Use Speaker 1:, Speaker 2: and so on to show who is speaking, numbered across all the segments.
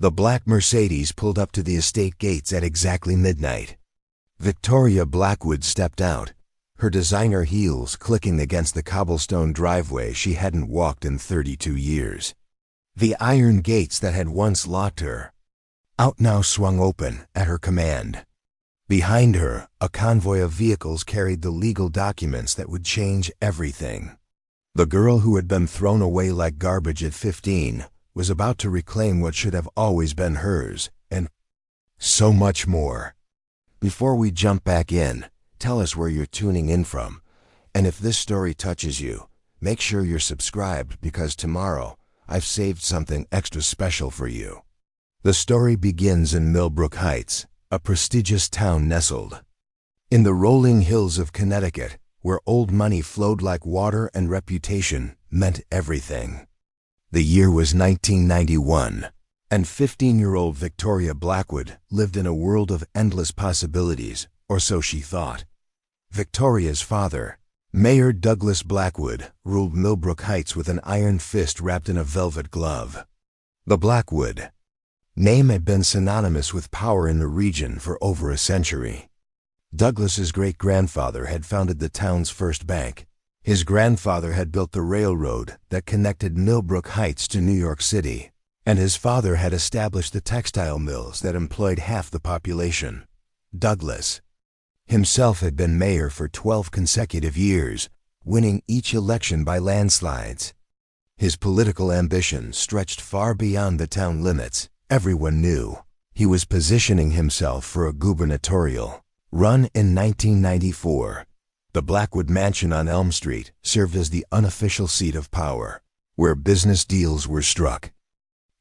Speaker 1: The black Mercedes pulled up to the estate gates at exactly midnight. Victoria Blackwood stepped out, her designer heels clicking against the cobblestone driveway she hadn't walked in 32 years. The iron gates that had once locked her out now swung open at her command. Behind her, a convoy of vehicles carried the legal documents that would change everything. The girl who had been thrown away like garbage at 15 was about to reclaim what should have always been hers, and so much more. Before we jump back in, tell us where you're tuning in from, and if this story touches you, make sure you're subscribed because tomorrow I've saved something extra special for you. The story begins in Millbrook Heights, a prestigious town nestled in the rolling hills of Connecticut, where old money flowed like water and reputation meant everything. The year was 1991, and 15-year-old Victoria Blackwood lived in a world of endless possibilities, or so she thought. Victoria's father, Mayor Douglas Blackwood, ruled Millbrook Heights with an iron fist wrapped in a velvet glove. The Blackwood name had been synonymous with power in the region for over a century. Douglas's great-grandfather had founded the town's first bank. His grandfather had built the railroad that connected Millbrook Heights to New York City, and his father had established the textile mills that employed half the population. Douglas himself had been mayor for 12 consecutive years, winning each election by landslides. His political ambition stretched far beyond the town limits. Everyone knew he was positioning himself for a gubernatorial run in 1994. The Blackwood Mansion on Elm Street served as the unofficial seat of power, where business deals were struck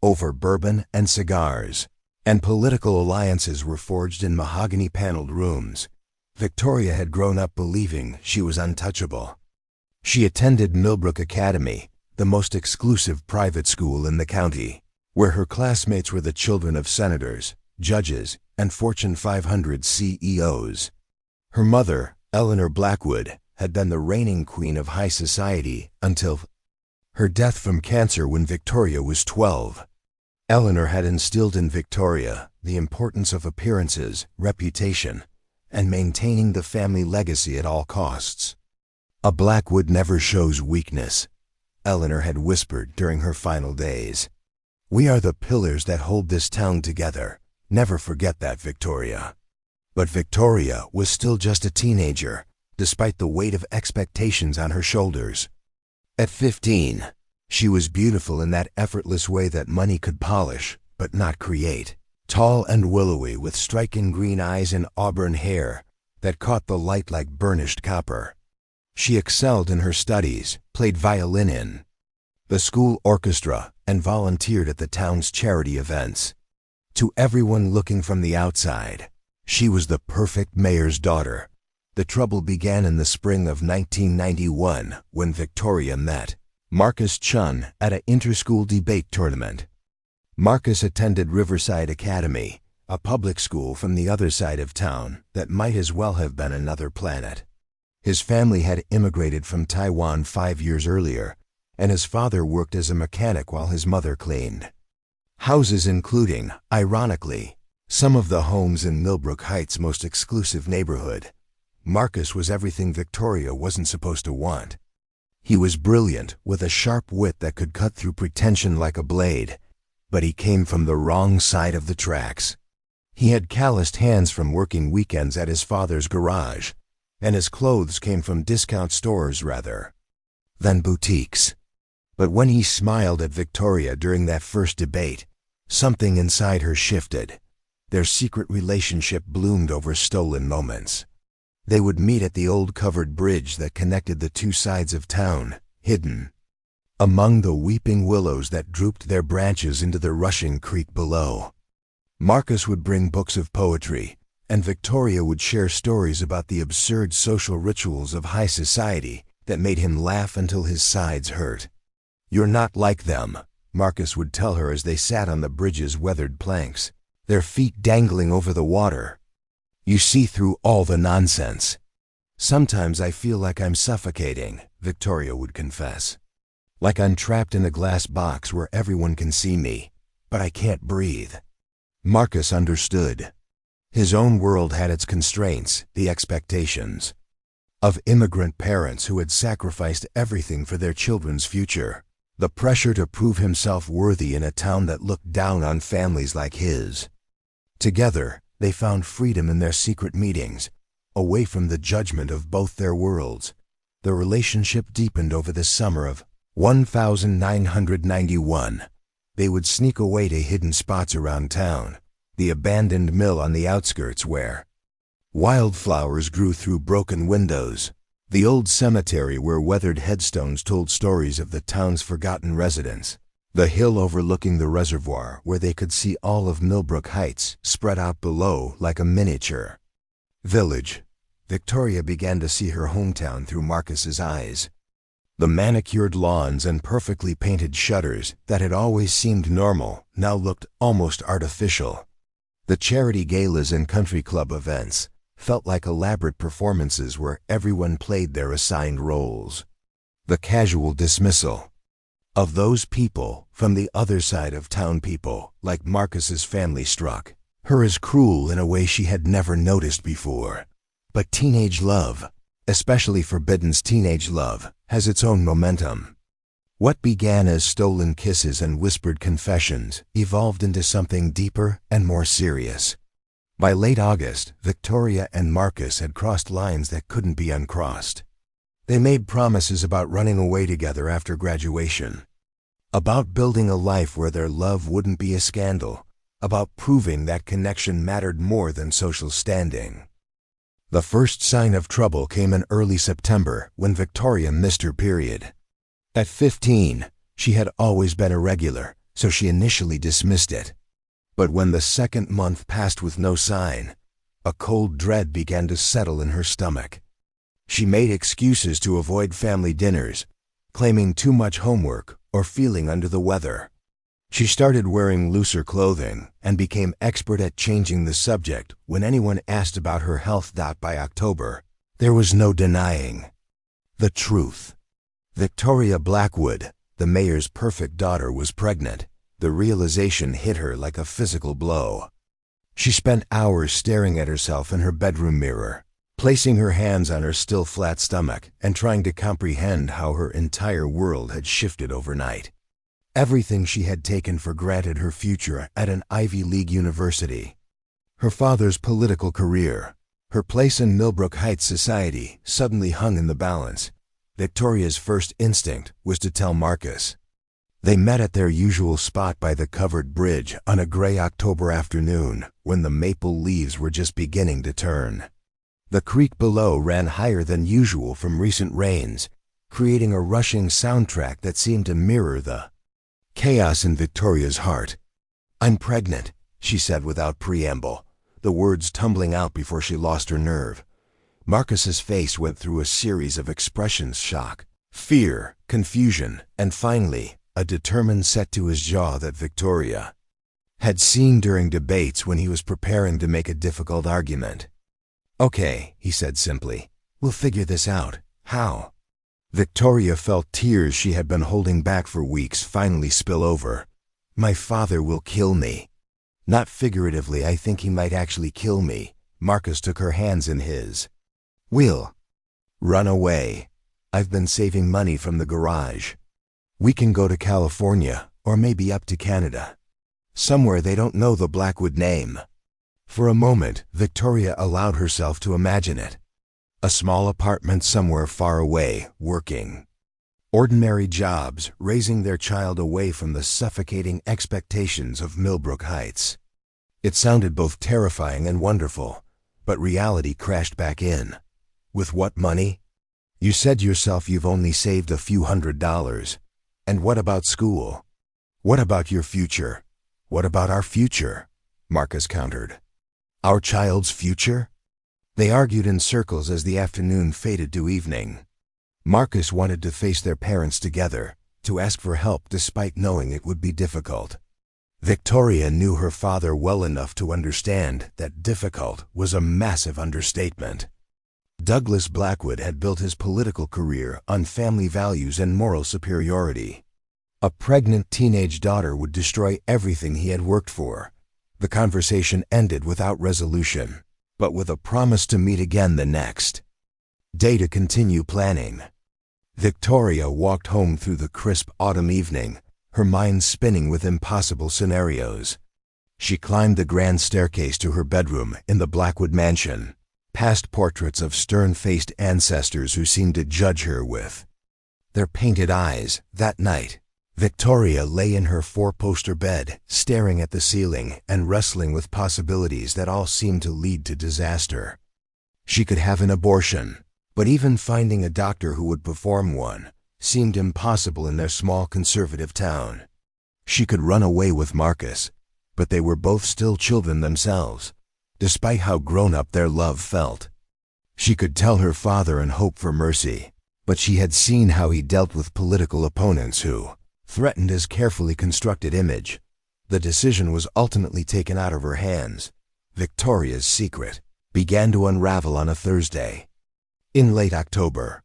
Speaker 1: over bourbon and cigars, and political alliances were forged in mahogany-paneled rooms. Victoria had grown up believing she was untouchable. She attended Millbrook Academy, the most exclusive private school in the county, where her classmates were the children of senators, judges, and Fortune 500 CEOs. Her mother, Eleanor Blackwood, had been the reigning queen of high society until her death from cancer when Victoria was 12. Eleanor had instilled in Victoria the importance of appearances, reputation, and maintaining the family legacy at all costs. A Blackwood never shows weakness, Eleanor had whispered during her final days. We are the pillars that hold this town together. Never forget that, Victoria. But Victoria was still just a teenager, despite the weight of expectations on her shoulders. At 15, she was beautiful in that effortless way that money could polish, but not create. Tall and willowy with striking green eyes and auburn hair that caught the light like burnished copper. She excelled in her studies, played violin in the school orchestra, and volunteered at the town's charity events. To everyone looking from the outside, she was the perfect mayor's daughter. The trouble began in the spring of 1991 when Victoria met Marcus Chun at an inter-school debate tournament. Marcus attended Riverside Academy, a public school from the other side of town that might as well have been another planet. His family had immigrated from Taiwan 5 years earlier, and his father worked as a mechanic while his mother cleaned houses, including, ironically, some of the homes in Millbrook Heights' most exclusive neighborhood. Marcus was everything Victoria wasn't supposed to want. He was brilliant, with a sharp wit that could cut through pretension like a blade, but he came from the wrong side of the tracks. He had calloused hands from working weekends at his father's garage, and his clothes came from discount stores rather than boutiques. But when he smiled at Victoria during that first debate, something inside her shifted. Their secret relationship bloomed over stolen moments. They would meet at the old covered bridge that connected the two sides of town, hidden among the weeping willows that drooped their branches into the rushing creek below. Marcus would bring books of poetry, and Victoria would share stories about the absurd social rituals of high society that made him laugh until his sides hurt. "You're not like them," Marcus would tell her as they sat on the bridge's weathered planks, their feet dangling over the water. "You see through all the nonsense." "Sometimes I feel like I'm suffocating," Victoria would confess. "Like I'm trapped in a glass box where everyone can see me, but I can't breathe." Marcus understood. His own world had its constraints, the expectations of immigrant parents who had sacrificed everything for their children's future, the pressure to prove himself worthy in a town that looked down on families like his. Together, they found freedom in their secret meetings, away from the judgment of both their worlds. The relationship deepened over the summer of 1991. They would sneak away to hidden spots around town, the abandoned mill on the outskirts where wildflowers grew through broken windows, the old cemetery where weathered headstones told stories of the town's forgotten residents, the hill overlooking the reservoir where they could see all of Millbrook Heights spread out below like a miniature village. Victoria began to see her hometown through Marcus's eyes. The manicured lawns and perfectly painted shutters that had always seemed normal now looked almost artificial. The charity galas and country club events felt like elaborate performances where everyone played their assigned roles. The casual dismissal of those people from the other side of town, people like Marcus's family, struck her as cruel in a way she had never noticed before. But teenage love, especially Forbidden's teenage love, has its own momentum. What began as stolen kisses and whispered confessions evolved into something deeper and more serious. By late August, Victoria and Marcus had crossed lines that couldn't be uncrossed. They made promises about running away together after graduation, about building a life where their love wouldn't be a scandal, about proving that connection mattered more than social standing. The first sign of trouble came in early September when Victoria missed her period. At 15, she had always been irregular, so she initially dismissed it. But when the second month passed with no sign, a cold dread began to settle in her stomach. She made excuses to avoid family dinners, claiming too much homework or feeling under the weather. She started wearing looser clothing and became expert at changing the subject when anyone asked about her health. By October, there was no denying the truth. Victoria Blackwood, the mayor's perfect daughter, was pregnant. The realization hit her like a physical blow. She spent hours staring at herself in her bedroom mirror, placing her hands on her still flat stomach and trying to comprehend how her entire world had shifted overnight. Everything she had taken for granted, her future at an Ivy League university, her father's political career, her place in Millbrook Heights society, suddenly hung in the balance. Victoria's first instinct was to tell Marcus. They met at their usual spot by the covered bridge on a gray October afternoon when the maple leaves were just beginning to turn. The creek below ran higher than usual from recent rains, creating a rushing soundtrack that seemed to mirror the chaos in Victoria's heart. "I'm pregnant," she said without preamble, the words tumbling out before she lost her nerve. Marcus's face went through a series of expressions: shock, fear, confusion, and finally, a determined set to his jaw that Victoria had seen during debates when he was preparing to make a difficult argument. "Okay," he said simply. "We'll figure this out. How?" Victoria felt tears she had been holding back for weeks finally spill over. "My father will kill me." "Not figuratively, I think he might actually kill me." Marcus took her hands in his. "We'll run away. I've been saving money from the garage. We can go to California, or maybe up to Canada. Somewhere they don't know the Blackwood name." For a moment, Victoria allowed herself to imagine it. A small apartment somewhere far away, working ordinary jobs, raising their child away from the suffocating expectations of Millbrook Heights. It sounded both terrifying and wonderful, but reality crashed back in. With what money? You said yourself you've only saved a few $100s. And what about school? What about your future? What about our future? Marcus countered. Our child's future? They argued in circles as the afternoon faded to evening. Marcus wanted to face their parents together, to ask for help despite knowing it would be difficult. Victoria knew her father well enough to understand that difficult was a massive understatement. Douglas Blackwood had built his political career on family values and moral superiority. A pregnant teenage daughter would destroy everything he had worked for. The conversation ended without resolution, but with a promise to meet again the next day to continue planning. Victoria walked home through the crisp autumn evening, her mind spinning with impossible scenarios. She climbed the grand staircase to her bedroom in the Blackwood mansion, past portraits of stern-faced ancestors who seemed to judge her with their painted eyes. That night, Victoria lay in her four-poster bed, staring at the ceiling and wrestling with possibilities that all seemed to lead to disaster. She could have an abortion, but even finding a doctor who would perform one seemed impossible in their small conservative town. She could run away with Marcus, but they were both still children themselves, despite how grown-up their love felt. She could tell her father and hope for mercy, but she had seen how he dealt with political opponents who threatened his carefully constructed image. The decision was ultimately taken out of her hands. Victoria's secret began to unravel on a Thursday in late October.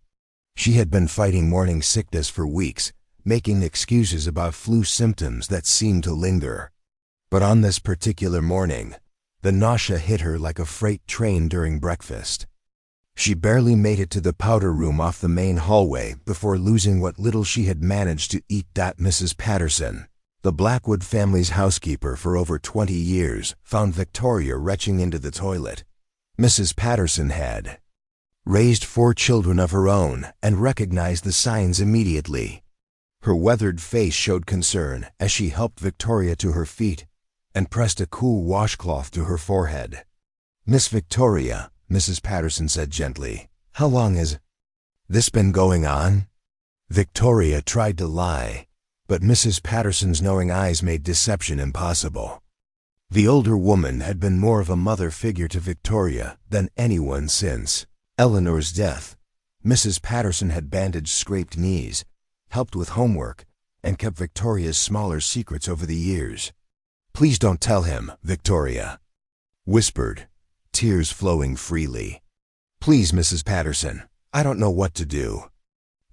Speaker 1: She had been fighting morning sickness for weeks, making excuses about flu symptoms that seemed to linger. But on this particular morning, the nausea hit her like a freight train during breakfast. She barely made it to the powder room off the main hallway before losing what little she had managed to eat. Mrs. Patterson, the Blackwood family's housekeeper for over 20 years, found Victoria retching into the toilet. Mrs. Patterson had raised 4 children of her own and recognized the signs immediately. Her weathered face showed concern as she helped Victoria to her feet and pressed a cool washcloth to her forehead. "Miss Victoria," Mrs. Patterson said gently, "how long has this been going on?" Victoria tried to lie, but Mrs. Patterson's knowing eyes made deception impossible. The older woman had been more of a mother figure to Victoria than anyone since Eleanor's death. Mrs. Patterson had bandaged scraped knees, helped with homework, and kept Victoria's smaller secrets over the years. "Please don't tell him," Victoria whispered, tears flowing freely. "Please, Mrs. Patterson, I don't know what to do."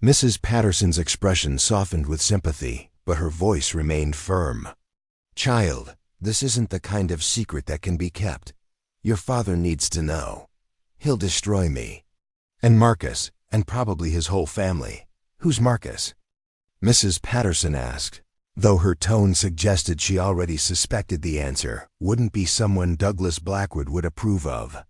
Speaker 1: Mrs. Patterson's expression softened with sympathy, but her voice remained firm. "Child, this isn't the kind of secret that can be kept. Your father needs to know. He'll destroy me. And Marcus, and probably his whole family." "Who's Marcus?" Mrs. Patterson asked, though her tone suggested she already suspected the answer wouldn't be someone Douglas Blackwood would approve of.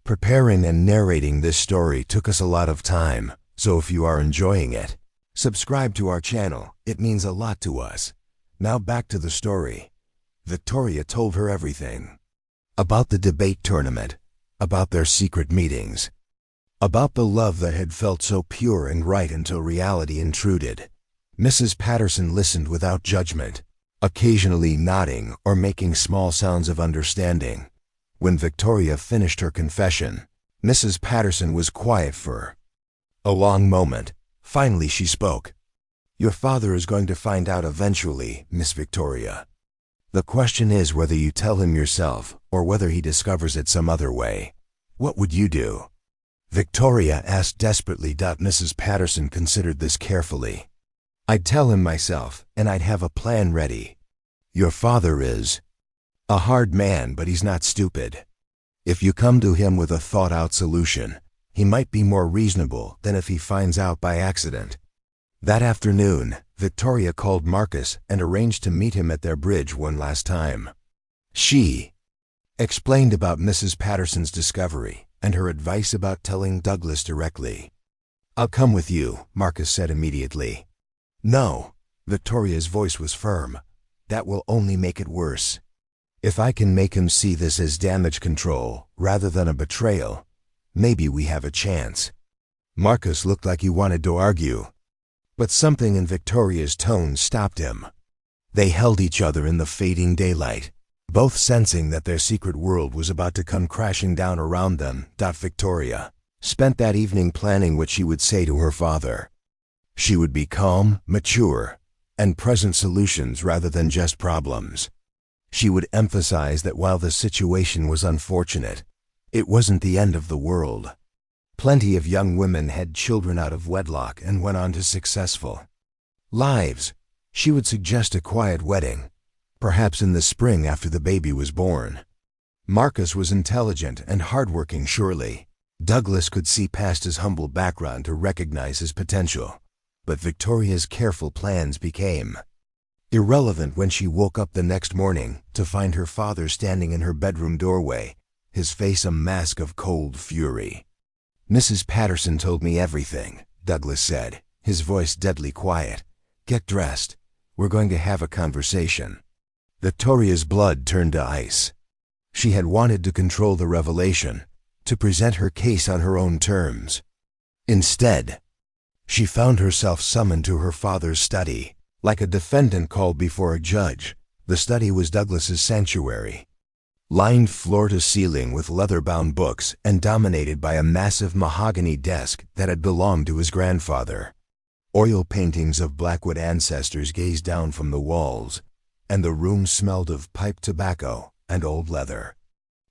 Speaker 1: Preparing and narrating this story took us a lot of time, so if you are enjoying it, subscribe to our channel. It means a lot to us. Now back to the story. Victoria told her everything. About the debate tournament, about their secret meetings, about the love that had felt so pure and right until reality intruded. Mrs. Patterson listened without judgment, occasionally nodding or making small sounds of understanding. When Victoria finished her confession, Mrs. Patterson was quiet for a long moment. Finally she spoke. "Your father is going to find out eventually, Miss Victoria. The question is whether you tell him yourself or whether he discovers it some other way. What would you do?" Victoria asked desperately. Mrs. Patterson considered this carefully. "I'd tell him myself, and I'd have a plan ready. Your father is a hard man, but he's not stupid. If you come to him with a thought-out solution, he might be more reasonable than if he finds out by accident." That afternoon, Victoria called Marcus and arranged to meet him at their bridge one last time. She explained about Mrs. Patterson's discovery and her advice about telling Douglas directly. "I'll come with you," Marcus said immediately. "No," Victoria's voice was firm. "That will only make it worse. If I can make him see this as damage control rather than a betrayal, maybe we have a chance." Marcus looked like he wanted to argue, but something in Victoria's tone stopped him. They held each other in the fading daylight, both sensing that their secret world was about to come crashing down around them. Victoria spent that evening planning what she would say to her father. She would be calm, mature, and present solutions rather than just problems. She would emphasize that while the situation was unfortunate, it wasn't the end of the world. Plenty of young women had children out of wedlock and went on to successful lives. She would suggest a quiet wedding, perhaps in the spring after the baby was born. Marcus was intelligent and hardworking, surely. Douglas could see past his humble background to recognize his potential. But Victoria's careful plans became irrelevant when she woke up the next morning to find her father standing in her bedroom doorway, his face a mask of cold fury. "Mrs. Patterson told me everything," Douglas said, his voice deadly quiet. "Get dressed. We're going to have a conversation." Victoria's blood turned to ice. She had wanted to control the revelation, to present her case on her own terms. Instead, she found herself summoned to her father's study. Like a defendant called before a judge, the study was Douglas's sanctuary. Lined floor to ceiling with leather-bound books and dominated by a massive mahogany desk that had belonged to his grandfather. Oil paintings of Blackwood ancestors gazed down from the walls, and the room smelled of pipe tobacco and old leather.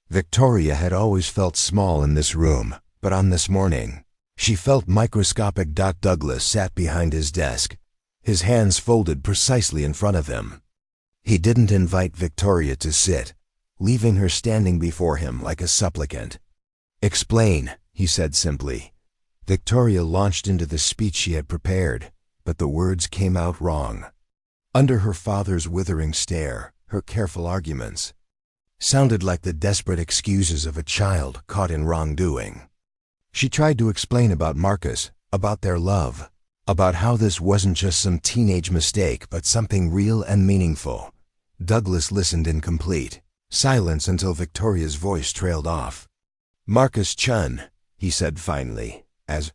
Speaker 1: Victoria had always felt small in this room, but on this morning, she felt microscopic. Douglas sat behind his desk, his hands folded precisely in front of him. He didn't invite Victoria to sit, leaving her standing before him like a supplicant. "Explain," he said simply. Victoria launched into the speech she had prepared, but the words came out wrong. Under her father's withering stare, her careful arguments sounded like the desperate excuses of a child caught in wrongdoing. She tried to explain about Marcus, about their love, about how this wasn't just some teenage mistake but something real and meaningful. Douglas listened in complete silence until Victoria's voice trailed off. "Marcus Chun," he said finally, as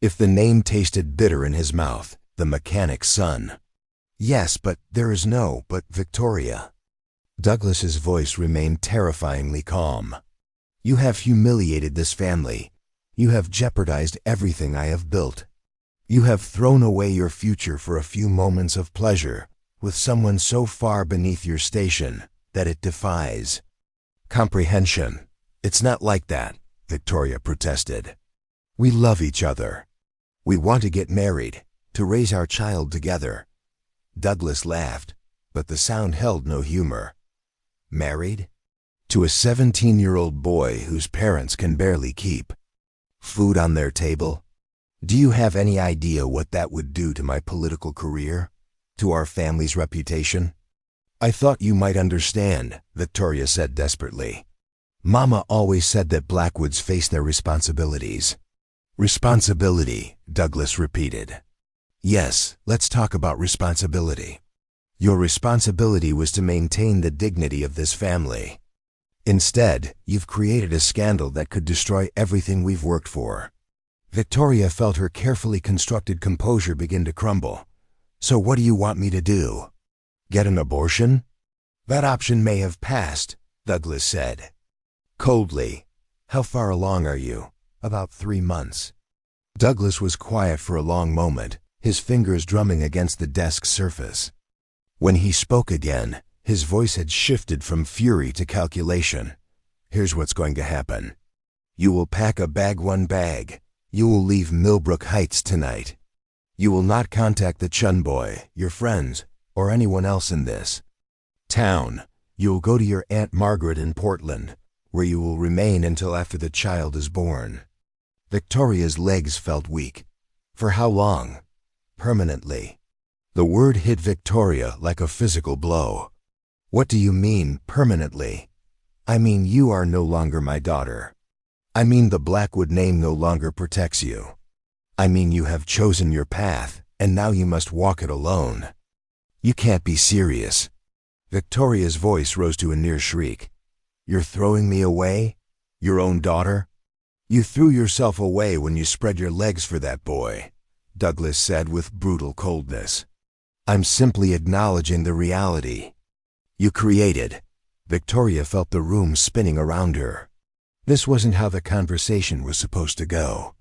Speaker 1: if the name tasted bitter in his mouth, "the mechanic's son." "Yes, but there is no but, Victoria." Douglas's voice remained terrifyingly calm. "You have humiliated this family. You have jeopardized everything I have built. You have thrown away your future for a few moments of pleasure with someone so far beneath your station that it defies comprehension." "It's not like that," Victoria protested. "We love each other. We want to get married, to raise our child together." Douglas laughed, but the sound held no humor. "Married? To a 17-year-old boy whose parents can barely keep food on their table? Do you have any idea what that would do to my political career? To our family's reputation?" "I thought you might understand," Victoria said desperately. "Mama always said that Blackwoods face their responsibilities." "Responsibility," Douglas repeated. "Yes, let's talk about responsibility. Your responsibility was to maintain the dignity of this family. Instead, you've created a scandal that could destroy everything we've worked for." Victoria felt her carefully constructed composure begin to crumble. "So what do you want me to do? Get an abortion?" "That option may have passed," Douglas said coldly. "How far along are you?" "About 3 months." Douglas was quiet for a long moment, his fingers drumming against the desk's surface. When he spoke again, his voice had shifted from fury to calculation. "Here's what's going to happen. You will pack a bag, one bag. You will leave Millbrook Heights tonight. You will not contact the Chun boy, your friends, or anyone else in this town. You will go to your Aunt Margaret in Portland, where you will remain until after the child is born." Victoria's legs felt weak. For how long? Permanently. The word hit Victoria like a physical blow. "What do you mean, permanently?" "I mean you are no longer my daughter. I mean the Blackwood name no longer protects you. I mean you have chosen your path, and now you must walk it alone." "You can't be serious." Victoria's voice rose to a near shriek. "You're throwing me away? Your own daughter?" "You threw yourself away when you spread your legs for that boy," Douglas said with brutal coldness. "I'm simply acknowledging the reality you created." Victoria felt the room spinning around her. This wasn't how the conversation was supposed to go.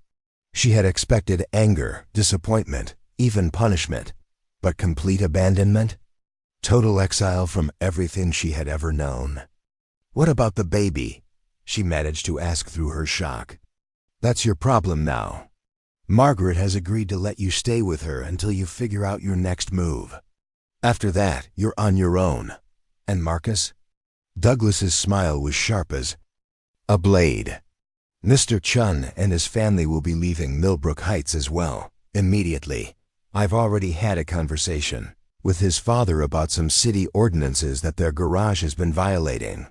Speaker 1: She had expected anger, disappointment, even punishment, but complete abandonment? Total exile from everything she had ever known. "What about the baby?" she managed to ask through her shock. "That's your problem now. Margaret has agreed to let you stay with her until you figure out your next move." After that, you're on your own. And Marcus? Douglas's smile was sharp as a blade. Mr. Chun and his family will be leaving Millbrook Heights as well, immediately. I've already had a conversation with his father about some city ordinances that their garage has been violating.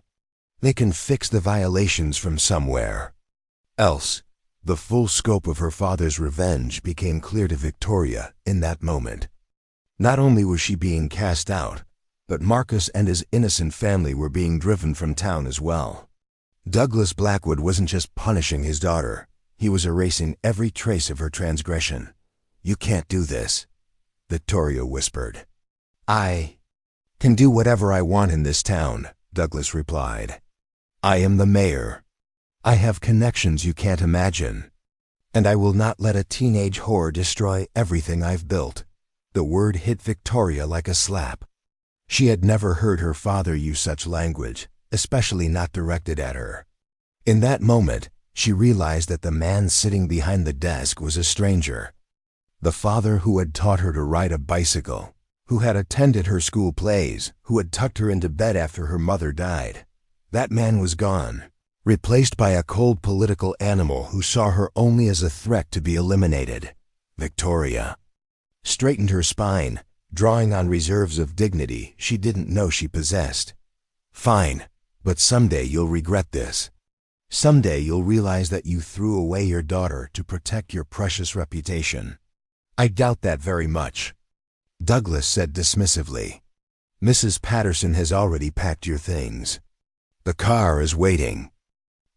Speaker 1: They can fix the violations from somewhere else. The full scope of her father's revenge became clear to Victoria in that moment. Not only was she being cast out, but Marcus and his innocent family were being driven from town as well. Douglas Blackwood wasn't just punishing his daughter, he was erasing every trace of her transgression. "You can't do this," Victoria whispered. "I can do whatever I want in this town," Douglas replied. "I am the mayor. I have connections you can't imagine. And I will not let a teenage whore destroy everything I've built." The word hit Victoria like a slap. She had never heard her father use such language, especially not directed at her. In that moment, she realized that the man sitting behind the desk was a stranger. The father who had taught her to ride a bicycle, who had attended her school plays, who had tucked her into bed after her mother died. That man was gone, replaced by a cold political animal who saw her only as a threat to be eliminated. Victoria straightened her spine, drawing on reserves of dignity she didn't know she possessed. "Fine, but someday you'll regret this. Someday you'll realize that you threw away your daughter to protect your precious reputation." "I doubt that very much," Douglas said dismissively. "Mrs. Patterson has already packed your things. The car is waiting."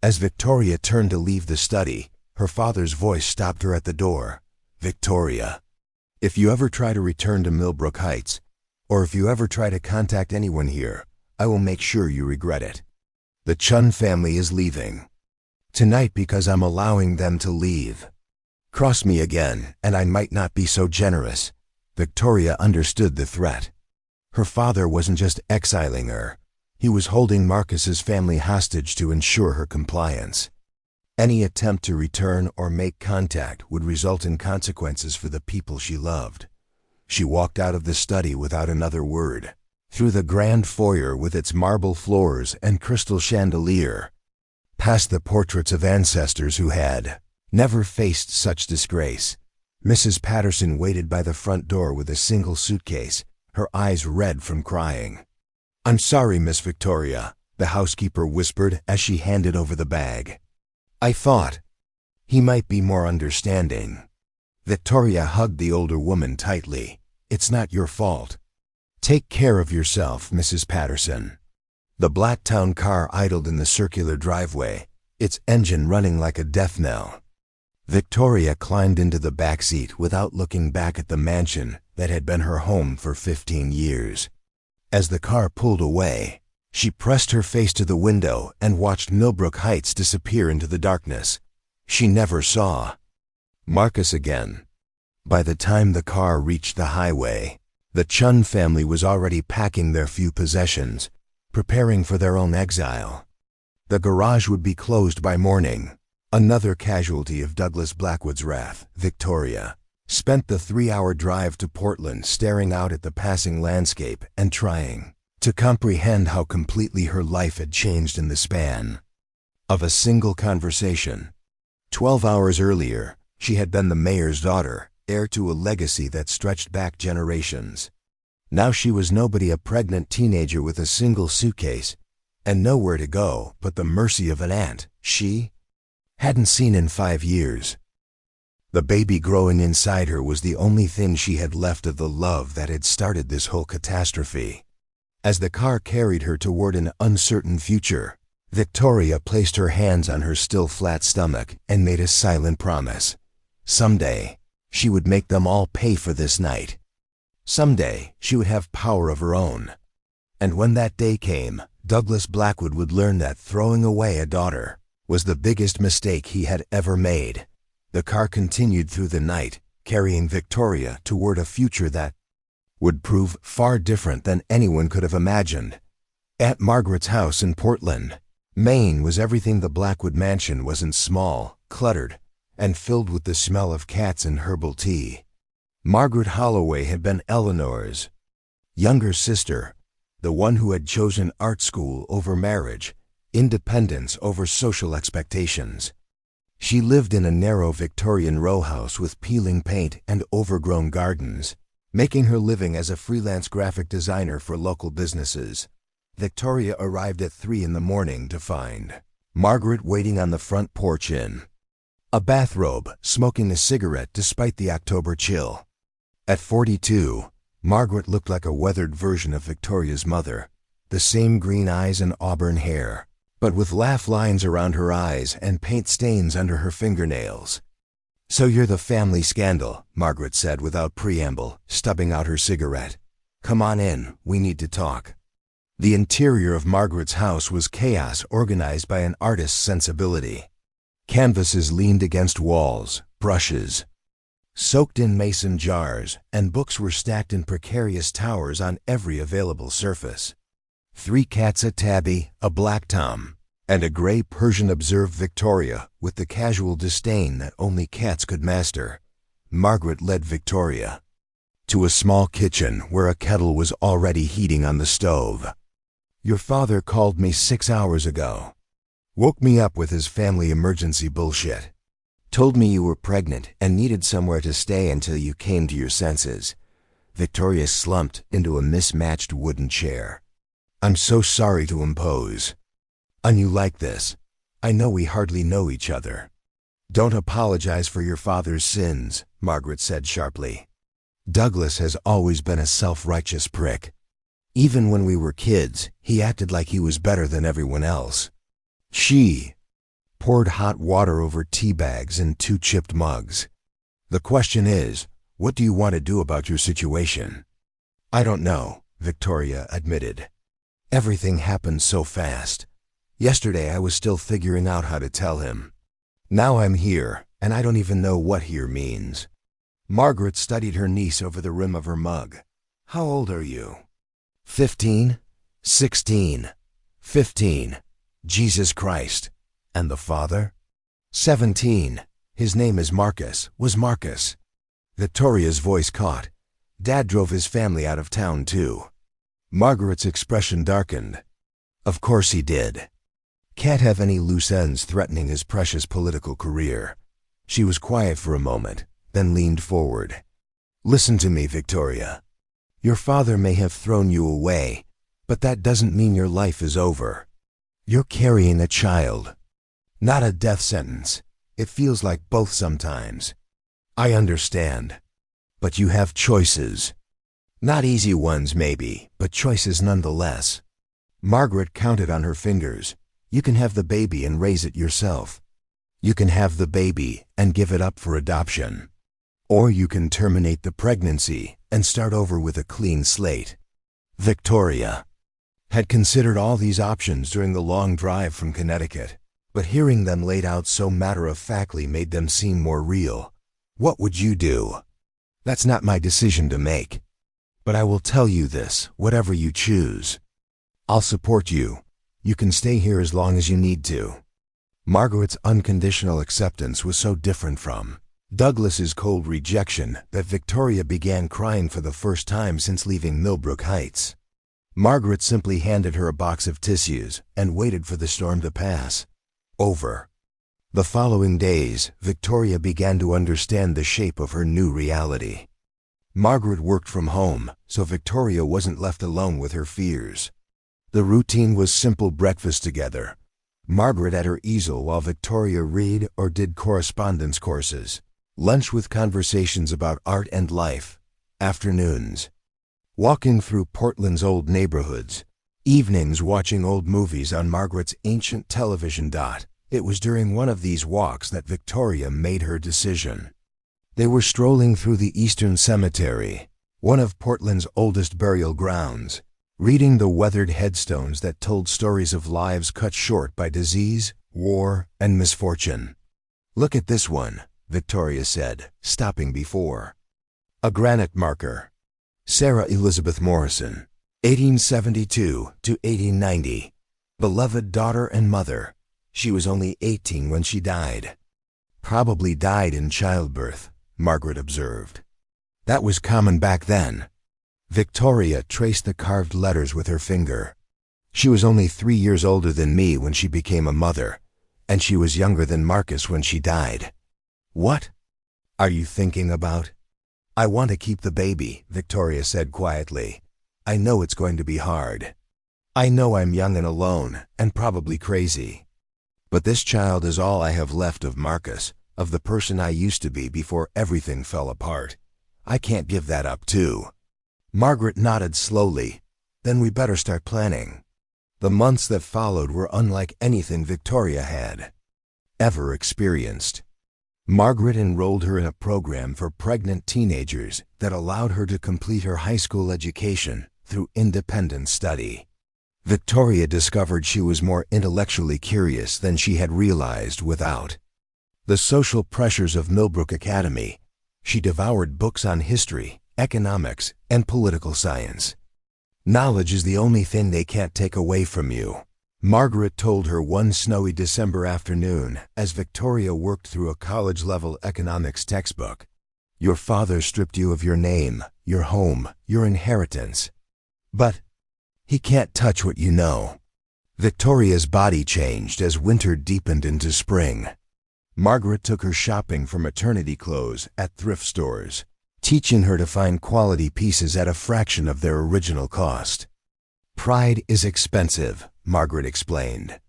Speaker 1: As Victoria turned to leave the study, her father's voice stopped her at the door. "Victoria, if you ever try to return to Millbrook Heights, or if you ever try to contact anyone here, I will make sure you regret it. The Chun family is leaving tonight because I'm allowing them to leave. Cross me again, and I might not be so generous." Victoria understood the threat. Her father wasn't just exiling her. He was holding Marcus's family hostage to ensure her compliance. Any attempt to return or make contact would result in consequences for the people she loved. She walked out of the study without another word, through the grand foyer with its marble floors and crystal chandelier, past the portraits of ancestors who had never faced such disgrace. Mrs. Patterson waited by the front door with a single suitcase, her eyes red from crying. "I'm sorry, Miss Victoria," the housekeeper whispered as she handed over the bag. "I thought he might be more understanding." Victoria hugged the older woman tightly. "It's not your fault. Take care of yourself, Mrs. Patterson." The Blacktown car idled in the circular driveway, its engine running like a death knell. Victoria climbed into the back seat without looking back at the mansion that had been her home for 15 years. As the car pulled away, she pressed her face to the window and watched Millbrook Heights disappear into the darkness. She never saw Marcus again. By the time the car reached the highway, the Chun family was already packing their few possessions, preparing for their own exile. The garage would be closed by morning. Another casualty of Douglas Blackwood's wrath, Victoria spent the 3-hour drive to Portland staring out at the passing landscape and trying to comprehend how completely her life had changed in the span of a single conversation. 12 hours earlier, she had been the mayor's daughter, heir to a legacy that stretched back generations. Now she was nobody, a pregnant teenager with a single suitcase and nowhere to go but the mercy of an aunt she hadn't seen in 5 years. The baby growing inside her was the only thing she had left of the love that had started this whole catastrophe. As the car carried her toward an uncertain future, Victoria placed her hands on her still flat stomach and made a silent promise. Someday, she would make them all pay for this night. Someday, she would have power of her own. And when that day came, Douglas Blackwood would learn that throwing away a daughter was the biggest mistake he had ever made. The car continued through the night, carrying Victoria toward a future that would prove far different than anyone could have imagined. Aunt Margaret's house in Portland, Maine was everything the Blackwood mansion wasn't. Small, cluttered, and filled with the smell of cats and herbal tea. Margaret Holloway had been Eleanor's Younger sister, the one who had chosen art school over marriage, independence over social expectations. She lived in a narrow Victorian row house with peeling paint and overgrown gardens, making her living as a freelance graphic designer for local businesses. Victoria arrived at 3 in the morning to find Margaret waiting on the front porch in a bathrobe, smoking a cigarette despite the October chill. At 42, Margaret looked like a weathered version of Victoria's mother, the same green eyes and auburn hair, but with laugh lines around her eyes and paint stains under her fingernails. "So you're the family scandal," Margaret said without preamble, stubbing out her cigarette. "Come on in, we need to talk." The interior of Margaret's house was chaos organized by an artist's sensibility. Canvases leaned against walls, brushes soaked in mason jars, and books were stacked in precarious towers on every available surface. 3 cats, a tabby, a black tom, and a gray Persian, observed Victoria with the casual disdain that only cats could master. Margaret led Victoria to a small kitchen where a kettle was already heating on the stove. "Your father called me 6 hours ago. Woke me up with his family emergency bullshit. Told me you were pregnant and needed somewhere to stay until you came to your senses." Victoria slumped into a mismatched wooden chair. "I'm so sorry to impose on you like this. I know we hardly know each other." "Don't apologize for your father's sins," Margaret said sharply. "Douglas has always been a self-righteous prick. Even when we were kids, he acted like he was better than everyone else." She poured hot water over tea bags and 2 chipped mugs. "The question is, what do you want to do about your situation?" "I don't know," Victoria admitted. "Everything happened so fast. Yesterday I was still figuring out how to tell him. Now I'm here, and I don't even know what here means." Margaret studied her niece over the rim of her mug. "How old are you?" 15, 16, 15. Jesus Christ. "And the father?" 17. "His name is Marcus. Was Marcus." Victoria's voice caught. "Dad drove his family out of town too." Margaret's expression darkened. "Of course he did. Can't have any loose ends threatening his precious political career." She was quiet for a moment, then leaned forward. "Listen to me, Victoria. Your father may have thrown you away, but that doesn't mean your life is over. You're carrying a child. Not a death sentence. It feels like both sometimes. I understand. But you have choices. Not easy ones maybe, but choices nonetheless." Margaret counted on her fingers. "You can have the baby and raise it yourself. You can have the baby and give it up for adoption. Or you can terminate the pregnancy and start over with a clean slate." Victoria had considered all these options during the long drive from Connecticut, but hearing them laid out so matter-of-factly made them seem more real. "What would you do?" "That's not my decision to make. But I will tell you this, whatever you choose. I'll support you. You can stay here as long as you need to." Margaret's unconditional acceptance was so different from Douglas's cold rejection that Victoria began crying for the first time since leaving Millbrook Heights. Margaret simply handed her a box of tissues and waited for the storm to pass. Over the following days, Victoria began to understand the shape of her new reality. Margaret worked from home, so Victoria wasn't left alone with her fears. The routine was simple: breakfast together, Margaret at her easel while Victoria read or did correspondence courses, lunch with conversations about art and life, afternoons walking through Portland's old neighborhoods, evenings watching old movies on Margaret's ancient television. It was during one of these walks that Victoria made her decision. They were strolling through the Eastern Cemetery, one of Portland's oldest burial grounds, reading the weathered headstones that told stories of lives cut short by disease, war, and misfortune. "Look at this one," Victoria said, stopping before a granite marker. Sarah Elizabeth Morrison, 1872 to 1890. Beloved daughter and mother. She was only 18 when she died. Probably died in childbirth, Margaret observed. That was common back then. Victoria traced the carved letters with her finger. She was only 3 years older than me when she became a mother, and she was younger than Marcus when she died. What are you thinking about? I want to keep the baby, Victoria said quietly. I know it's going to be hard. I know I'm young and alone, and probably crazy. But this child is all I have left of Marcus, of the person I used to be before everything fell apart. I can't give that up too. Margaret nodded slowly. Then we better start planning. The months that followed were unlike anything Victoria had ever experienced. Margaret enrolled her in a program for pregnant teenagers that allowed her to complete her high school education through independent study. Victoria discovered she was more intellectually curious than she had realized without the social pressures of Millbrook Academy. She devoured books on history, economics, and political science. Knowledge is the only thing they can't take away from you, Margaret told her one snowy December afternoon as Victoria worked through a college-level economics textbook. Your father stripped you of your name, your home, your inheritance. But he can't touch what you know. Victoria's body changed as winter deepened into spring. Margaret took her shopping for maternity clothes at thrift stores, teaching her to find quality pieces at a fraction of their original cost. Pride is expensive, Margaret explained.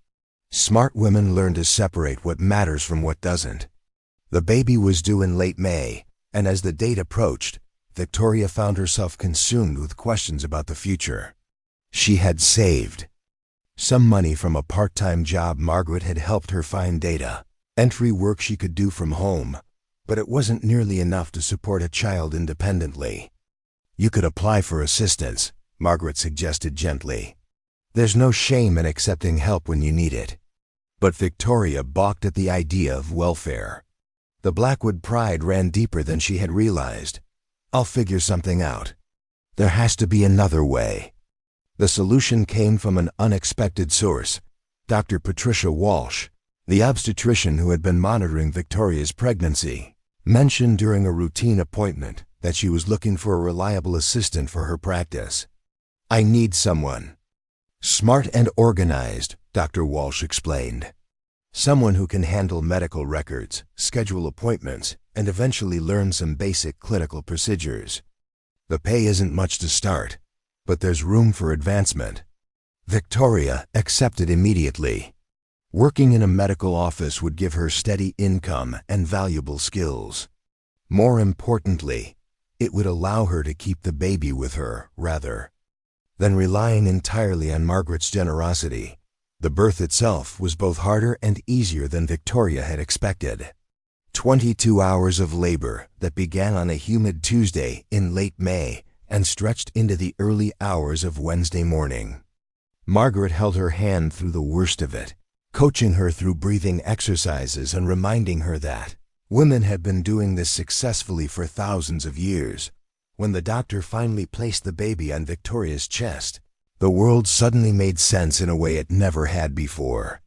Speaker 1: Smart women learn to separate what matters from what doesn't. The baby was due in late May, and as the date approached, Victoria found herself consumed with questions about the future. She had saved some money from a part-time job Margaret had helped her find data entry work she could do from home, but it wasn't nearly enough to support a child independently. You could apply for assistance, Margaret suggested gently. There's no shame in accepting help when you need it. But Victoria balked at the idea of welfare. The Blackwood pride ran deeper than she had realized. I'll figure something out. There has to be another way. The solution came from an unexpected source, Dr. Patricia Walsh, the obstetrician who had been monitoring Victoria's pregnancy, mentioned during a routine appointment that she was looking for a reliable assistant for her practice. I need someone smart and organized, Dr. Walsh explained. Someone who can handle medical records, schedule appointments, and eventually learn some basic clinical procedures. The pay isn't much to start, but there's room for advancement. Victoria accepted immediately. Working in a medical office would give her steady income and valuable skills. More importantly, it would allow her to keep the baby with her rather than relying entirely on Margaret's generosity. The birth itself was both harder and easier than Victoria had expected. 22 hours of labor that began on a humid Tuesday in late May and stretched into the early hours of Wednesday morning. Margaret held her hand through the worst of it, coaching her through breathing exercises and reminding her that women had been doing this successfully for thousands of years. When the doctor finally placed the baby on Victoria's chest, the world suddenly made sense in a way it never had before.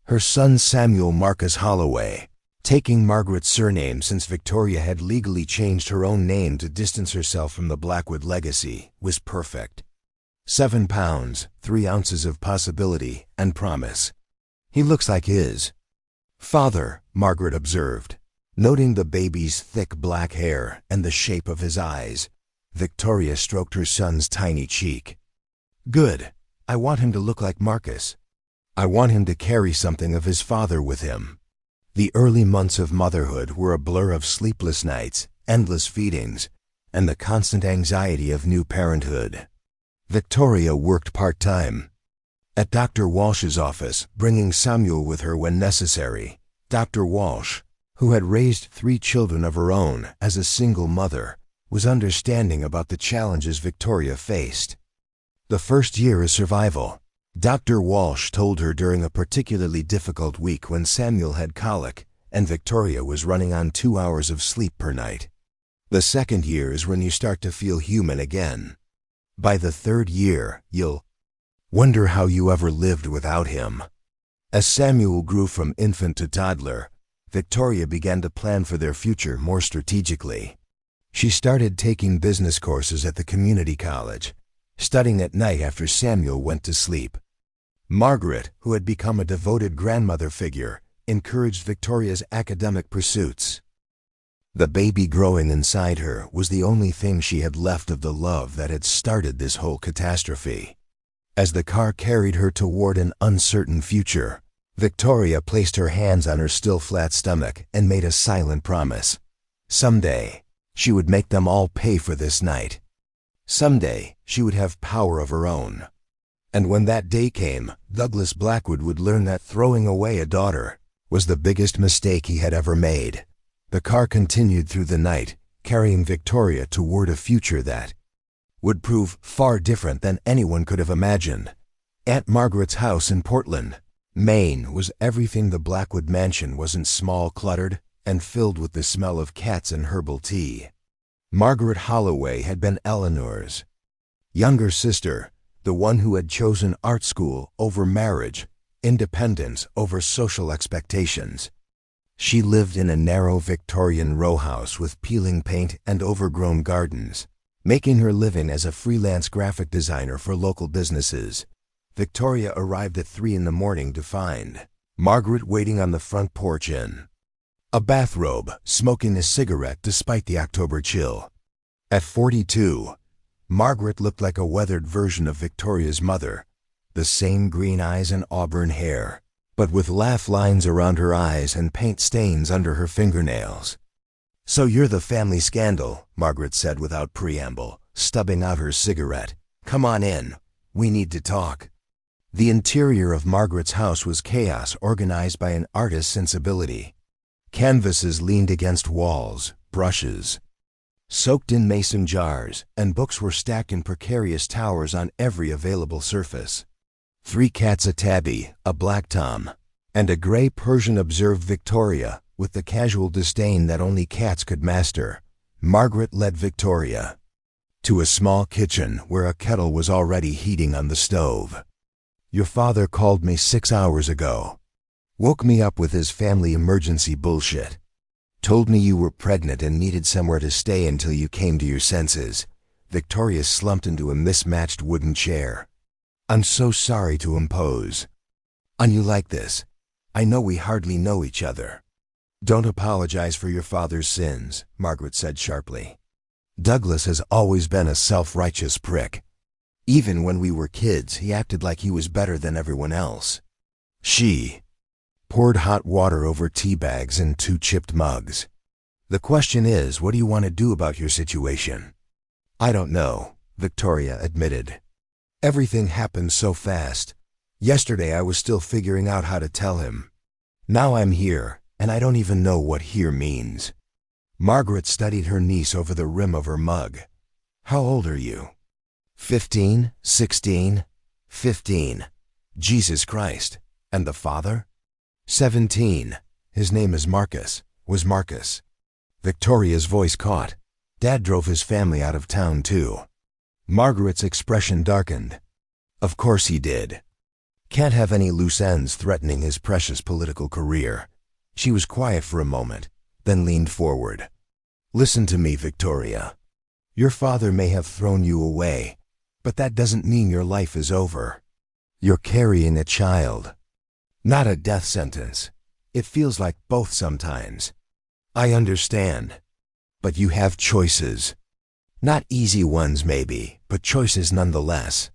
Speaker 1: Her son Samuel Marcus Holloway, taking Margaret's surname since Victoria had legally changed her own name to distance herself from the Blackwood legacy, was perfect. 7 pounds, 3 ounces of possibility and promise. He looks like his father, Margaret observed. Noting the baby's thick black hair and the shape of his eyes, Victoria stroked her son's tiny cheek. Good. I want him to look like Marcus. I want him to carry something of his father with him. The early months of motherhood were a blur of sleepless nights, endless feedings, and the constant anxiety of new parenthood. Victoria worked part-time at Dr. Walsh's office, bringing Samuel with her when necessary. Dr. Walsh, who had raised 3 children of her own as a single mother, was understanding about the challenges Victoria faced. The first year is survival, Dr. Walsh told her during a particularly difficult week when Samuel had colic and Victoria was running on 2 hours of sleep per night. The second year is when you start to feel human again. By the 3rd year, you'll wonder how you ever lived without him. As Samuel grew from infant to toddler, Victoria began to plan for their future more strategically. She started taking business courses at the community college, studying at night after Samuel went to sleep. Margaret, who had become a devoted grandmother figure, encouraged Victoria's academic pursuits. The baby growing inside her was the only thing she had left of the love that had started this whole catastrophe. As the car carried her toward an uncertain future, Victoria placed her hands on her still flat stomach and made a silent promise. Someday, she would make them all pay for this night. Someday, she would have power of her own. And when that day came, Douglas Blackwood would learn that throwing away a daughter was the biggest mistake he had ever made. The car continued through the night, carrying Victoria toward a future that would prove far different than anyone could have imagined. Aunt Margaret's house in Portland, Maine, was everything the Blackwood mansion wasn't small, cluttered, and filled with the smell of cats and herbal tea. Margaret Holloway had been Eleanor's younger sister, the one who had chosen art school over marriage, independence over social expectations. She lived in a narrow Victorian row house with peeling paint and overgrown gardens, making her living as a freelance graphic designer for local businesses. Victoria arrived at 3 a.m. to find Margaret waiting on the front porch in a bathrobe, smoking a cigarette despite the October chill. At 42, Margaret looked like a weathered version of Victoria's mother, the same green eyes and auburn hair, but with laugh lines around her eyes and paint stains under her fingernails. "So you're the family scandal," Margaret said without preamble, stubbing out her cigarette. "Come on in. We need to talk." The interior of Margaret's house was chaos organized by an artist's sensibility. Canvases leaned against walls, brushes soaked in mason jars, and books were stacked in precarious towers on every available surface. 3 cats, a tabby, a black tom, and a gray Persian, observed Victoria with the casual disdain that only cats could master. Margaret led Victoria to a small kitchen where a kettle was already heating on the stove. "Your father called me 6 hours ago. Woke me up with his family emergency bullshit. Told me you were pregnant and needed somewhere to stay until you came to your senses." Victoria slumped into a mismatched wooden chair. "I'm so sorry to impose on you like this. I know we hardly know each other." "Don't apologize for your father's sins," Margaret said sharply. "Douglas has always been a self-righteous prick. Even when we were kids, he acted like he was better than everyone else." She poured hot water over tea bags and 2 chipped mugs. "The question is, what do you want to do about your situation?" "I don't know," Victoria admitted. "Everything happened so fast. Yesterday I was still figuring out how to tell him. Now I'm here, and I don't even know what here means." Margaret studied her niece over the rim of her mug. "How old are you?" 15, 16, 15. "Jesus Christ. And the father?" 17. "His name is Marcus. Was Marcus." Victoria's voice caught. "Dad drove his family out of town too." Margaret's expression darkened. "Of course he did. Can't have any loose ends threatening his precious political career." She was quiet for a moment, then leaned forward. "Listen to me, Victoria. Your father may have thrown you away, but that doesn't mean your life is over. You're carrying a child. Not a death sentence. It feels like both sometimes. I understand. But you have choices. Not easy ones maybe, but choices nonetheless."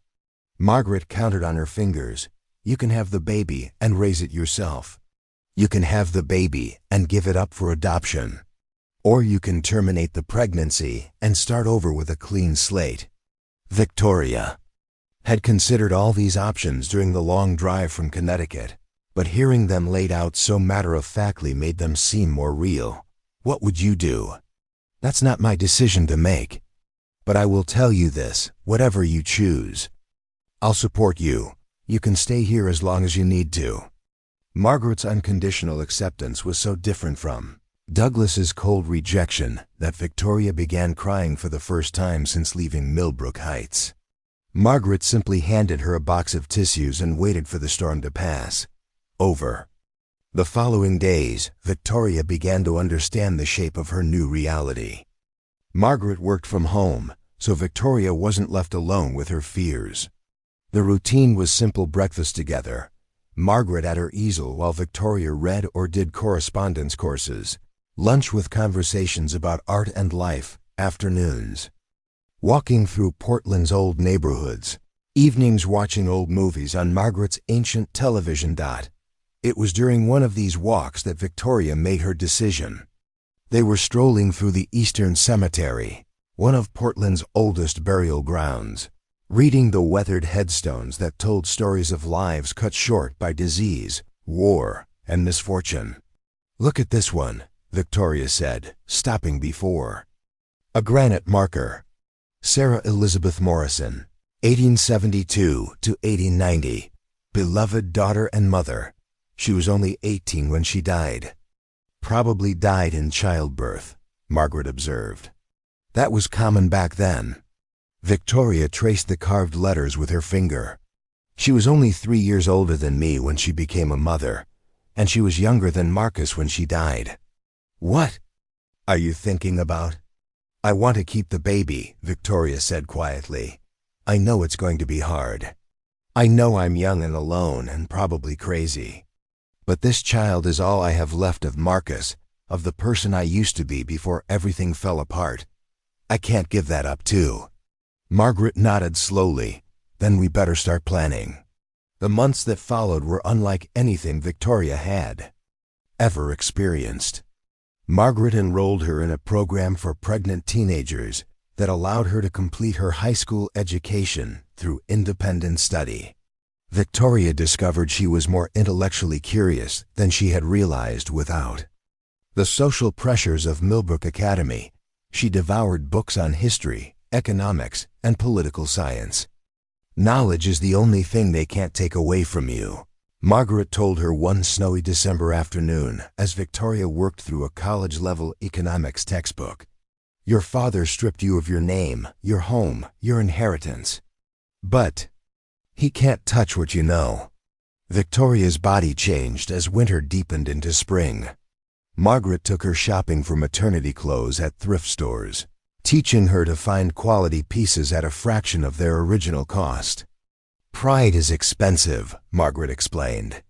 Speaker 1: Margaret counted on her fingers. "You can have the baby and raise it yourself. You can have the baby and give it up for adoption. Or you can terminate the pregnancy and start over with a clean slate." Victoria had considered all these options during the long drive from Connecticut, but hearing them laid out so matter-of-factly made them seem more real. "What would you do?" "That's not my decision to make. But I will tell you this, whatever you choose, I'll support you. You can stay here as long as you need to." Margaret's unconditional acceptance was so different from Douglas's cold rejection that Victoria began crying for the first time since leaving Millbrook Heights. Margaret simply handed her a box of tissues and waited for the storm to pass. Over the following days, Victoria began to understand the shape of her new reality. Margaret worked from home, so Victoria wasn't left alone with her fears. The routine was simple: breakfast together, Margaret at her easel while Victoria read or did correspondence courses, lunch with conversations about art and life, afternoons walking through Portland's old neighborhoods, evenings watching old movies on Margaret's ancient television. It was during one of these walks that Victoria made her decision. They were strolling through the Eastern Cemetery, one of Portland's oldest burial grounds, reading the weathered headstones that told stories of lives cut short by disease, war, and misfortune. "Look at this one," Victoria said, stopping before a granite marker. Sarah Elizabeth Morrison, 1872 to 1890, beloved daughter and mother. She was only 18 when she died. "Probably died in childbirth," Margaret observed. "That was common back then." Victoria traced the carved letters with her finger. "She was only 3 years older than me when she became a mother, and she was younger than Marcus when she died." "What are you thinking about?" "I want to keep the baby," Victoria said quietly. "I know it's going to be hard. I know I'm young and alone and probably crazy. But this child is all I have left of Marcus, of the person I used to be before everything fell apart. I can't give that up too." Margaret nodded slowly. "Then we better start planning." The months that followed were unlike anything Victoria had ever experienced. Margaret enrolled her in a program for pregnant teenagers that allowed her to complete her high school education through independent study. Victoria discovered she was more intellectually curious than she had realized without the social pressures of Millbrook Academy. She devoured books on history, economics, and political science. "Knowledge is the only thing they can't take away from you," Margaret told her one snowy December afternoon as Victoria worked through a college-level economics textbook. "Your father stripped you of your name, your home, your inheritance. But he can't touch what you know." Victoria's body changed as winter deepened into spring. Margaret took her shopping for maternity clothes at thrift stores, teaching her to find quality pieces at a fraction of their original cost. "Pride is expensive," Margaret explained.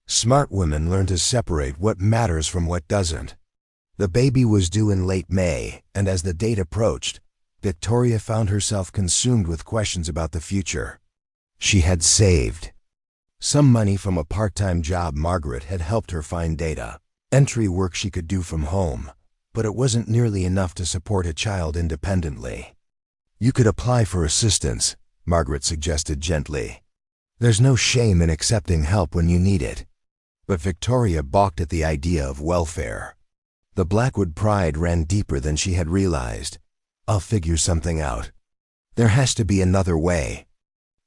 Speaker 1: "Smart women learn to separate what matters from what doesn't." The baby was due in late May, and as the date approached, Victoria found herself consumed with questions about the future. She had saved some money from a part-time job. Margaret had helped her find data entry work she could do from home, but it wasn't nearly enough to support a child independently. "You could apply for assistance," Margaret suggested gently. "There's no shame in accepting help when you need it." But Victoria balked at the idea of welfare. The Blackwood pride ran deeper than she had realized. "I'll figure something out. There has to be another way."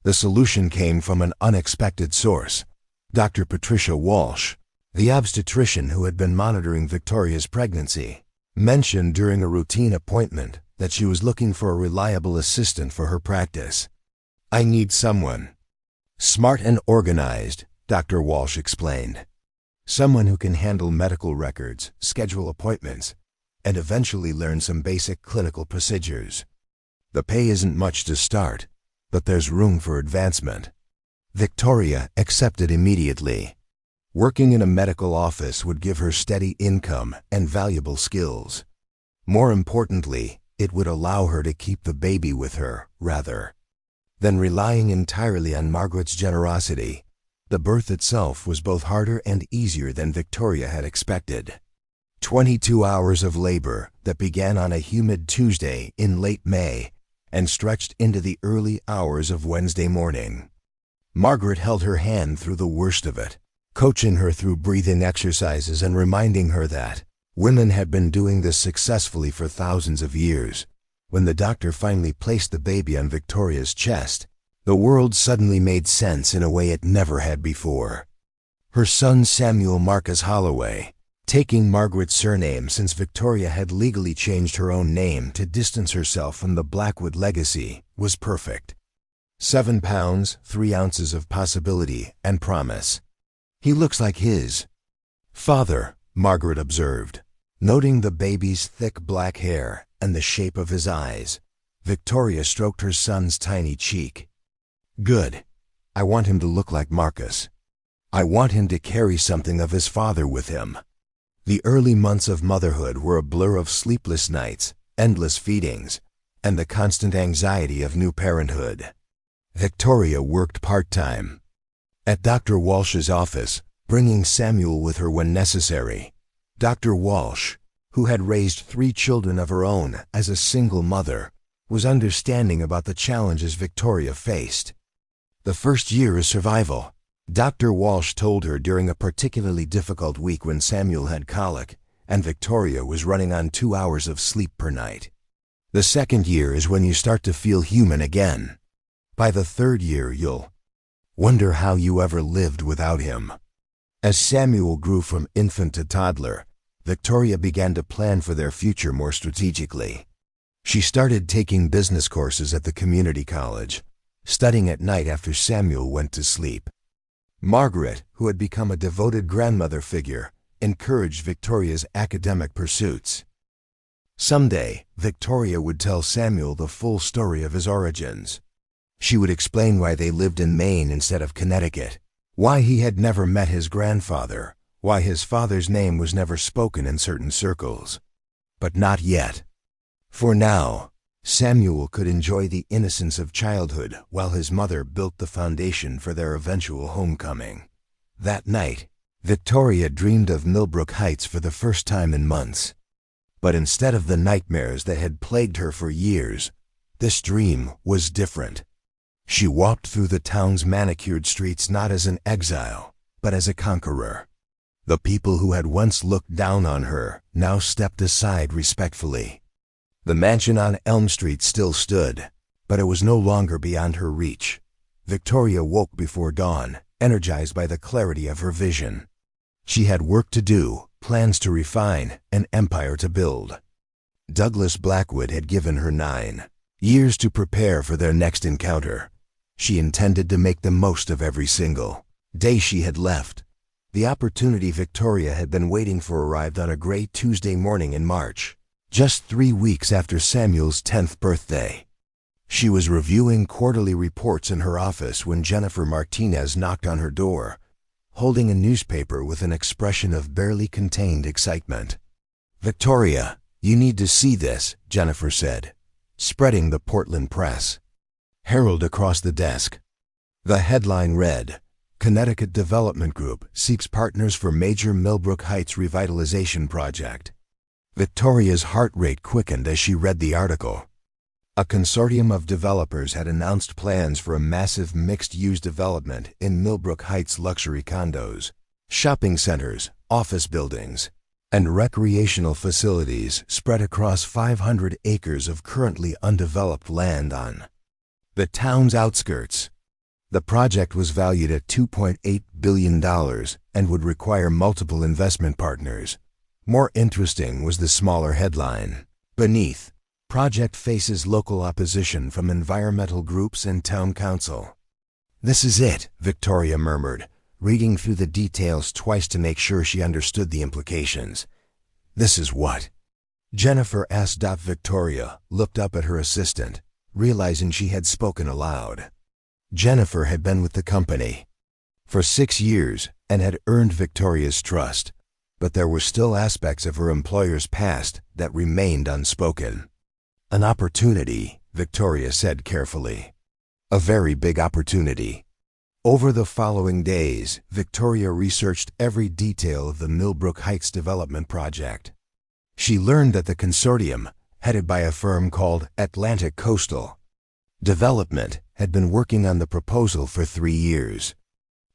Speaker 1: The solution came from an unexpected source. Dr. Patricia Walsh, the obstetrician who had been monitoring Victoria's pregnancy, mentioned during a routine appointment that she was looking for a reliable assistant for her practice. "I need someone smart and organized," Dr. Walsh explained. "Someone who can handle medical records, schedule appointments, and eventually learn some basic clinical procedures. The pay isn't much to start, but there's room for advancement." Victoria accepted immediately. Working in a medical office would give her steady income and valuable skills. More importantly, it would allow her to keep the baby with her, rather than relying entirely on Margaret's generosity. The birth itself was both harder and easier than Victoria had expected. 22 hours of labor that began on a humid Tuesday in late May and stretched into the early hours of Wednesday morning. Margaret held her hand through the worst of it, coaching her through breathing exercises and reminding her that women had been doing this successfully for thousands of years. When the doctor finally placed the baby on Victoria's chest, the world suddenly made sense in a way it never had before. Her son Samuel Marcus Holloway, taking Margaret's surname since Victoria had legally changed her own name to distance herself from the Blackwood legacy, was perfect. 7 pounds, 3 ounces of possibility and promise. "He looks like his father," Margaret observed. Noting the baby's thick black hair and the shape of his eyes, Victoria stroked her son's tiny cheek. "Good. I want him to look like Marcus. I want him to carry something of his father with him." The early months of motherhood were a blur of sleepless nights, endless feedings, and the constant anxiety of new parenthood. Victoria worked part-time at Dr. Walsh's office, bringing Samuel with her when necessary. Dr. Walsh, who had raised 3 children of her own as a single mother, was understanding about the challenges Victoria faced. "The first year is survival," Dr. Walsh told her during a particularly difficult week when Samuel had colic and Victoria was running on 2 hours of sleep per night. "The second year is when you start to feel human again. By the 3rd year you'll wonder how you ever lived without him." As Samuel grew from infant to toddler, Victoria began to plan for their future more strategically. She started taking business courses at the community college, studying at night after Samuel went to sleep. Margaret, who had become a devoted grandmother figure, encouraged Victoria's academic pursuits. Someday, Victoria would tell Samuel the full story of his origins. She would explain why they lived in Maine instead of Connecticut, why he had never met his grandfather, why his father's name was never spoken in certain circles. But not yet. For now, Samuel could enjoy the innocence of childhood while his mother built the foundation for their eventual homecoming. That night, Victoria dreamed of Millbrook Heights for the first time in months. But instead of the nightmares that had plagued her for years, this dream was different. She walked through the town's manicured streets not as an exile, but as a conqueror. The people who had once looked down on her now stepped aside respectfully. The mansion on Elm Street still stood, but it was no longer beyond her reach. Victoria woke before dawn, energized by the clarity of her vision. She had work to do, plans to refine, an empire to build. Douglas Blackwood had given her 9 years to prepare for their next encounter. She intended to make the most of every single day she had left. The opportunity Victoria had been waiting for arrived on a gray Tuesday morning in March, just 3 weeks after Samuel's 10th birthday. She was reviewing quarterly reports in her office when Jennifer Martinez knocked on her door, holding a newspaper with an expression of barely contained excitement. "Victoria, you need to see this," Jennifer said, spreading the Portland Press Herald across the desk. The headline read, "Connecticut Development Group seeks partners for major Millbrook Heights revitalization project." Victoria's heart rate quickened as she read the article. A consortium of developers had announced plans for a massive mixed-use development in Millbrook Heights luxury condos, shopping centers, office buildings, and recreational facilities spread across 500 acres of currently undeveloped land on the town's outskirts. The project was valued at $2.8 billion and would require multiple investment partners. More interesting was the smaller headline. Beneath, "Project faces local opposition from environmental groups and town council." "This is it," Victoria murmured, reading through the details twice to make sure she understood the implications. "This is what?" Jennifer asked. Victoria looked up at her assistant, realizing she had spoken aloud. Jennifer had been with the company for 6 years and had earned Victoria's trust, but there were still aspects of her employer's past that remained unspoken. "An opportunity," Victoria said carefully. "A very big opportunity." Over the following days, Victoria researched every detail of the Millbrook Heights development project. She learned that the consortium, headed by a firm called Atlantic Coastal Development, had been working on the proposal for 3 years.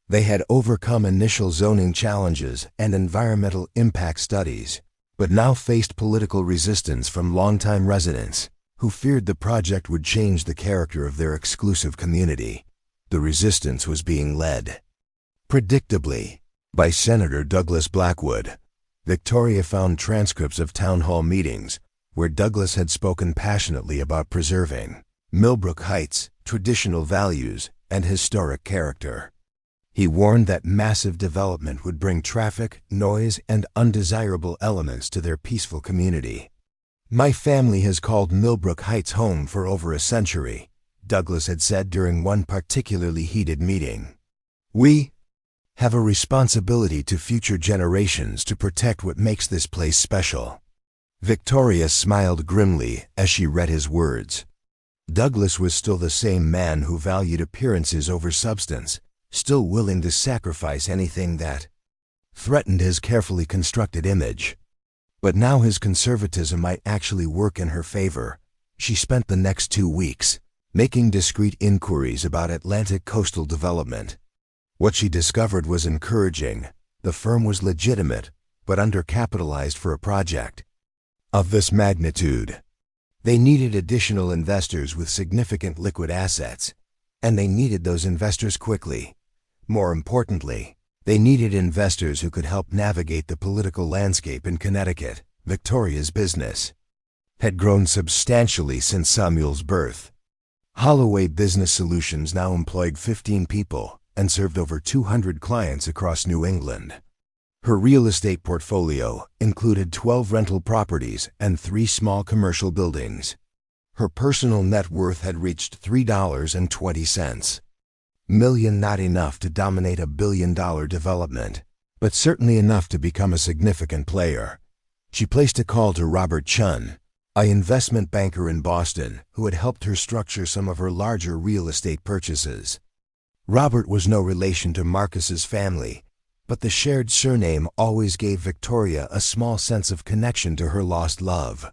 Speaker 1: They had overcome initial zoning challenges and environmental impact studies, but now faced political resistance from longtime residents who feared the project would change the character of their exclusive community. The resistance was being led, predictably, by Senator Douglas Blackwood. Victoria found transcripts of town hall meetings where Douglas had spoken passionately about preserving Millbrook Heights' traditional values and historic character. He warned that massive development would bring traffic, noise, and undesirable elements to their peaceful community. "My family has called Millbrook Heights home for over a century," Douglas had said during one particularly heated meeting. "We have a responsibility to future generations to protect what makes this place special." Victoria smiled grimly as she read his words. Douglas was still the same man who valued appearances over substance, still willing to sacrifice anything that threatened his carefully constructed image. But now his conservatism might actually work in her favor. She spent the next 2 weeks making discreet inquiries about Atlantic coastal development. What she discovered was encouraging. The firm was legitimate, but undercapitalized for a project of this magnitude. They needed additional investors with significant liquid assets, and they needed those investors quickly. More importantly, they needed investors who could help navigate the political landscape in Connecticut. Victoria's business had grown substantially since Samuel's birth. Holloway Business Solutions now employed 15 people and served over 200 clients across New England. Her real estate portfolio included 12 rental properties and 3 small commercial buildings. Her personal net worth had reached $3.20 million, not enough to dominate a billion-dollar development, but certainly enough to become a significant player. She placed a call to Robert Chun, an investment banker in Boston who had helped her structure some of her larger real estate purchases. Robert was no relation to Marcus's family, but the shared surname always gave Victoria a small sense of connection to her lost love.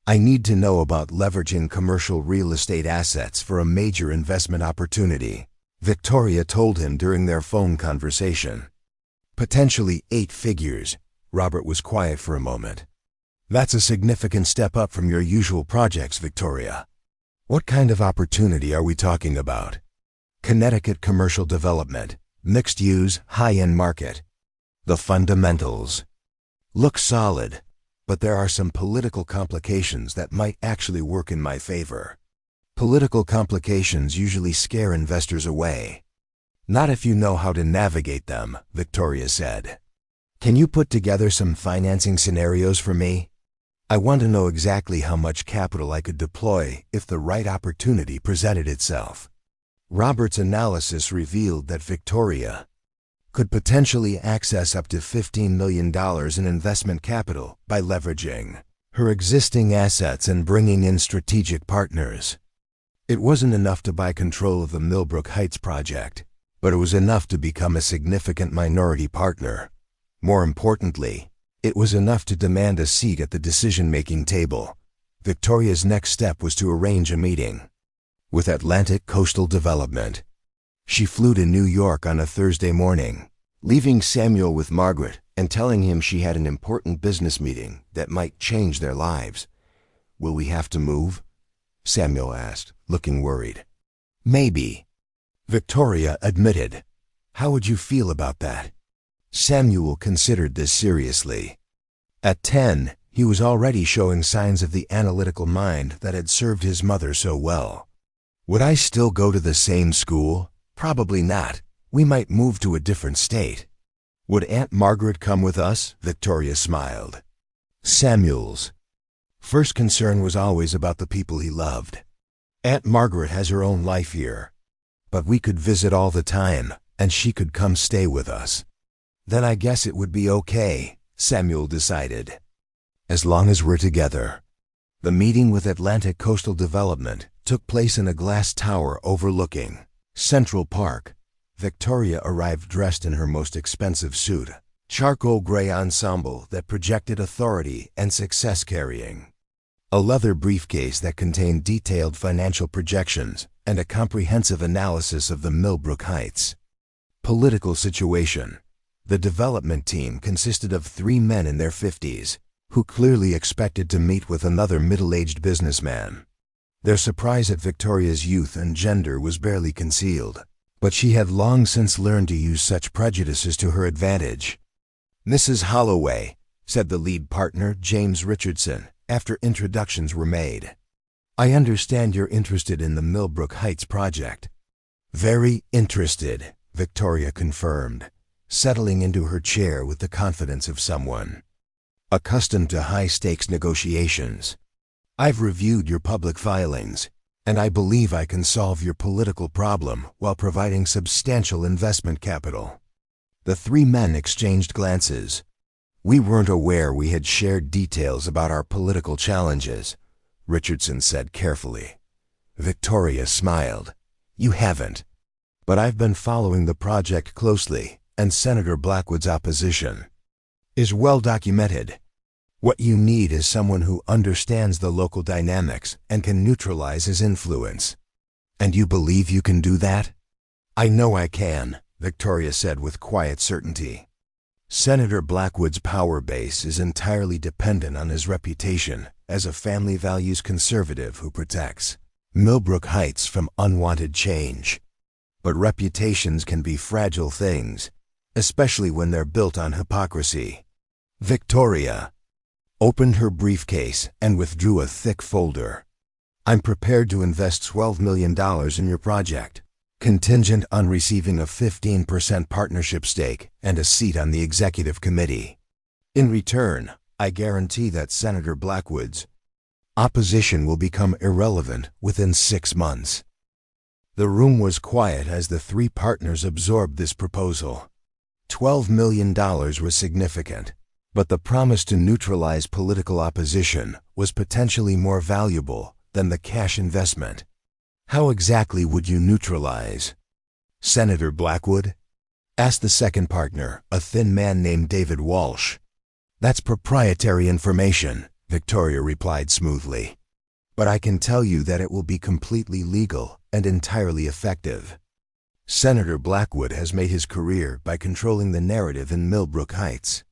Speaker 1: "I need to know about leveraging commercial real estate assets for a major investment opportunity," Victoria told him during their phone conversation. "Potentially 8 figures." Robert was quiet for a moment. "That's a significant step up from your usual projects, Victoria. What kind of opportunity are we talking about?" "Connecticut commercial development, mixed use, high-end market. The fundamentals look solid, but there are some political complications that might actually work in my favor." "Political complications usually scare investors away." "Not if you know how to navigate them," Victoria said. "Can you put together some financing scenarios for me? I want to know exactly how much capital I could deploy if the right opportunity presented itself." Robert's analysis revealed that Victoria could potentially access up to $15 million in investment capital by leveraging her existing assets and bringing in strategic partners. It wasn't enough to buy control of the Millbrook Heights project, but it was enough to become a significant minority partner. More importantly, it was enough to demand a seat at the decision-making table. Victoria's next step was to arrange a meeting with Atlantic Coastal Development. She flew to New York on a Thursday morning, leaving Samuel with Margaret and telling him she had an important business meeting that might change their lives. "Will we have to move?" Samuel asked, looking worried. "Maybe," Victoria admitted. "How would you feel about that?" Samuel considered this seriously. At 10, he was already showing signs of the analytical mind that had served his mother so well. "Would I still go to the same school? Probably not. We might move to a different state." "Would Aunt Margaret come with us?" Victoria smiled. Samuel's first concern was always about the people he loved. "Aunt Margaret has her own life here, but we could visit all the time, and she could come stay with us." "Then I guess it would be okay," Samuel decided. "As long as we're together." The meeting with Atlantic Coastal Development took place in a glass tower overlooking Central Park. Victoria arrived dressed in her most expensive suit, charcoal gray ensemble that projected authority and success carrying, a leather briefcase that contained detailed financial projections, and a comprehensive analysis of the Millbrook Heights political situation. The development team consisted of 3 men in their 50s, who clearly expected to meet with another middle-aged businessman. Their surprise at Victoria's youth and gender was barely concealed, but she had long since learned to use such prejudices to her advantage. "Mrs. Holloway," said the lead partner, James Richardson, after introductions were made. "I understand you're interested in the Millbrook Heights project." "Very interested," Victoria confirmed, settling into her chair with the confidence of someone accustomed to high-stakes negotiations. I've reviewed your public filings, and I believe I can solve your political problem while providing substantial investment capital. The three men exchanged glances. We weren't aware we had shared details about our political challenges, Richardson said carefully. Victoria smiled. You haven't. But I've been following the project closely, and Senator Blackwood's opposition is well documented. What you need is someone who understands the local dynamics and can neutralize his influence. And you believe you can do that? I know I can, Victoria said with quiet certainty. Senator Blackwood's power base is entirely dependent on his reputation as a family values conservative who protects Millbrook Heights from unwanted change. But reputations can be fragile things, especially when they're built on hypocrisy. Victoria opened her briefcase and withdrew a thick folder. I'm prepared to invest $12 million in your project, contingent on receiving a 15% partnership stake and a seat on the executive committee. In return, I guarantee that Senator Blackwood's opposition will become irrelevant within 6 months. The room was quiet as the three partners absorbed this proposal. $12 million was significant, but the promise to neutralize political opposition was potentially more valuable than the cash investment. How exactly would you neutralize Senator Blackwood? Asked the second partner, a thin man named David Walsh. That's proprietary information, Victoria replied smoothly. But I can tell you that it will be completely legal and entirely effective. Senator Blackwood has made his career by controlling the narrative in Millbrook Heights.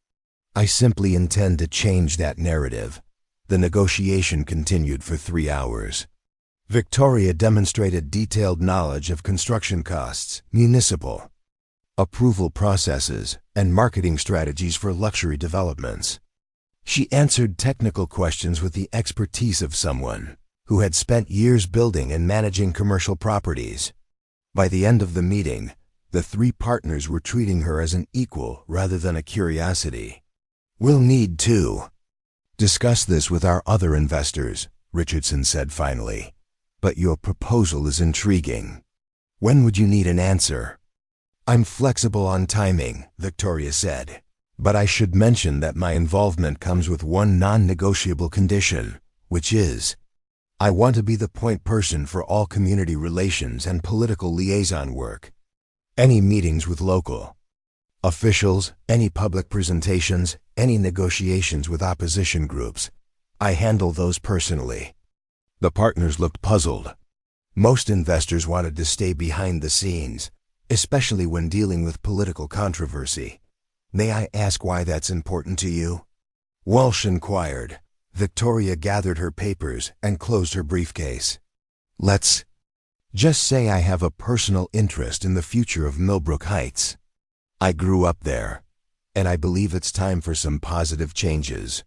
Speaker 1: I simply intend to change that narrative. The negotiation continued for 3 hours. Victoria demonstrated detailed knowledge of construction costs, municipal approval processes, and marketing strategies for luxury developments. She answered technical questions with the expertise of someone who had spent years building and managing commercial properties. By the end of the meeting, the three partners were treating her as an equal rather than a curiosity. We'll need to discuss this with our other investors, Richardson said finally. But your proposal is intriguing. When would you need an answer? I'm flexible on timing, Victoria said. But I should mention that my involvement comes with one non-negotiable condition, which is, I want to be the point person for all community relations and political liaison work. Any meetings with local officials, any public presentations, any negotiations with opposition groups. I handle those personally. The partners looked puzzled. Most investors wanted to stay behind the scenes, especially when dealing with political controversy. May I ask why that's important to you? Walsh inquired. Victoria gathered her papers and closed her briefcase. Let's just say I have a personal interest in the future of Millbrook Heights. I grew up there, and I believe it's time for some positive changes.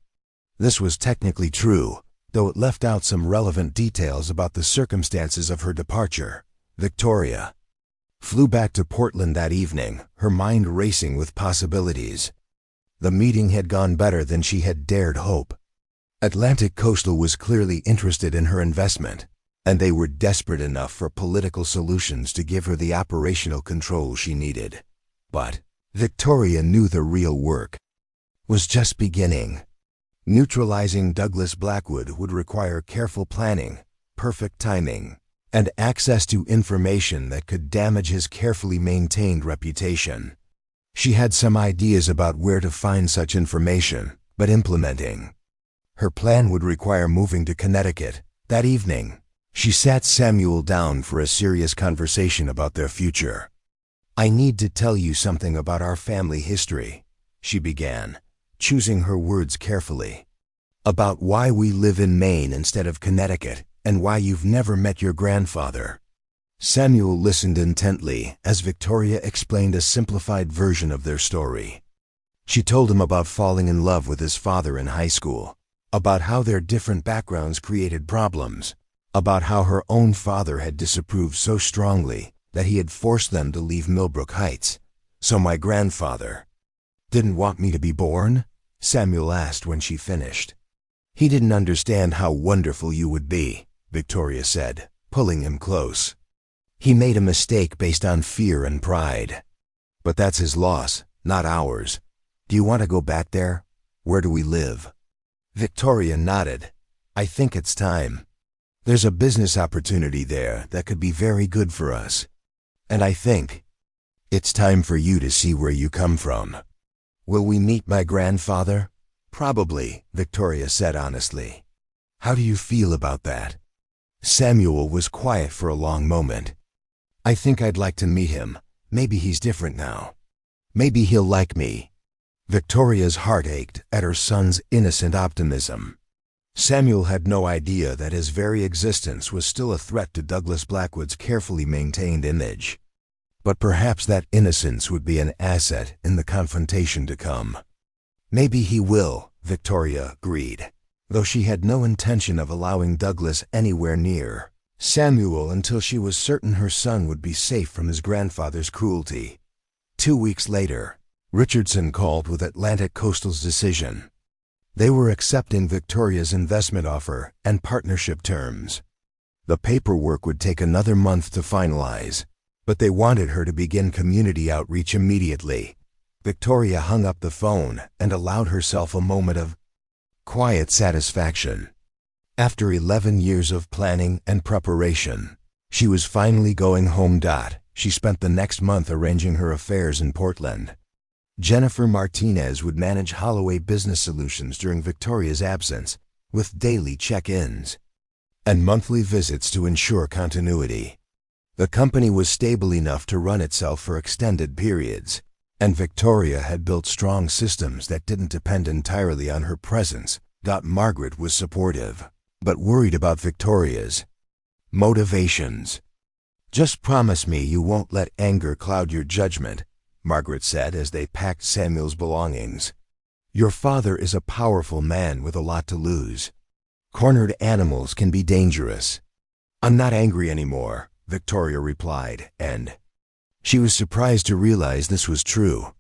Speaker 1: This was technically true, though it left out some relevant details about the circumstances of her departure. Victoria flew back to Portland that evening, her mind racing with possibilities. The meeting had gone better than she had dared hope. Atlantic Coastal was clearly interested in her investment, and they were desperate enough for political solutions to give her the operational control she needed. But Victoria knew the real work was just beginning. Neutralizing Douglas Blackwood would require careful planning, perfect timing, and access to information that could damage his carefully maintained reputation. She had some ideas about where to find such information, but implementing her plan would require moving to Connecticut. That evening, she sat Samuel down for a serious conversation about their future. I need to tell you something about our family history, she began, choosing her words carefully. About why we live in Maine instead of Connecticut, and why you've never met your grandfather. Samuel listened intently as Victoria explained a simplified version of their story. She told him about falling in love with his father in high school, about how their different backgrounds created problems, about how her own father had disapproved so strongly that he had forced them to leave Millbrook Heights. "So my grandfather didn't want me to be born?" Samuel asked when she finished. "He didn't understand how wonderful you would be," Victoria said, pulling him close. "He made a mistake based on fear and pride. But that's his loss, not ours. Do you want to go back there? Where do we live?" Victoria nodded. "I think it's time. There's a business opportunity there that could be very good for us. And I think it's time for you to see where you come from." "Will we meet my grandfather?" "Probably," Victoria said honestly. "How do you feel about that?" Samuel was quiet for a long moment. "I think I'd like to meet him. Maybe he's different now. Maybe he'll like me." Victoria's heart ached at her son's innocent optimism. Samuel had no idea that his very existence was still a threat to Douglas Blackwood's carefully maintained image. But perhaps that innocence would be an asset in the confrontation to come. "Maybe he will," Victoria agreed, though she had no intention of allowing Douglas anywhere near Samuel until she was certain her son would be safe from his grandfather's cruelty. 2 weeks later, Richardson called with Atlantic Coastal's decision. They were accepting Victoria's investment offer and partnership terms. The paperwork would take another month to finalize, but they wanted her to begin community outreach immediately. Victoria hung up the phone and allowed herself a moment of quiet satisfaction. After 11 years of planning and preparation, she was finally going home. She spent the next month arranging her affairs in Portland. Jennifer Martinez would manage Holloway Business Solutions during Victoria's absence, with daily check-ins and monthly visits to ensure continuity. The company was stable enough to run itself for extended periods, and Victoria had built strong systems that didn't depend entirely on her presence. Margaret was supportive, but worried about Victoria's motivations. "Just promise me you won't let anger cloud your judgment," Margaret said as they packed Samuel's belongings. "Your father is a powerful man with a lot to lose. Cornered animals can be dangerous." "I'm not angry anymore," Victoria replied, and she was surprised to realize this was true.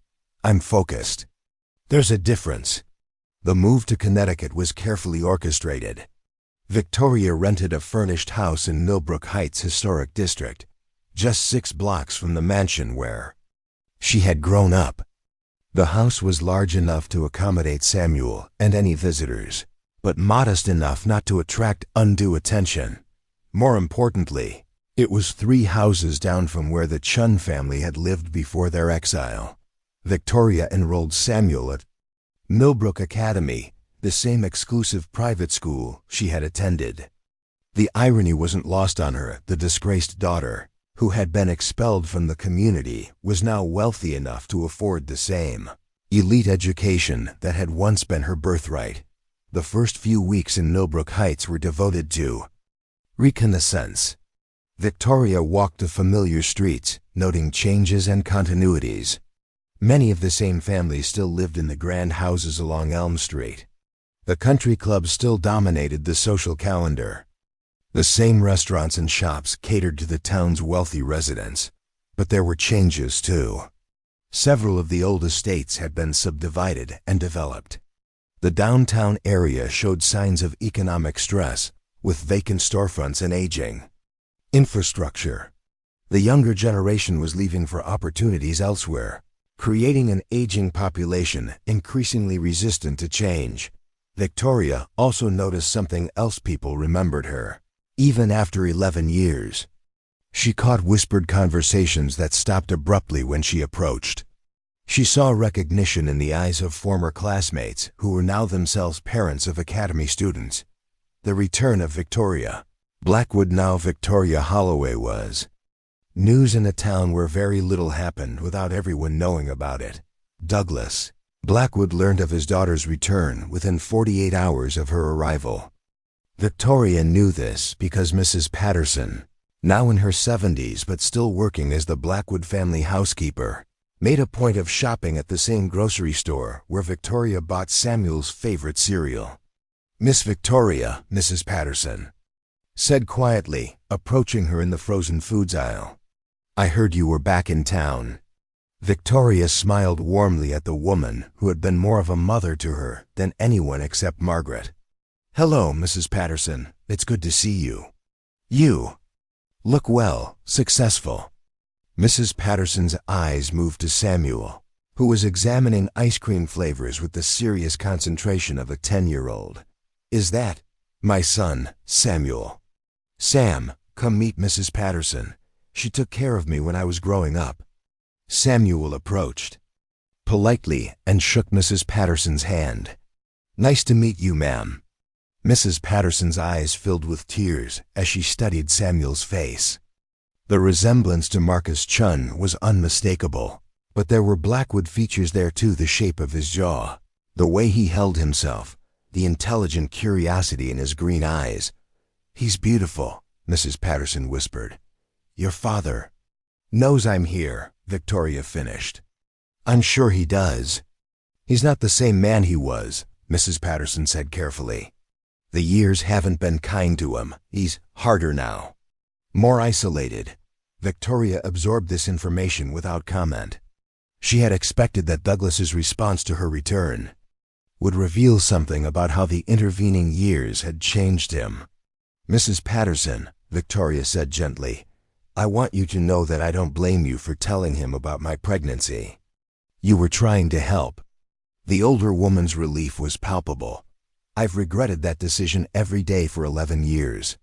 Speaker 1: "I'm focused." "There's a difference." The move to Connecticut was carefully orchestrated. Victoria rented a furnished house in Millbrook Heights Historic District, just 6 blocks from the mansion where she had grown up. The house was large enough to accommodate Samuel and any visitors, but modest enough not to attract undue attention. More importantly, it was 3 houses down from where the Chun family had lived before their exile. Victoria enrolled Samuel at Millbrook Academy, the same exclusive private school she had attended. The irony wasn't lost on her. The disgraced daughter, who had been expelled from the community, was now wealthy enough to afford the same elite education that had once been her birthright. The first few weeks in Millbrook Heights were devoted to reconnaissance. Victoria walked the familiar streets, noting changes and continuities. Many of the same families still lived in the grand houses along Elm Street. The country clubs still dominated the social calendar. The same restaurants and shops catered to the town's wealthy residents, but there were changes too. Several of the old estates had been subdivided and developed. The downtown area showed signs of economic stress, with vacant storefronts and aging infrastructure. The younger generation was leaving for opportunities elsewhere, creating an aging population increasingly resistant to change. Victoria also noticed something else. People remembered her, even after 11 years. She caught whispered conversations that stopped abruptly when she approached. She saw recognition in the eyes of former classmates who were now themselves parents of academy students. The return of Victoria Blackwood, now Victoria Holloway, was news in a town where very little happened without everyone knowing about it. Douglas Blackwood learned of his daughter's return within 48 hours of her arrival. Victoria knew this because Mrs. Patterson, now in her 70s but still working as the Blackwood family housekeeper, made a point of shopping at the same grocery store where Victoria bought Samuel's favorite cereal. "Miss Victoria," Mrs. Patterson said quietly, approaching her in the frozen foods aisle. I heard you were back in town." Victoria smiled warmly at the woman who had been more of a mother to her than anyone except Margaret. "Hello, Mrs. Patterson. It's good to see you. You look well, successful." Mrs. Patterson's eyes moved to Samuel, who was examining ice cream flavors with the serious concentration of a 10-year-old. "Is that my son, Samuel?" "Sam, come meet Mrs. Patterson. She took care of me when I was growing up." Samuel approached politely and shook Mrs. Patterson's hand. "Nice to meet you, ma'am." Mrs. Patterson's eyes filled with tears as she studied Samuel's face. The resemblance to Marcus Chun was unmistakable, but there were Blackwood features there too, the shape of his jaw, the way he held himself, the intelligent curiosity in his green eyes. "He's beautiful," Mrs. Patterson whispered. "Your father knows I'm here," Victoria finished. "I'm sure he does." "He's not the same man he was," Mrs. Patterson said carefully. "The years haven't been kind to him. He's harder now, more isolated." Victoria absorbed this information without comment. She had expected that Douglas's response to her return would reveal something about how the intervening years had changed him. "Mrs. Patterson," Victoria said gently, "I want you to know that I don't blame you for telling him about my pregnancy. You were trying to help." The older woman's relief was palpable. "I've regretted that decision every day for 11 years.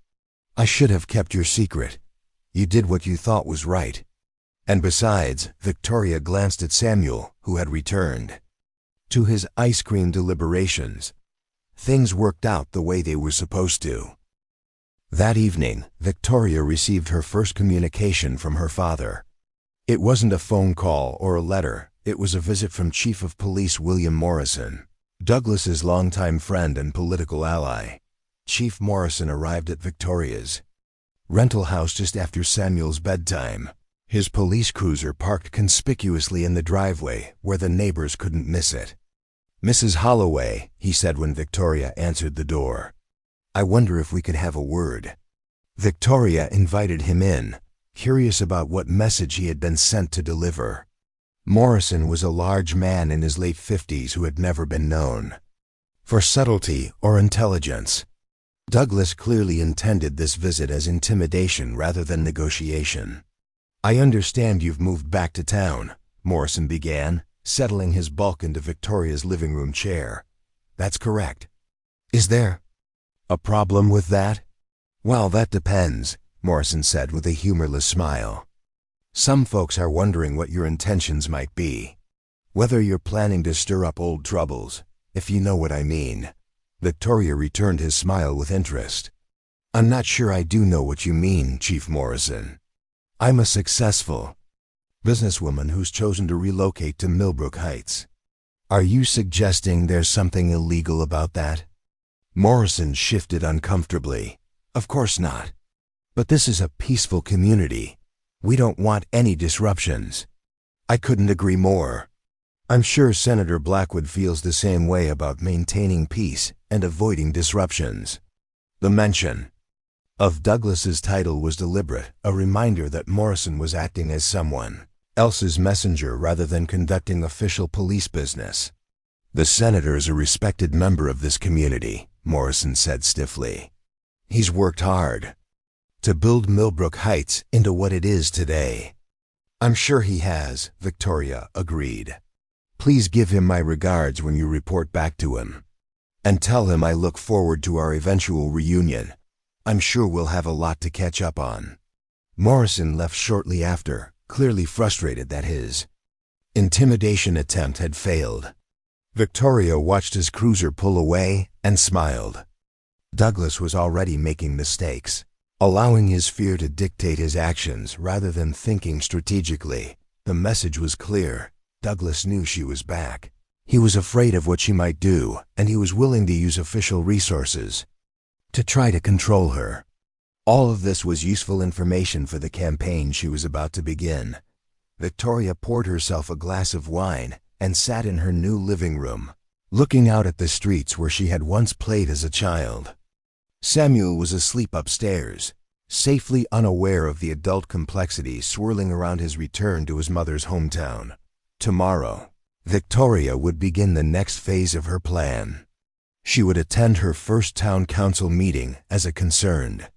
Speaker 1: I should have kept your secret. You did what you thought was right. And besides," Victoria glanced at Samuel, who had returned to his ice cream deliberations. "Things worked out the way they were supposed to." That evening, Victoria received her first communication from her father. It wasn't a phone call or a letter. It was a visit from Chief of Police William Morrison, Douglas's longtime friend and political ally. Chief Morrison arrived at Victoria's rental house just after Samuel's bedtime, his police cruiser parked conspicuously in the driveway where the neighbors couldn't miss it. "Mrs. Holloway," he said when Victoria answered the door. "I wonder if we could have a word." Victoria invited him in, curious about what message he had been sent to deliver. Morrison was a large man in his late 50s who had never been known for subtlety or intelligence. Douglas clearly intended this visit as intimidation rather than negotiation. "I understand you've moved back to town," Morrison began, settling his bulk into Victoria's living room chair. "That's correct. Is there a problem with that?" "Well, that depends," Morrison said with a humorless smile. "Some folks are wondering what your intentions might be. Whether you're planning to stir up old troubles, if you know what I mean." Victoria returned his smile with interest. "I'm not sure I do know what you mean, Chief Morrison. I'm a successful businesswoman who's chosen to relocate to Millbrook Heights. Are you suggesting there's something illegal about that?" Morrison shifted uncomfortably. "Of course not. But this is a peaceful community. We don't want any disruptions." "I couldn't agree more. I'm sure Senator Blackwood feels the same way about maintaining peace and avoiding disruptions." The mention of Douglas's title was deliberate, a reminder that Morrison was acting as someone else's messenger rather than conducting official police business. "The senator is a respected member of this community," Morrison said stiffly. "He's worked hard to build Millbrook Heights into what it is today." "I'm sure he has," Victoria agreed. "Please give him my regards when you report back to him. And tell him I look forward to our eventual reunion. I'm sure we'll have a lot to catch up on." Morrison left shortly after, clearly frustrated that his intimidation attempt had failed. Victoria watched his cruiser pull away and smiled. Douglas was already making mistakes, allowing his fear to dictate his actions rather than thinking strategically. The message was clear. Douglas knew she was back. He was afraid of what she might do, and he was willing to use official resources to try to control her. All of this was useful information for the campaign she was about to begin. Victoria poured herself a glass of wine and sat in her new living room, looking out at the streets where she had once played as a child. Samuel was asleep upstairs. safely unaware of the adult complexity swirling around his return to his mother's hometown. Tomorrow, Victoria would begin the next phase of her plan. She would attend her first town council meeting as a concerned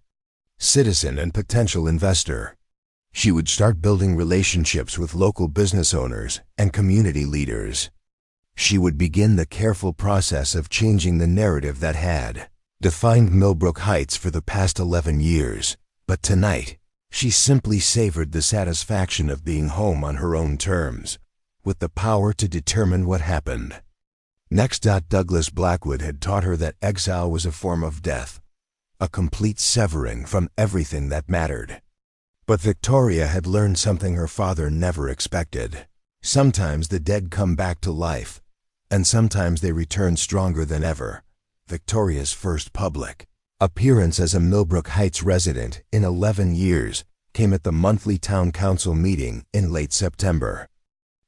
Speaker 1: citizen and potential investor. She would start building relationships with local business owners and community leaders. She would begin the careful process of changing the narrative that had defined Millbrook Heights for the past 11 years. But tonight, she simply savored the satisfaction of being home on her own terms, with the power to determine what happened next. Douglas Blackwood had taught her that exile was a form of death, a complete severing from everything that mattered. But Victoria had learned something her father never expected. Sometimes the dead come back to life, and sometimes they return stronger than ever. Victoria's first public appearance as a Millbrook Heights resident in 11 years came at the monthly town council meeting in late September.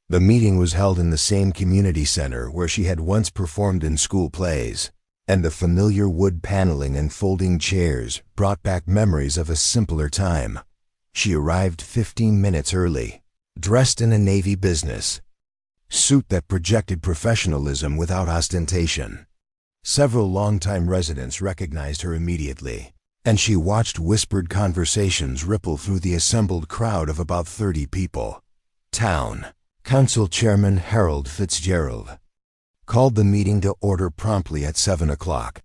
Speaker 1: The meeting was held in the same community center where she had once performed in school plays, and the familiar wood paneling and folding chairs brought back memories of a simpler time. She arrived 15 minutes early, dressed in a navy business suit that projected professionalism without ostentation. Several longtime residents recognized her immediately, and she watched whispered conversations ripple through the assembled crowd of about 30 people. Town Council Chairman Harold Fitzgerald called the meeting to order promptly at 7 o'clock.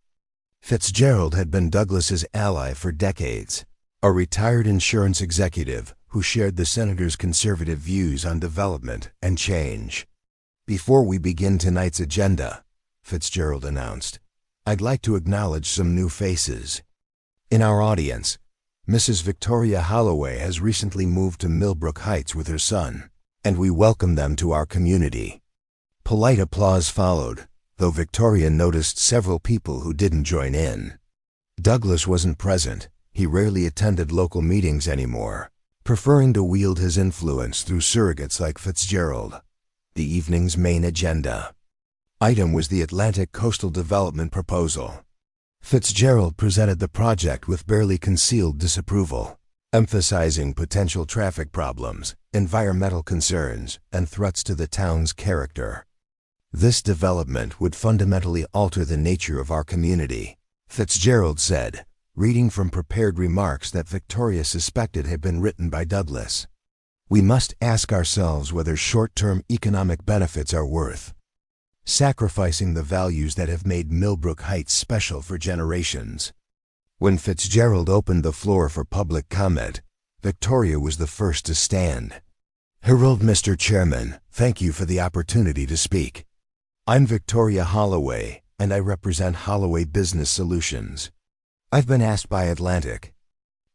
Speaker 1: Fitzgerald had been Douglas's ally for decades, a retired insurance executive who shared the senator's conservative views on development and change. "Before we begin tonight's agenda," Fitzgerald announced, "I'd like to acknowledge some new faces. In our audience, Mrs. Victoria Holloway has recently moved to Millbrook Heights with her son, and we welcome them to our community." Polite applause followed, though Victoria noticed several people who didn't join in. Douglas wasn't present. He rarely attended local meetings anymore, preferring to wield his influence through surrogates like Fitzgerald. The evening's main agenda item was the Atlantic Coastal Development Proposal. Fitzgerald presented the project with barely concealed disapproval, emphasizing potential traffic problems, environmental concerns, and threats to the town's character. "This development would fundamentally alter the nature of our community," Fitzgerald said, reading from prepared remarks that Victoria suspected had been written by Douglas. "We must ask ourselves whether short-term economic benefits are worth sacrificing the values that have made Millbrook Heights special for generations." When Fitzgerald opened the floor for public comment, Victoria was the first to stand. "Harold, Mr. Chairman, thank you for the opportunity to speak. I'm Victoria Holloway, and I represent Holloway Business Solutions. I've been asked by Atlantic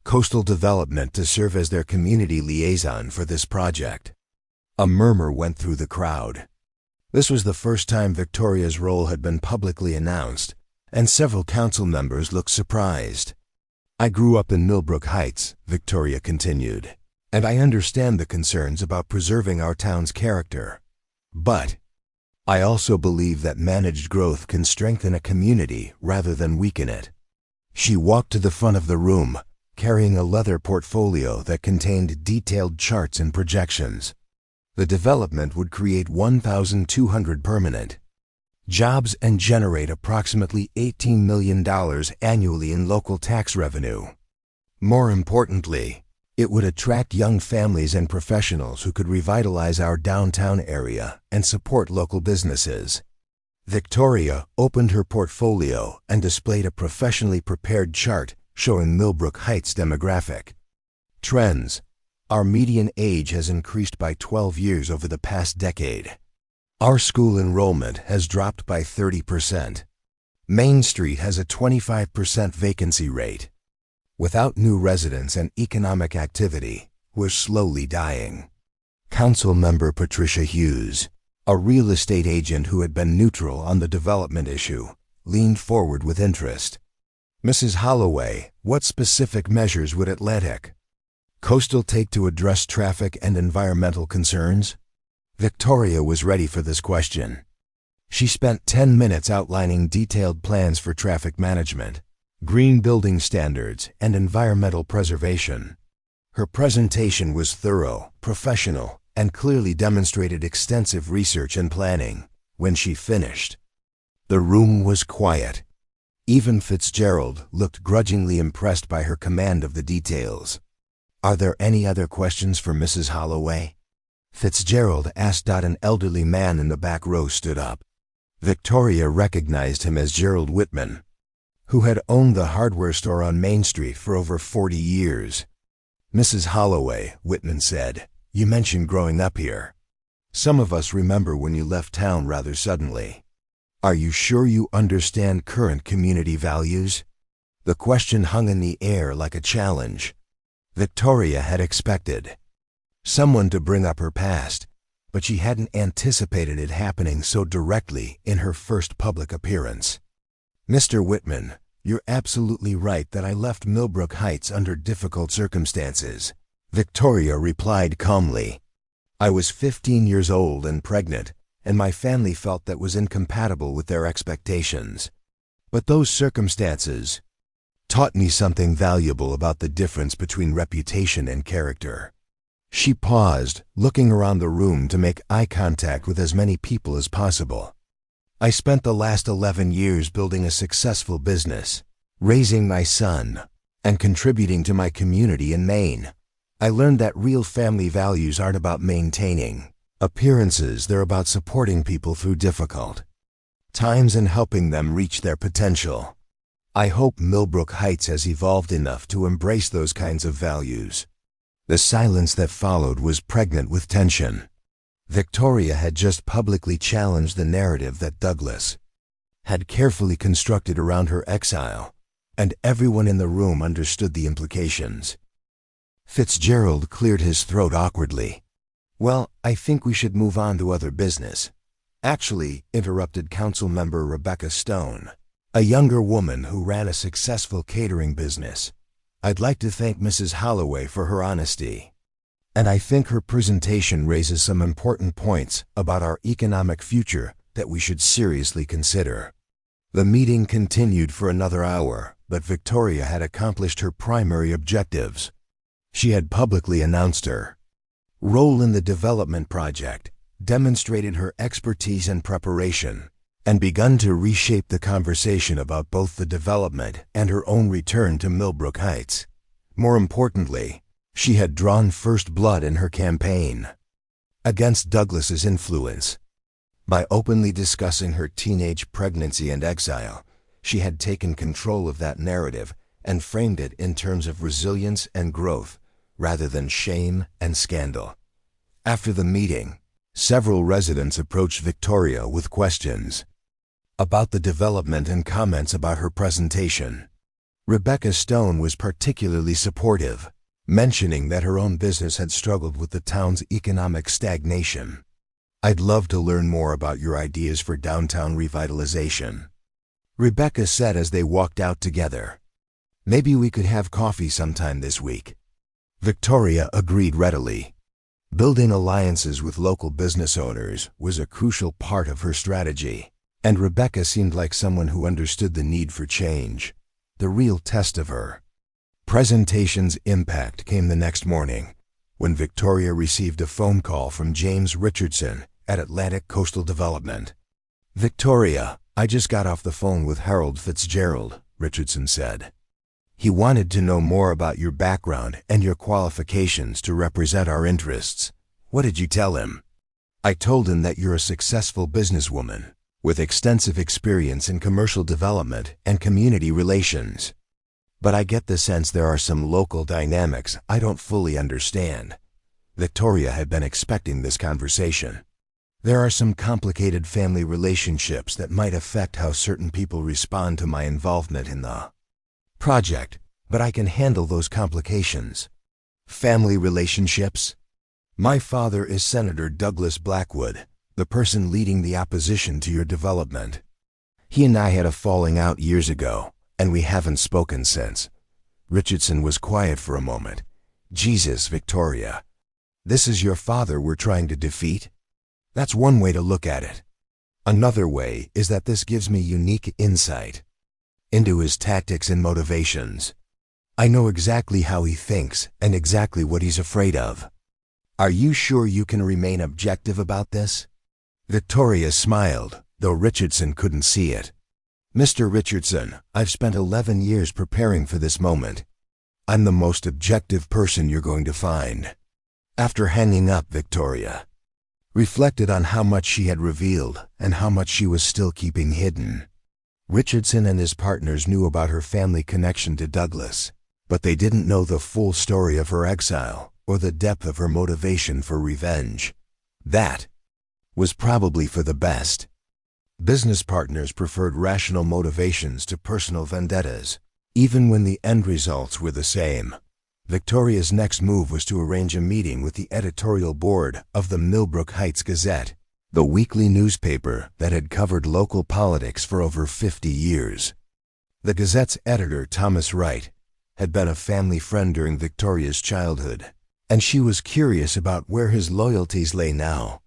Speaker 1: Coastal Development to serve as their community liaison for this project." A murmur went through the crowd. This was the first time Victoria's role had been publicly announced, and several council members looked surprised. "I grew up in Millbrook Heights," Victoria continued, "and I understand the concerns about preserving our town's character. But I also believe that managed growth can strengthen a community rather than weaken it." She walked to the front of the room, carrying a leather portfolio that contained detailed charts and projections. The development would create 1,200 permanent jobs and generate approximately $18 million annually in local tax revenue. More importantly, it would attract young families and professionals who could revitalize our downtown area and support local businesses. Victoria opened her portfolio and displayed a professionally prepared chart showing Millbrook Heights' demographic trends. "Our median age has increased by 12 years over the past decade. Our school enrollment has dropped by 30%. Main Street has a 25% vacancy rate. Without new residents and economic activity, we're slowly dying." Council member Patricia Hughes, a real estate agent who had been neutral on the development issue, leaned forward with interest. "Mrs. Holloway, what specific measures would Atlantic Coastal take to address traffic and environmental concerns?" Victoria was ready for this question. She spent 10 minutes outlining detailed plans for traffic management, green building standards, and environmental preservation. Her presentation was thorough, professional, and clearly demonstrated extensive research and planning. When she finished, the room was quiet. Even Fitzgerald looked grudgingly impressed by her command of the details. "Are there any other questions for Mrs. Holloway?" Fitzgerald asked. An elderly man in the back row stood up. Victoria recognized him as Gerald Whitman, who had owned the hardware store on Main Street for over 40 years. "Mrs. Holloway," Whitman said, "you mentioned growing up here. Some of us remember when you left town rather suddenly. Are you sure you understand current community values?" The question hung in the air like a challenge. Victoria had expected someone to bring up her past, but she hadn't anticipated it happening so directly in her first public appearance. "Mr. Whitman, you're absolutely right that I left Millbrook Heights under difficult circumstances," Victoria replied calmly. "I was 15 years old and pregnant, and my family felt that was incompatible with their expectations. But those circumstances taught me something valuable about the difference between reputation and character." She paused, looking around the room to make eye contact with as many people as possible. "I spent the last 11 years building a successful business, raising my son, and contributing to my community in Maine. I learned that real family values aren't about maintaining appearances, they're about supporting people through difficult times and helping them reach their potential. I hope Millbrook Heights has evolved enough to embrace those kinds of values." The silence that followed was pregnant with tension. Victoria had just publicly challenged the narrative that Douglas had carefully constructed around her exile, and everyone in the room understood the implications. Fitzgerald cleared his throat awkwardly. "Well, I think we should move on to other business." "Actually," interrupted Council Member Rebecca Stone, a younger woman who ran a successful catering business, "I'd like to thank Mrs. Holloway for her honesty. And I think her presentation raises some important points about our economic future that we should seriously consider." The meeting continued for another hour, but Victoria had accomplished her primary objectives. She had publicly announced her role in the development project, demonstrated her expertise and preparation, and begun to reshape the conversation about both the development and her own return to Millbrook Heights. More importantly, she had drawn first blood in her campaign against Douglas's influence. By openly discussing her teenage pregnancy and exile, she had taken control of that narrative and framed it in terms of resilience and growth, rather than shame and scandal. After the meeting, several residents approached Victoria with questions about the development and comments about her presentation. Rebecca Stone was particularly supportive, mentioning that her own business had struggled with the town's economic stagnation. "I'd love to learn more about your ideas for downtown revitalization," Rebecca said as they walked out together. "Maybe we could have coffee sometime this week." Victoria agreed readily. Building alliances with local business owners was a crucial part of her strategy, and Rebecca seemed like someone who understood the need for change. The real test of her presentation's impact came the next morning, when Victoria received a phone call from James Richardson at Atlantic Coastal Development. "Victoria, I just got off the phone with Harold Fitzgerald," Richardson said. "He wanted to know more about your background and your qualifications to represent our interests." "What did you tell him?" "I told him that you're a successful businesswoman with extensive experience in commercial development and community relations. But I get the sense there are some local dynamics I don't fully understand." Victoria had been expecting this conversation. "There are some complicated family relationships that might affect how certain people respond to my involvement in the project, but I can handle those complications." "Family relationships?" "My father is Senator Douglas Blackwood, the person leading the opposition to your development. He and I had a falling out years ago, and we haven't spoken since." Richardson was quiet for a moment. "Jesus, Victoria. This is your father we're trying to defeat?" "That's one way to look at it. Another way is that this gives me unique insight into his tactics and motivations. I know exactly how he thinks and exactly what he's afraid of. Are you sure you can remain objective about this? Victoria smiled, though Richardson couldn't see it. Mr. Richardson, I've spent 11 years preparing for this moment. I'm the most objective person you're going to find. After hanging up, Victoria reflected on how much she had revealed and how much she was still keeping hidden. Richardson and his partners knew about her family connection to Douglas, but they didn't know the full story of her exile or the depth of her motivation for revenge. That was probably for the best. Business partners preferred rational motivations to personal vendettas, even when the end results were the same. Victoria's next move was to arrange a meeting with the editorial board of the Millbrook Heights Gazette, the weekly newspaper that had covered local politics for over 50 years. The Gazette's editor, Thomas Wright, had been a family friend during Victoria's childhood, and she was curious about where his loyalties lay now.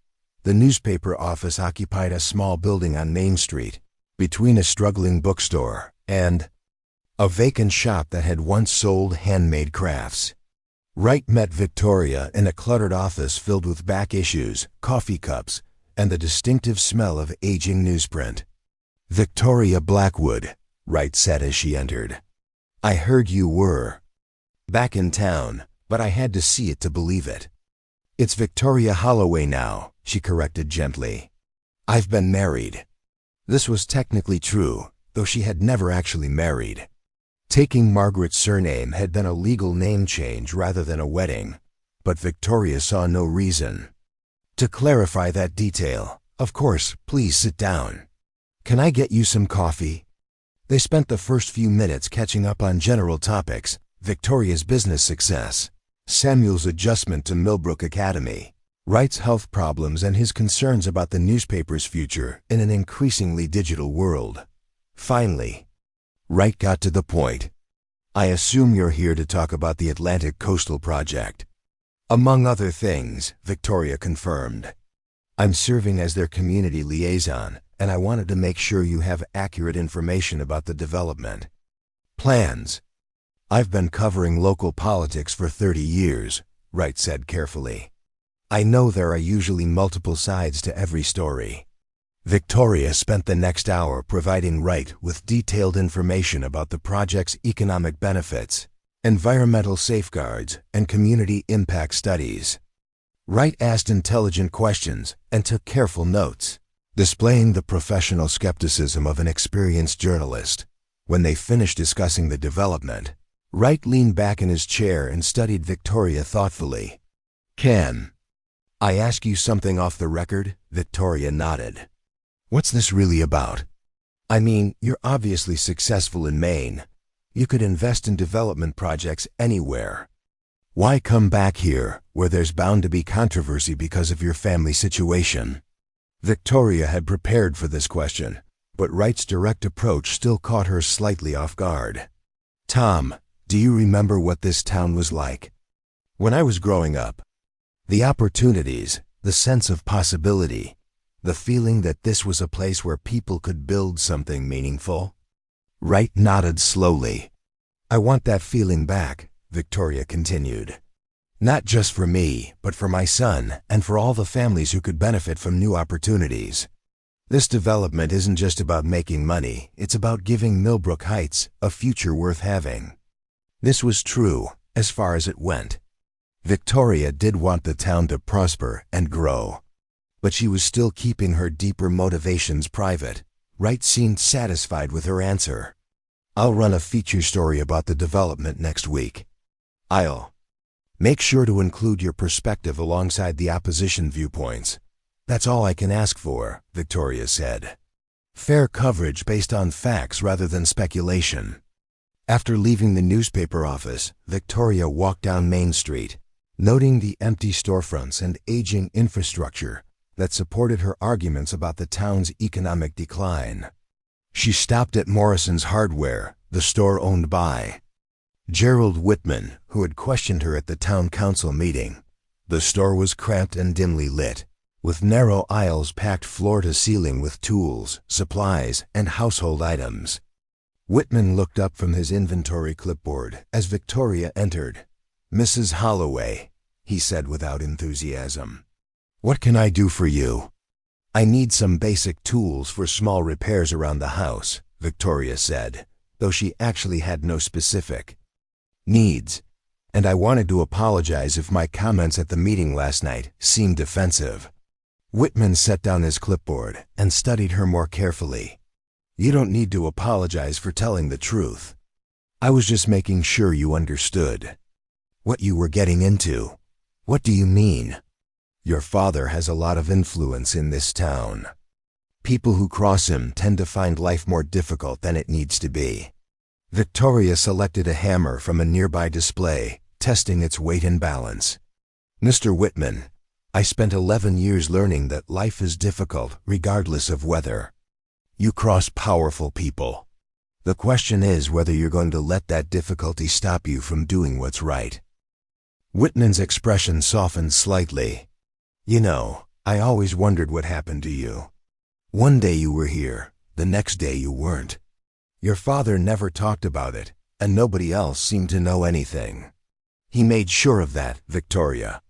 Speaker 1: The newspaper office occupied a small building on Main Street, between a struggling bookstore and a vacant shop that had once sold handmade crafts. Wright met Victoria in a cluttered office filled with back issues, coffee cups, and the distinctive smell of aging newsprint. "Victoria Blackwood," Wright said as she entered. "I heard you were back in town, but I had to see it to believe it." "It's Victoria Holloway now," she corrected gently. "I've been married." This was technically true, though she had never actually married. Taking Margaret's surname had been a legal name change rather than a wedding, but Victoria saw no reason to clarify that detail. "Of course, please sit down. Can I get you some coffee?" They spent the first few minutes catching up on general topics: Victoria's business success, Samuel's adjustment to Millbrook Academy, Wright's health problems, and his concerns about the newspaper's future in an increasingly digital world. Finally, Wright got to the point. "I assume you're here to talk about the Atlantic Coastal Project." "Among other things," Victoria confirmed. "I'm serving as their community liaison, and I wanted to make sure you have accurate information about the development plans." "I've been covering local politics for 30 years, Wright said carefully. "I know there are usually multiple sides to every story." Victoria spent the next hour providing Wright with detailed information about the project's economic benefits, environmental safeguards, and community impact studies. Wright asked intelligent questions and took careful notes, displaying the professional skepticism of an experienced journalist. When they finished discussing the development, Wright leaned back in his chair and studied Victoria thoughtfully. "Can I ask you something off the record?" Victoria nodded. "What's this really about?" "I mean, you're obviously successful in Maine. You could invest in development projects anywhere. Why come back here, where there's bound to be controversy because of your family situation?" Victoria had prepared for this question, but Wright's direct approach still caught her slightly off guard. "Tom, do you remember what this town was like when I was growing up? The opportunities, the sense of possibility, the feeling that this was a place where people could build something meaningful?" Wright nodded slowly. "I want that feeling back," Victoria continued. "Not just for me, but for my son and for all the families who could benefit from new opportunities. This development isn't just about making money, it's about giving Millbrook Heights a future worth having." This was true, as far as it went. Victoria did want the town to prosper and grow, but she was still keeping her deeper motivations private. Wright seemed satisfied with her answer. "I'll run a feature story about the development next week. I'll make sure to include your perspective alongside the opposition viewpoints. That's all I can ask for," Victoria said. "Fair coverage based on facts rather than speculation." After leaving the newspaper office, Victoria walked down Main Street, noting the empty storefronts and aging infrastructure that supported her arguments about the town's economic decline. She stopped at Morrison's Hardware, the store owned by Gerald Whitman, who had questioned her at the town council meeting. The store was cramped and dimly lit, with narrow aisles packed floor to ceiling with tools, supplies, and household items. Whitman looked up from his inventory clipboard as Victoria entered. "Mrs. Holloway," he said without enthusiasm. "What can I do for you?" "I need some basic tools for small repairs around the house," Victoria said, though she actually had no specific needs. "And I wanted to apologize if my comments at the meeting last night seemed offensive." Whitman set down his clipboard and studied her more carefully. "You don't need to apologize for telling the truth. I was just making sure you understood what you were getting into." "What do you mean?" "Your father has a lot of influence in this town. People who cross him tend to find life more difficult than it needs to be." Victoria selected a hammer from a nearby display, testing its weight and balance. "Mr. Whitman, I spent 11 years learning that life is difficult regardless of weather. You cross powerful people. The question is whether you're going to let that difficulty stop you from doing what's right." Whitman's expression softened slightly. "You know, I always wondered what happened to you. One day you were here, the next day you weren't. Your father never talked about it, and nobody else seemed to know anything. He made sure of that," Victoria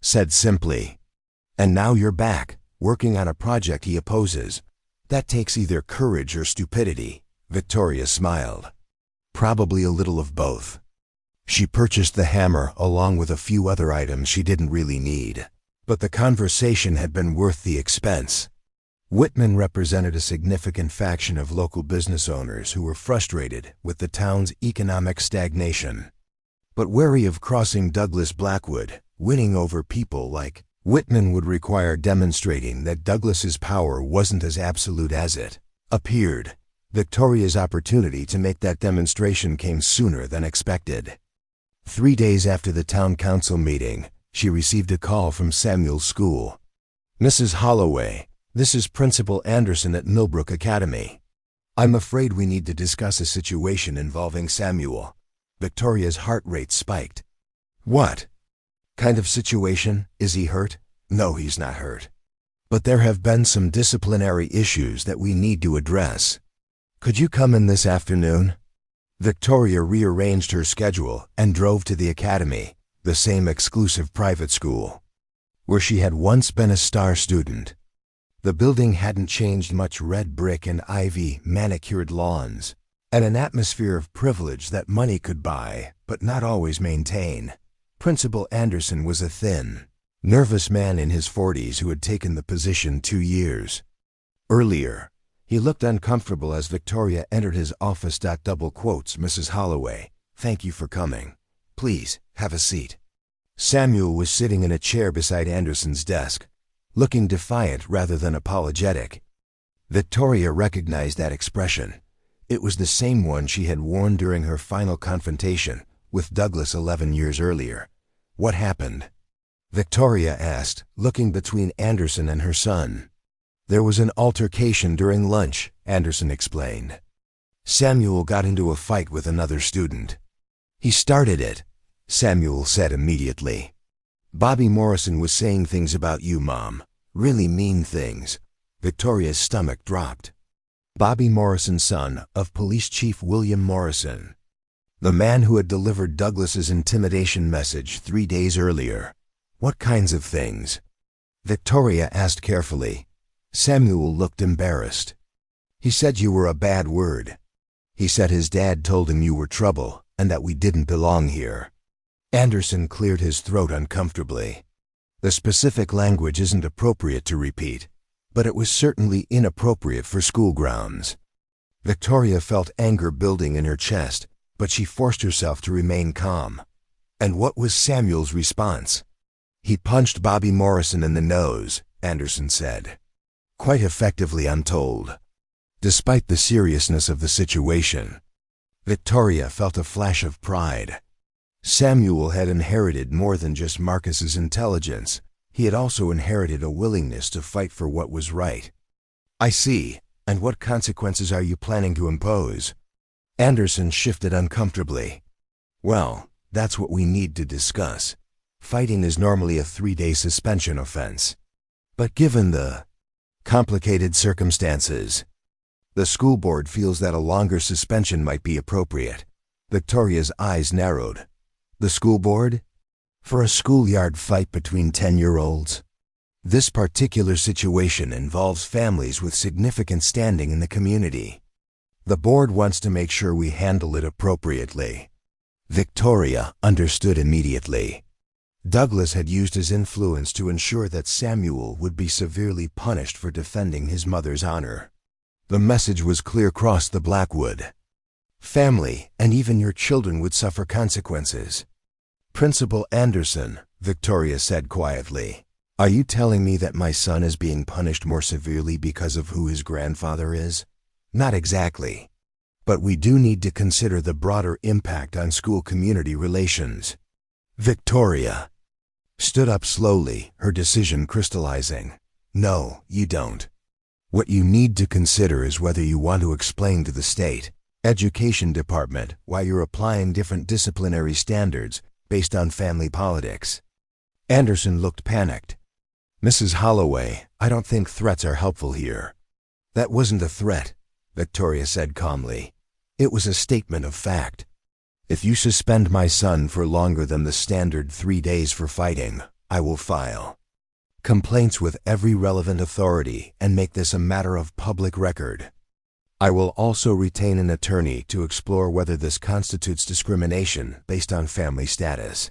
Speaker 1: said simply. "And now you're back, working on a project he opposes. That takes either courage or stupidity." Victoria smiled. "Probably a little of both." She purchased the hammer along with a few other items she didn't really need, but the conversation had been worth the expense. Whitman represented a significant faction of local business owners who were frustrated with the town's economic stagnation. But wary of crossing Douglas Blackwood, winning over people like Whitman would require demonstrating that Douglas's power wasn't as absolute as it appeared. Victoria's opportunity to make that demonstration came sooner than expected. 3 days after the town council meeting, she received a call from Samuel's school. "Mrs. Holloway, this is Principal Anderson at Millbrook Academy. I'm afraid we need to discuss a situation involving Samuel." Victoria's heart rate spiked. "What kind of situation? Is he hurt?" "No, he's not hurt. But there have been some disciplinary issues that we need to address. Could you come in this afternoon?" Victoria rearranged her schedule and drove to the academy, the same exclusive private school where she had once been a star student. The building hadn't changed much: red brick and ivy, manicured lawns, and an atmosphere of privilege that money could buy, but not always maintain. Principal Anderson was a thin, nervous man in his 40s who had taken the position 2 years earlier. He looked uncomfortable as Victoria entered his office. Double quotes, "Mrs. Holloway, thank you for coming. Please, have a seat." Samuel was sitting in a chair beside Anderson's desk, looking defiant rather than apologetic. Victoria recognized that expression. It was the same one she had worn during her final confrontation with Douglas 11 years earlier. "What happened?" Victoria asked, looking between Anderson and her son. "There was an altercation during lunch," Anderson explained. "Samuel got into a fight with another student." "He started it," Samuel said immediately. "Bobby Morrison was saying things about you, Mom. Really mean things." Victoria's stomach dropped. Bobby Morrison's son of Police Chief William Morrison, the man who had delivered Douglas's intimidation message 3 days earlier. "What kinds of things?" Victoria asked carefully. Samuel looked embarrassed. "He said you were a bad word. He said his dad told him you were trouble and that we didn't belong here." Anderson cleared his throat uncomfortably. The specific language isn't appropriate to repeat, but it was certainly inappropriate for school grounds. Victoria felt anger building in her chest, but she forced herself to remain calm. And what was Samuel's response? "He punched Bobby Morrison in the nose," Anderson said. "Quite effectively, I'm told." Despite the seriousness of the situation, Victoria felt a flash of pride. Samuel had inherited more than just Marcus's intelligence. He had also inherited a willingness to fight for what was right. "I see. And what consequences are you planning to impose?" Anderson shifted uncomfortably. "Well, that's what we need to discuss. Fighting is normally a 3-day suspension offense. But given the complicated circumstances, The school board feels that a longer suspension might be appropriate. Victoria's eyes narrowed. The school board? For a schoolyard fight between 10-year-olds? This particular situation involves families with significant standing in the community. The board wants to make sure we handle it appropriately. Victoria understood immediately. Douglas had used his influence to ensure that Samuel would be severely punished for defending his mother's honor. The message was clear across the Blackwood. Family, and even your children, would suffer consequences. Principal Anderson, Victoria said quietly, are you telling me that my son is being punished more severely because of who his grandfather is? Not exactly. But we do need to consider the broader impact on school-community relations. Victoria stood up slowly, her decision crystallizing. No, you don't. What you need to consider is whether you want to explain to the state education department why you're applying different disciplinary standards based on family politics. Anderson looked panicked. Mrs. Holloway, I don't think threats are helpful here. That wasn't a threat, Victoria said calmly. It was a statement of fact. If you suspend my son for longer than the standard 3 days for fighting, I will file complaints with every relevant authority and make this a matter of public record. I will also retain an attorney to explore whether this constitutes discrimination based on family status.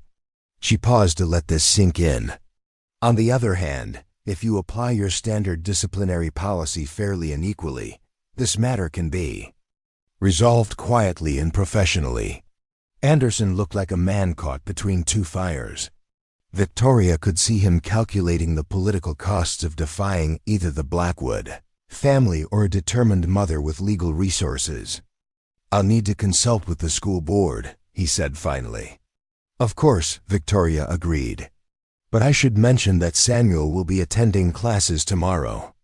Speaker 1: She paused to let this sink in. On the other hand, if you apply your standard disciplinary policy fairly and equally, this matter can be resolved quietly and professionally. Anderson looked like a man caught between two fires. Victoria could see him calculating the political costs of defying either the Blackwood family or a determined mother with legal resources. I'll need to consult with the school board, he said finally. Of course, Victoria agreed. But I should mention that Samuel will be attending classes tomorrow.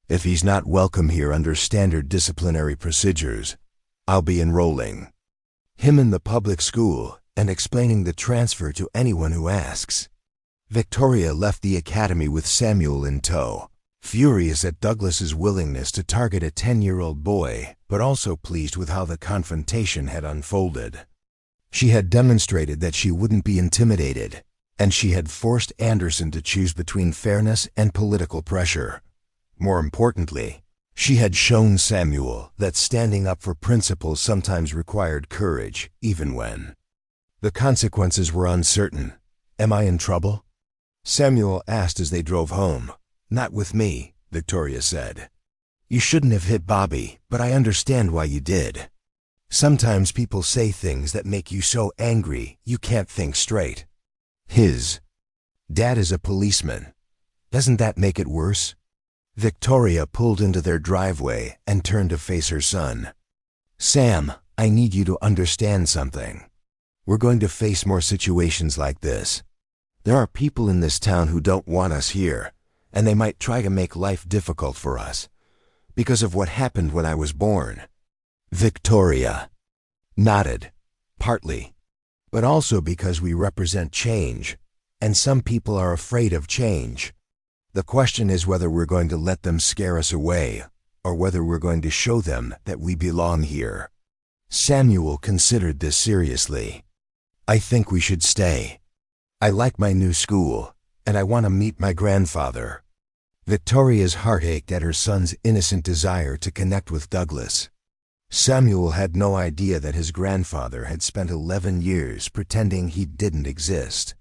Speaker 1: If he's not welcome here under standard disciplinary procedures, I'll be enrolling him in the public school and explaining the transfer to anyone who asks. Victoria left the academy with Samuel in tow, furious at Douglas's willingness to target a 10-year-old boy, but also pleased with how the confrontation had unfolded. She had demonstrated that she wouldn't be intimidated, and she had forced Anderson to choose between fairness and political pressure. More importantly, she had shown Samuel that standing up for principles sometimes required courage, even when the consequences were uncertain. Am I in trouble? Samuel asked as they drove home. Not with me, Victoria said. You shouldn't have hit Bobby, but I understand why you did. Sometimes people say things that make you so angry you can't think straight. His dad is a policeman. Doesn't that make it worse? Victoria pulled into their driveway and turned to face her son. Sam, I need you to understand something. We're going to face more situations like this. There are people in this town who don't want us here, and they might try to make life difficult for us because of what happened when I was born. Victoria nodded, partly, but also because we represent change, and some people are afraid of change. The question is whether we're going to let them scare us away, or whether we're going to show them that we belong here. Samuel considered this seriously. I think we should stay. I like my new school, and I want to meet my grandfather. Victoria's heart ached at her son's innocent desire to connect with Douglas. Samuel had no idea that his grandfather had spent 11 years pretending he didn't exist.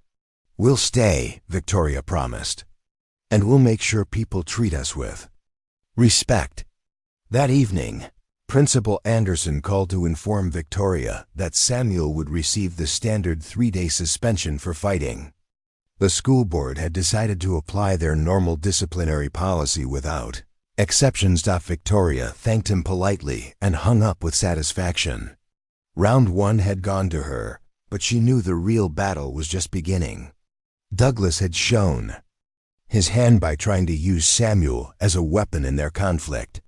Speaker 1: We'll stay, Victoria promised, and we'll make sure people treat us with respect. That evening, Principal Anderson called to inform Victoria that Samuel would receive the standard 3-day suspension for fighting. The school board had decided to apply their normal disciplinary policy without exceptions. Victoria thanked him politely and hung up with satisfaction. Round 1 had gone to her, but she knew the real battle was just beginning. Douglas had shown his hand by trying to use Samuel as a weapon in their conflict.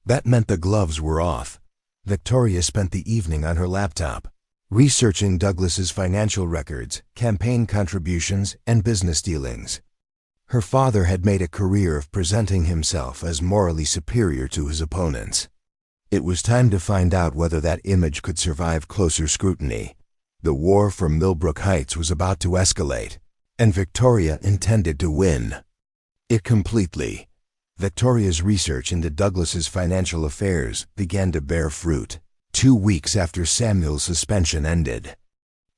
Speaker 1: That meant the gloves were off. Victoria spent the evening on her laptop, researching Douglas's financial records, campaign contributions, and business dealings. Her father had made a career of presenting himself as morally superior to his opponents. It was time to find out whether that image could survive closer scrutiny. The war for Millbrook Heights was about to escalate, and Victoria intended to win it completely. Victoria's research into Douglas's financial affairs began to bear fruit. 2 weeks after Samuel's suspension ended,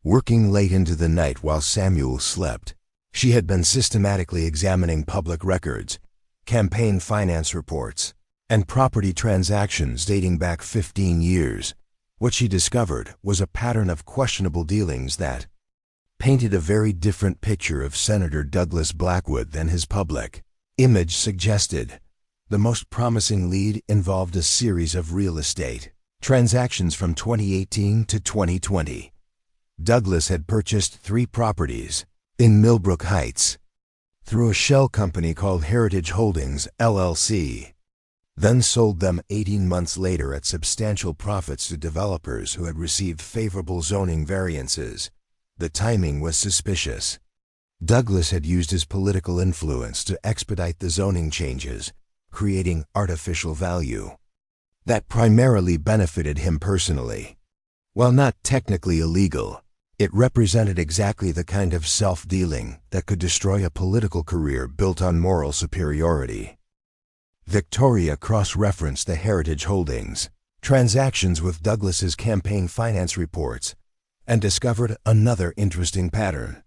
Speaker 1: working late into the night while Samuel slept, she had been systematically examining public records, campaign finance reports, and property transactions dating back 15 years. What she discovered was a pattern of questionable dealings that painted a very different picture of Senator Douglas Blackwood than his public image suggested. The most promising lead involved a series of real estate transactions from 2018 to 2020. Douglas had purchased 3 properties in Millbrook Heights through a shell company called Heritage Holdings, LLC, then sold them 18 months later at substantial profits to developers who had received favorable zoning variances. The timing was suspicious. Douglas had used his political influence to expedite the zoning changes, creating artificial value that primarily benefited him personally. While not technically illegal, it represented exactly the kind of self-dealing that could destroy a political career built on moral superiority. Victoria cross-referenced the Heritage Holdings transactions with Douglas's campaign finance reports and discovered another interesting pattern.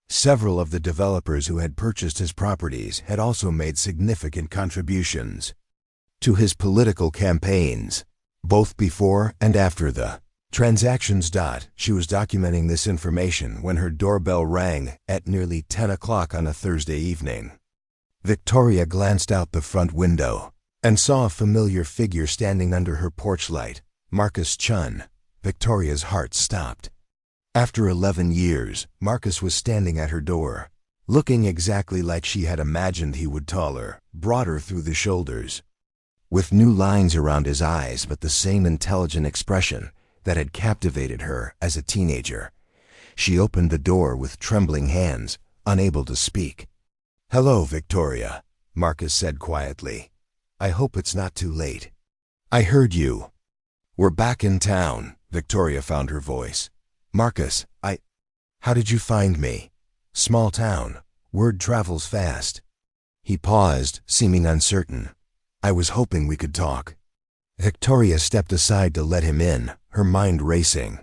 Speaker 1: Several of the developers who had purchased his properties had also made significant contributions to his political campaigns, both before and after the transactions. She was documenting this information when her doorbell rang at nearly 10 o'clock on a Thursday evening. Victoria glanced out the front window and saw a familiar figure standing under her porch light. Marcus Chun. Victoria's heart stopped. After 11 years, Marcus was standing at her door, looking exactly like she had imagined he would, taller, broader through the shoulders, with new lines around his eyes but the same intelligent expression that had captivated her as a teenager. She opened the door with trembling hands, unable to speak. "Hello, Victoria," Marcus said quietly. "I hope it's not too late. I heard you. We're back in town," Victoria found her voice. "Marcus, how did you find me? Small town. Word travels fast." He paused, seeming uncertain. "I was hoping we could talk." Victoria stepped aside to let him in, her mind racing.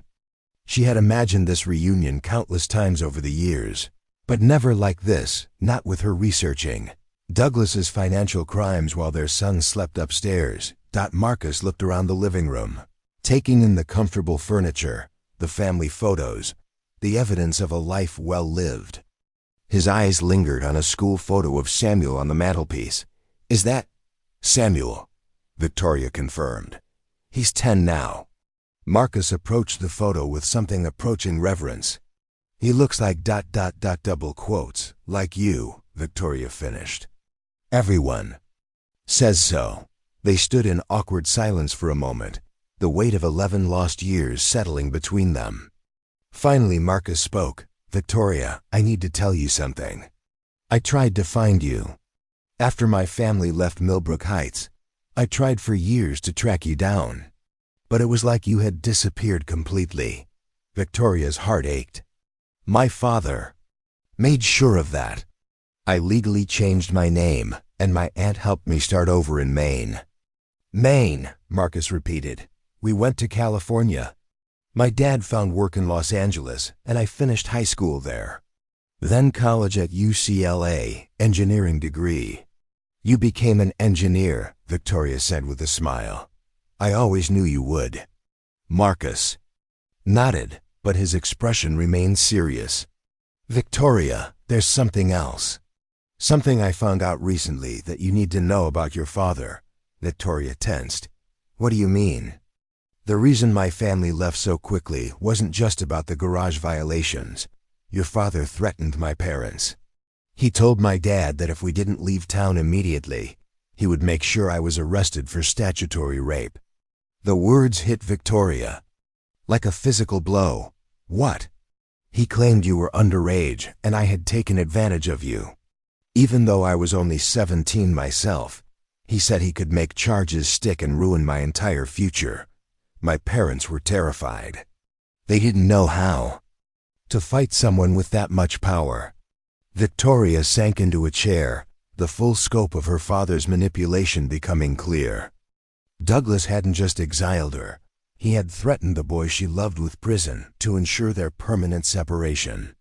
Speaker 1: She had imagined this reunion countless times over the years, but never like this, not with her researching Douglas's financial crimes while their son slept upstairs. Marcus looked around the living room, taking in the comfortable furniture, the family photos, the evidence of a life well lived. His eyes lingered on a school photo of Samuel on the mantelpiece. "Is that Samuel?" Victoria confirmed. "He's 10 now." Marcus approached the photo with something approaching reverence. "He looks like ... double quotes, like you," Victoria finished. "Everyone says so." They stood in awkward silence for a moment, the weight of 11 lost years settling between them. Finally Marcus spoke. "Victoria, I need to tell you something. I tried to find you. After my family left Millbrook Heights, I tried for years to track you down. But it was like you had disappeared completely." Victoria's heart ached. "My father made sure of that. I legally changed my name, and my aunt helped me start over in Maine." "Maine," Marcus repeated. "We went to California. My dad found work in Los Angeles, and I finished high school there. Then college at UCLA, engineering degree." "You became an engineer," Victoria said with a smile. "I always knew you would." Marcus nodded, but his expression remained serious. "Victoria, there's something else. Something I found out recently that you need to know about your father." Victoria tensed. "What do you mean?" "The reason my family left so quickly wasn't just about the garage violations. Your father threatened my parents. He told my dad that if we didn't leave town immediately, he would make sure I was arrested for statutory rape." The words hit Victoria like a physical blow. "What?" "He claimed you were underage and I had taken advantage of you. Even though I was only 17 myself, He said he could make charges stick and ruin my entire future. My parents were terrified. They didn't know how to fight someone with that much power. Victoria sank into a chair, the full scope of her father's manipulation becoming clear. Douglas hadn't just exiled her. He had threatened the boy she loved with prison to ensure their permanent separation.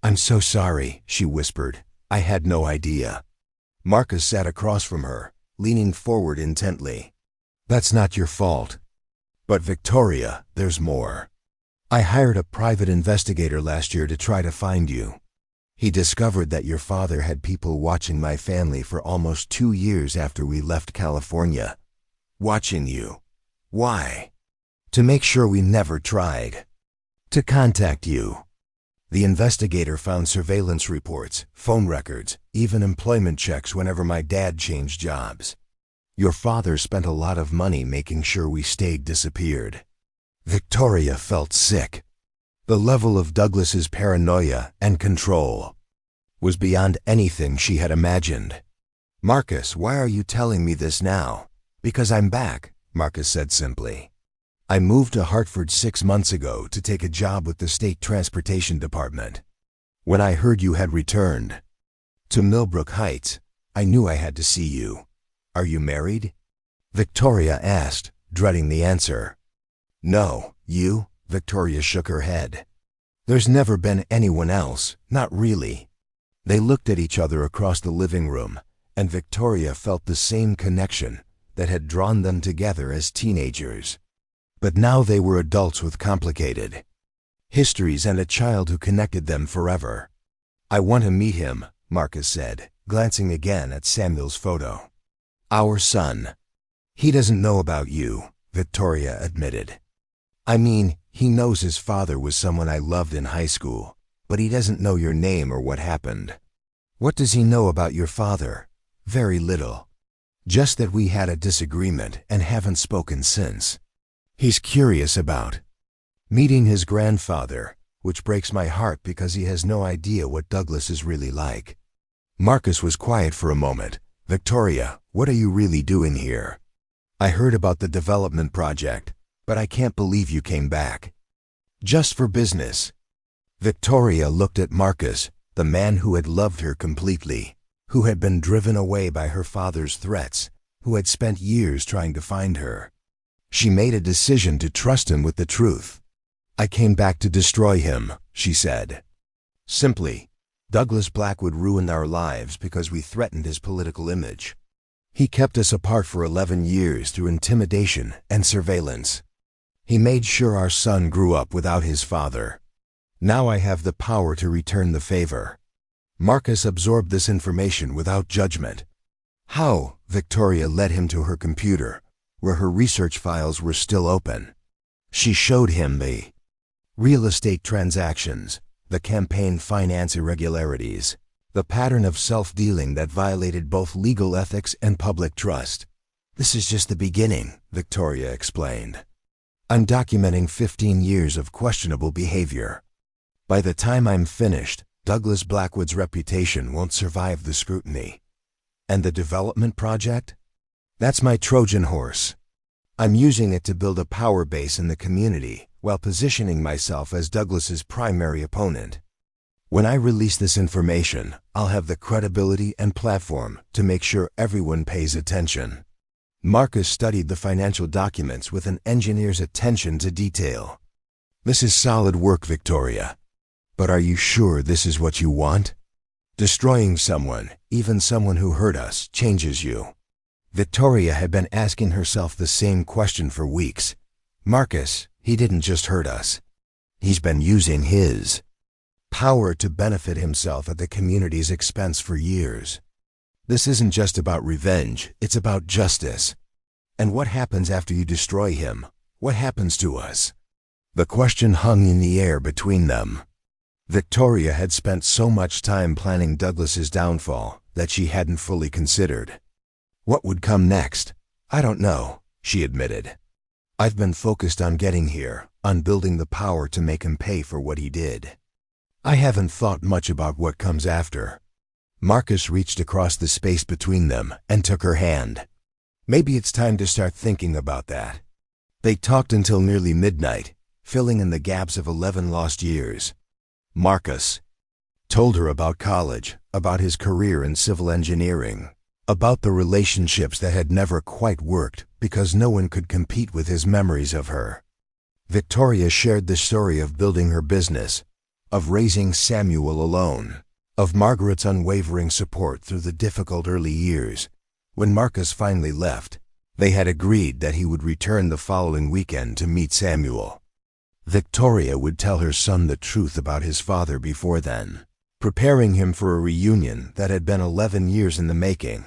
Speaker 1: "I'm so sorry," she whispered. "I had no idea." Marcus sat across from her, leaning forward intently. "That's not your fault. But Victoria, there's more. I hired a private investigator last year to try to find you. He discovered that your father had people watching my family for almost 2 years after we left California. Watching you. Why? To make sure we never tried to contact you." The investigator found surveillance reports, phone records, even employment checks whenever my dad changed jobs. Your father spent a lot of money making sure we stayed disappeared. Victoria felt sick. The level of Douglas's paranoia and control was beyond anything she had imagined. "Marcus, why are you telling me this now?" "Because I'm back," Marcus said simply. "I moved to Hartford 6 months ago to take a job with the State Transportation Department. When I heard you had returned to Millbrook Heights, I knew I had to see you. Are you married?" Victoria asked, dreading the answer. "No, you?" Victoria shook her head. "There's never been anyone else, not really." They looked at each other across the living room, and Victoria felt the same connection that had drawn them together as teenagers. But now they were adults with complicated histories and a child who connected them forever. "I want to meet him," Marcus said, glancing again at Samuel's photo. "Our son." "He doesn't know about you," Victoria admitted. "I mean, he knows his father was someone I loved in high school, but he doesn't know your name or what happened." "What does he know about your father?" "Very little. Just that we had a disagreement and haven't spoken since. He's curious about meeting his grandfather, which breaks my heart because he has no idea what Douglas is really like." Marcus was quiet for a moment. "Victoria, what are you really doing here?" "I heard about the development project, but I can't believe you came back." "Just for business." Victoria looked at Marcus, the man who had loved her completely, who had been driven away by her father's threats, who had spent years trying to find her. She made a decision to trust him with the truth. "I came back to destroy him," she said. Simply, Douglas Blackwood ruined our lives because we threatened his political image. He kept us apart for 11 years through intimidation and surveillance. He made sure our son grew up without his father. Now I have the power to return the favor." Marcus absorbed this information without judgment. "How?" Victoria led him to her computer, where her research files were still open. She showed him the real estate transactions, the campaign finance irregularities, the pattern of self-dealing that violated both legal ethics and public trust. "This is just the beginning," Victoria explained. "I'm documenting 15 years of questionable behavior. By the time I'm finished, Douglas Blackwood's reputation won't survive the scrutiny." "And the development project?" "That's my Trojan horse. I'm using it to build a power base in the community while positioning myself as Douglas's primary opponent. When I release this information, I'll have the credibility and platform to make sure everyone pays attention." Marcus studied the financial documents with an engineer's attention to detail. "This is solid work, Victoria. But are you sure this is what you want? Destroying someone, even someone who hurt us, changes you." Victoria had been asking herself the same question for weeks. Marcus, he didn't just hurt us. He's been using his power to benefit himself at the community's expense for years. This isn't just about revenge, it's about justice. And what happens after you destroy him? What happens to us? The question hung in the air between them. Victoria had spent so much time planning Douglas's downfall that she hadn't fully considered what would come next. "I don't know," she admitted. "I've been focused on getting here, on building the power to make him pay for what he did. I haven't thought much about what comes after." Marcus reached across the space between them and took her hand. Maybe it's time to start thinking about that. They talked until nearly midnight, filling in the gaps of 11 lost years. Marcus told her about college, about his career in civil engineering, about the relationships that had never quite worked because no one could compete with his memories of her. Victoria shared the story of building her business, of raising Samuel alone, of Margaret's unwavering support through the difficult early years. When Marcus finally left, they had agreed that he would return the following weekend to meet Samuel. Victoria would tell her son the truth about his father before then, preparing him for a reunion that had been 11 years in the making.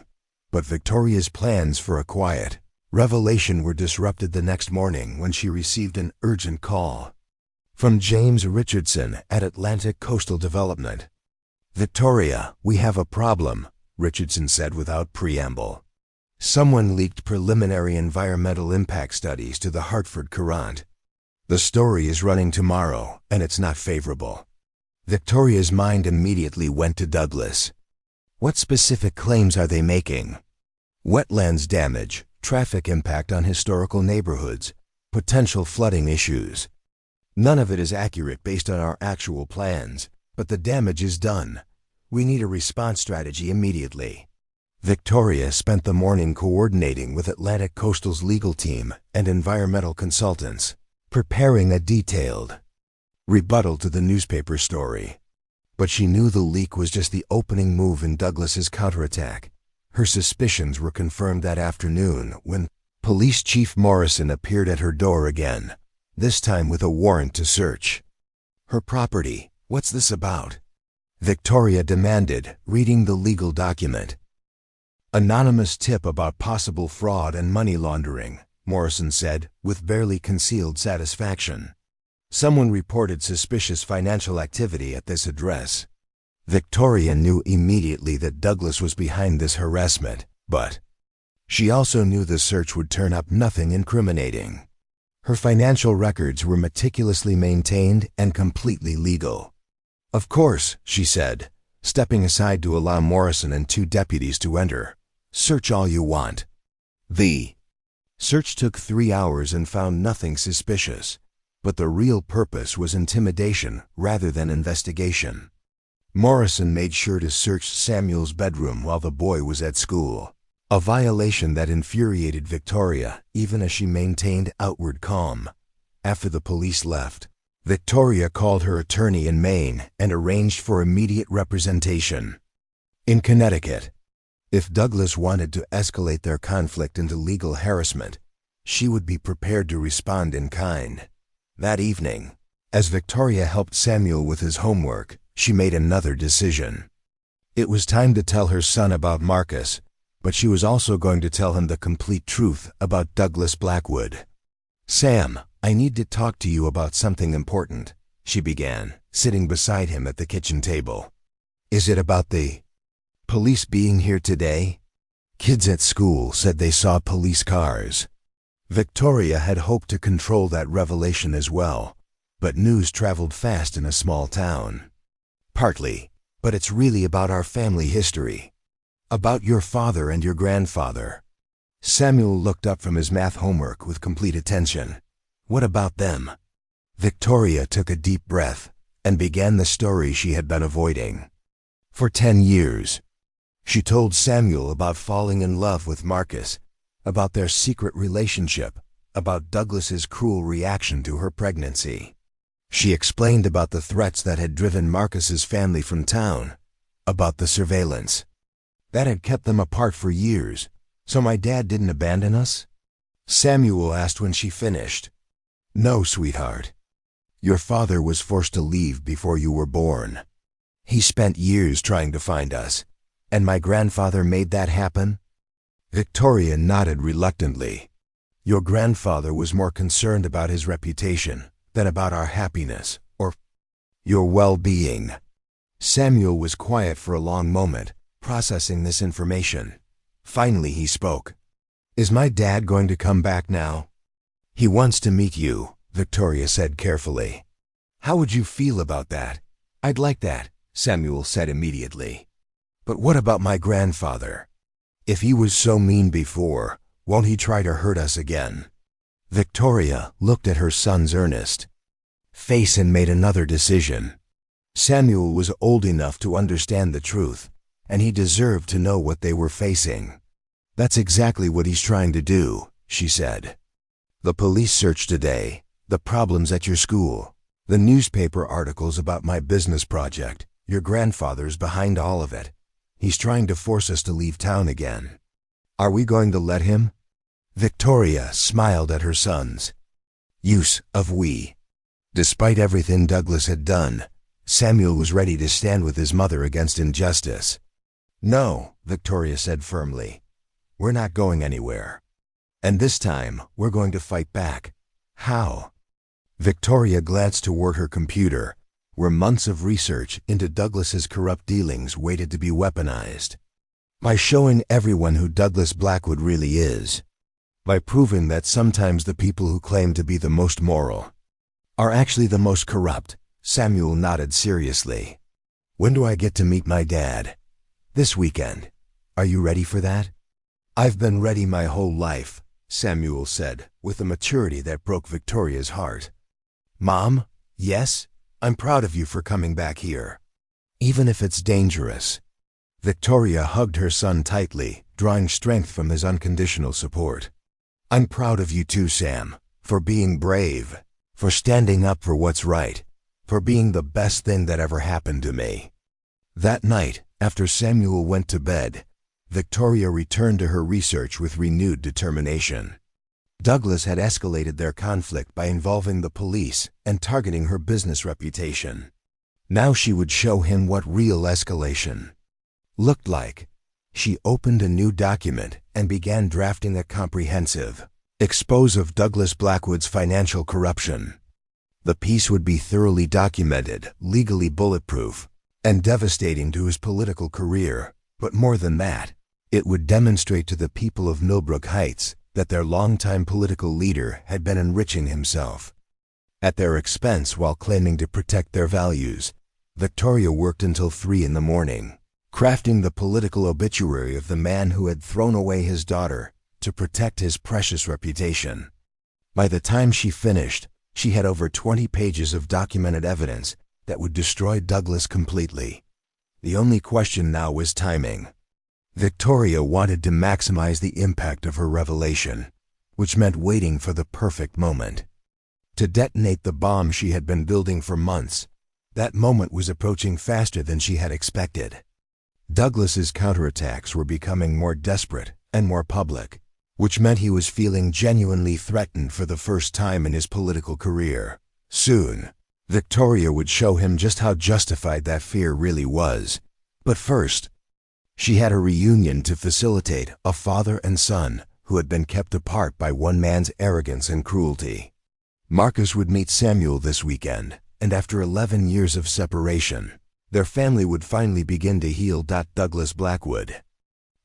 Speaker 1: But Victoria's plans for a quiet revelation were disrupted the next morning when she received an urgent call from James Richardson at Atlantic Coastal Development. "Victoria, we have a problem," Richardson said without preamble. "Someone leaked preliminary environmental impact studies to the Hartford Courant. The story is running tomorrow, and it's not favorable." Victoria's mind immediately went to Douglas. What specific claims are they making? Wetlands damage, traffic impact on historical neighborhoods, potential flooding issues. None of it is accurate based on our actual plans, but the damage is done. We need a response strategy immediately. Victoria spent the morning coordinating with Atlantic Coastal's legal team and environmental consultants, preparing a detailed rebuttal to the newspaper story. But she knew the leak was just the opening move in Douglas's counterattack. Her suspicions were confirmed that afternoon when Police Chief Morrison appeared at her door again, this time with a warrant to search her property. "What's this about?" Victoria demanded, reading the legal document. "Anonymous tip about possible fraud and money laundering," Morrison said, with barely concealed satisfaction. "Someone reported suspicious financial activity at this address." Victoria knew immediately that Douglas was behind this harassment, but she also knew the search would turn up nothing incriminating. Her financial records were meticulously maintained and completely legal. "Of course," she said, stepping aside to allow Morrison and 2 deputies to enter. "Search all you want." The search took 3 hours and found nothing suspicious, but the real purpose was intimidation rather than investigation. Morrison made sure to search Samuel's bedroom while the boy was at school, a violation that infuriated Victoria even as she maintained outward calm. After the police left, Victoria called her attorney in Maine and arranged for immediate representation in Connecticut. If Douglas wanted to escalate their conflict into legal harassment, she would be prepared to respond in kind. That evening, as Victoria helped Samuel with his homework, she made another decision. It was time to tell her son about Marcus, but she was also going to tell him the complete truth about Douglas Blackwood. "Sam, I need to talk to you about something important," she began, sitting beside him at the kitchen table. "Is it about the police being here today? Kids at school said they saw police cars." Victoria had hoped to control that revelation as well, but news traveled fast in a small town. "Partly, but it's really about our family history. About your father and your grandfather." Samuel looked up from his math homework with complete attention. "What about them?" Victoria took a deep breath and began the story she had been avoiding. For 10 years, she told Samuel about falling in love with Marcus, about their secret relationship, about Douglas's cruel reaction to her pregnancy. She explained about the threats that had driven Marcus's family from town, about the surveillance that had kept them apart for years. "So my dad didn't abandon us?" Samuel asked when she finished. "No, sweetheart. Your father was forced to leave before you were born. He spent years trying to find us, and my grandfather made that happen." Victoria nodded reluctantly. "Your grandfather was more concerned about his reputation than about our happiness or your well-being." Samuel was quiet for a long moment, processing this information. Finally he spoke. "Is my dad going to come back now?" "He wants to meet you," Victoria said carefully. "How would you feel about that?" "I'd like that," Samuel said immediately. "But what about my grandfather? If he was so mean before, Won't he try to hurt us again? Victoria looked at her son's earnest face and made another decision. Samuel was old enough to understand the truth, and he deserved to know what they were facing. That's exactly what he's trying to do, she said. The police search today, the problems at your school, the newspaper articles about my business project. Your grandfather's behind all of it. He's trying to force us to leave town again. Are we going to let him? Victoria smiled at her son's use of we. Despite everything Douglas had done, Samuel was ready to stand with his mother against injustice. No, Victoria said firmly. We're not going anywhere. And this time, we're going to fight back. How? Victoria glanced toward her computer, where months of research into Douglas's corrupt dealings waited to be weaponized. By showing everyone who Douglas Blackwood really is. By proving that sometimes the people who claim to be the most moral are actually the most corrupt. Samuel nodded seriously. When do I get to meet my dad? This weekend. Are you ready for that? I've been ready my whole life, Samuel said, with a maturity that broke Victoria's heart. Mom, yes, I'm proud of you for coming back here. Even if it's dangerous. Victoria hugged her son tightly, drawing strength from his unconditional support. I'm proud of you too, Sam, for being brave, for standing up for what's right, for being the best thing that ever happened to me. That night, after Samuel went to bed, Victoria returned to her research with renewed determination. Douglas had escalated their conflict by involving the police and targeting her business reputation. Now she would show him what real escalation looked like. She opened a new document and began drafting a comprehensive expose of Douglas Blackwood's financial corruption. The piece would be thoroughly documented, legally bulletproof, and devastating to his political career, but more than that, it would demonstrate to the people of Millbrook Heights that their longtime political leader had been enriching himself at their expense while claiming to protect their values. Victoria worked until 3 in the morning, crafting the political obituary of the man who had thrown away his daughter to protect his precious reputation. By the time she finished, she had over 20 pages of documented evidence that would destroy Douglas completely. The only question now was timing. Victoria wanted to maximize the impact of her revelation, which meant waiting for the perfect moment to detonate the bomb she had been building for months. That moment was approaching faster than she had expected. Douglas's counterattacks were becoming more desperate and more public, which meant he was feeling genuinely threatened for the first time in his political career. Soon, Victoria would show him just how justified that fear really was. But first, she had a reunion to facilitate, a father and son who had been kept apart by one man's arrogance and cruelty. Marcus would meet Samuel this weekend, and after 11 years of separation, their family would finally begin to heal. Douglas Blackwood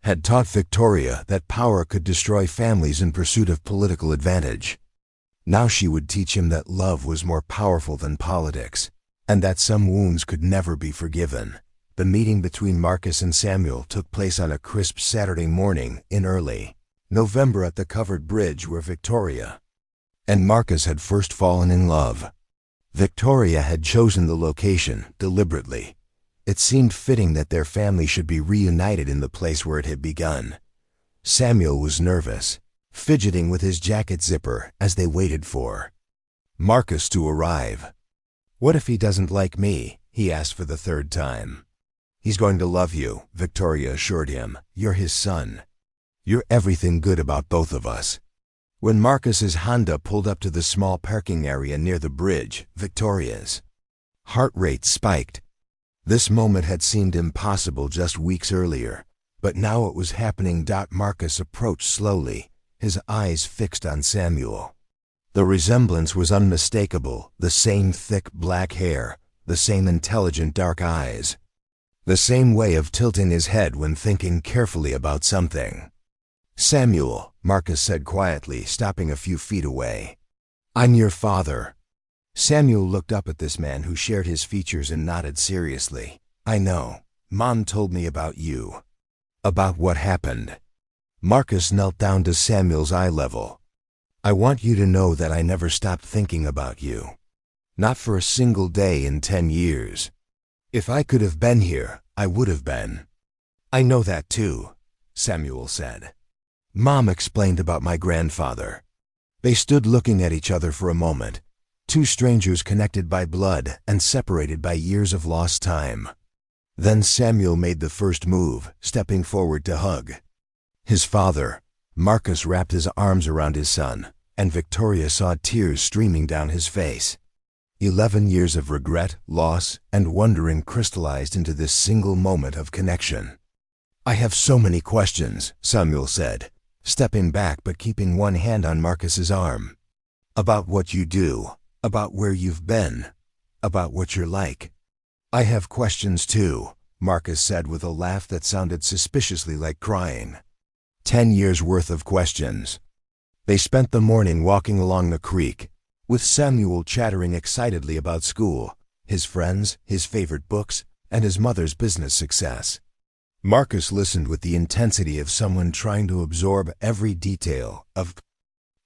Speaker 1: had taught Victoria that power could destroy families in pursuit of political advantage. Now she would teach him that love was more powerful than politics, and that some wounds could never be forgiven. The meeting between Marcus and Samuel took place on a crisp Saturday morning in early November at the covered bridge where Victoria and Marcus had first fallen in love. Victoria had chosen the location deliberately. It seemed fitting that their family should be reunited in the place where it had begun. Samuel was nervous, fidgeting with his jacket zipper as they waited for Marcus to arrive. What if he doesn't like me? He asked for the 3rd time. He's going to love you, Victoria assured him. You're his son. You're everything good about both of us. When Marcus's Honda pulled up to the small parking area near the bridge, Victoria's heart rate spiked. This moment had seemed impossible just weeks earlier, but now it was happening. Marcus approached slowly, his eyes fixed on Samuel. The resemblance was unmistakable, the same thick black hair, the same intelligent dark eyes, the same way of tilting his head when thinking carefully about something. Samuel, Marcus said quietly, stopping a few feet away. I'm your father. Samuel looked up at this man who shared his features and nodded seriously. I know. Mom told me about you. About what happened. Marcus knelt down to Samuel's eye level. "I want you to know that I never stopped thinking about you. Not for a single day in 10 years. If I could have been here, I would have been." "I know that too," Samuel said. "Mom explained about my grandfather." They stood looking at each other for a moment, two strangers connected by blood and separated by years of lost time. Then Samuel made the first move, stepping forward to hug. His father, Marcus, wrapped his arms around his son, and Victoria saw tears streaming down his face. 11 years of regret, loss, and wondering crystallized into this single moment of connection. "I have so many questions," Samuel said, stepping back but keeping one hand on Marcus's arm. "About what you do, about where you've been, about what you're like." "I have questions too," Marcus said with a laugh that sounded suspiciously like crying. 10 years worth of questions. They spent the morning walking along the creek, with Samuel chattering excitedly about school, his friends, his favorite books, and his mother's business success. Marcus listened with the intensity of someone trying to absorb every detail of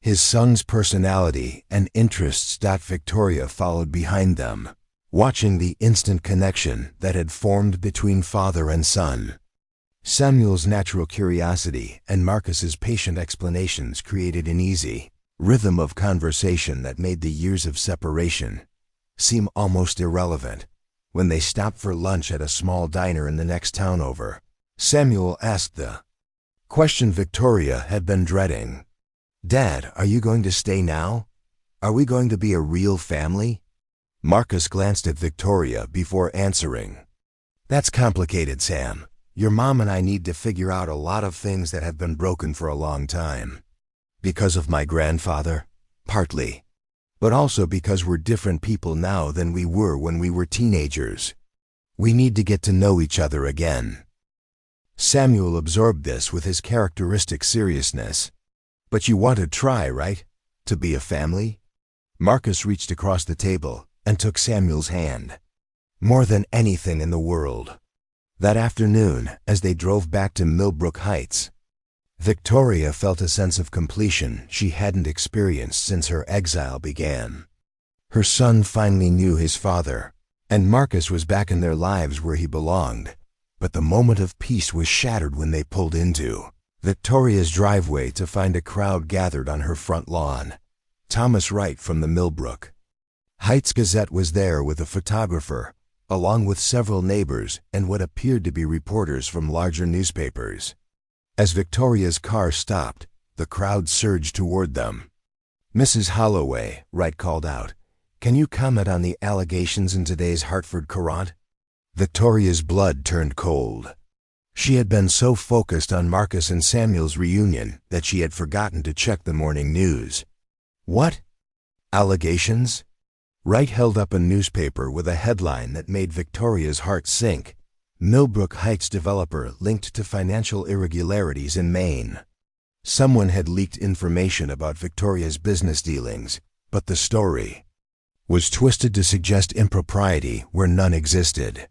Speaker 1: his son's personality and interests. Victoria followed behind them, watching the instant connection that had formed between father and son. Samuel's natural curiosity and Marcus's patient explanations created an easy rhythm of conversation that made the years of separation seem almost irrelevant. When they stopped for lunch at a small diner in the next town over, Samuel asked the question Victoria had been dreading. "Dad, are you going to stay now? Are we going to be a real family?" Marcus glanced at Victoria before answering. "That's complicated, Sam. Your mom and I need to figure out a lot of things that have been broken for a long time. Because of my grandfather? Partly. But also because we're different people now than we were when we were teenagers. We need to get to know each other again." Samuel absorbed this with his characteristic seriousness. "But you want to try, right? To be a family?" Marcus reached across the table and took Samuel's hand. "More than anything in the world." That afternoon, as they drove back to Millbrook Heights, Victoria felt a sense of completion she hadn't experienced since her exile began. Her son finally knew his father, and Marcus was back in their lives where he belonged. But the moment of peace was shattered when they pulled into Victoria's driveway to find a crowd gathered on her front lawn. Thomas Wright from the Millbrook Heights Gazette was there with a photographer, along with several neighbors and what appeared to be reporters from larger newspapers. As Victoria's car stopped, the crowd surged toward them. "Mrs. Holloway," Wright called out, "can you comment on the allegations in today's Hartford Courant?" Victoria's blood turned cold. She had been so focused on Marcus and Samuel's reunion that she had forgotten to check the morning news. "What? Allegations?" Wright held up a newspaper with a headline that made Victoria's heart sink. "Millbrook Heights developer linked to financial irregularities in Maine." Someone had leaked information about Victoria's business dealings, but the story was twisted to suggest impropriety where none existed.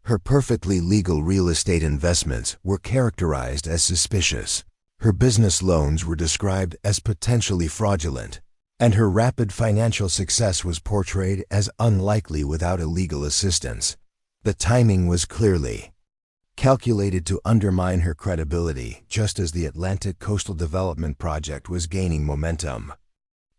Speaker 1: Her perfectly legal real estate investments were characterized as suspicious. Her business loans were described as potentially fraudulent, and her rapid financial success was portrayed as unlikely without illegal assistance. The timing was clearly calculated to undermine her credibility, just as the Atlantic Coastal Development Project was gaining momentum.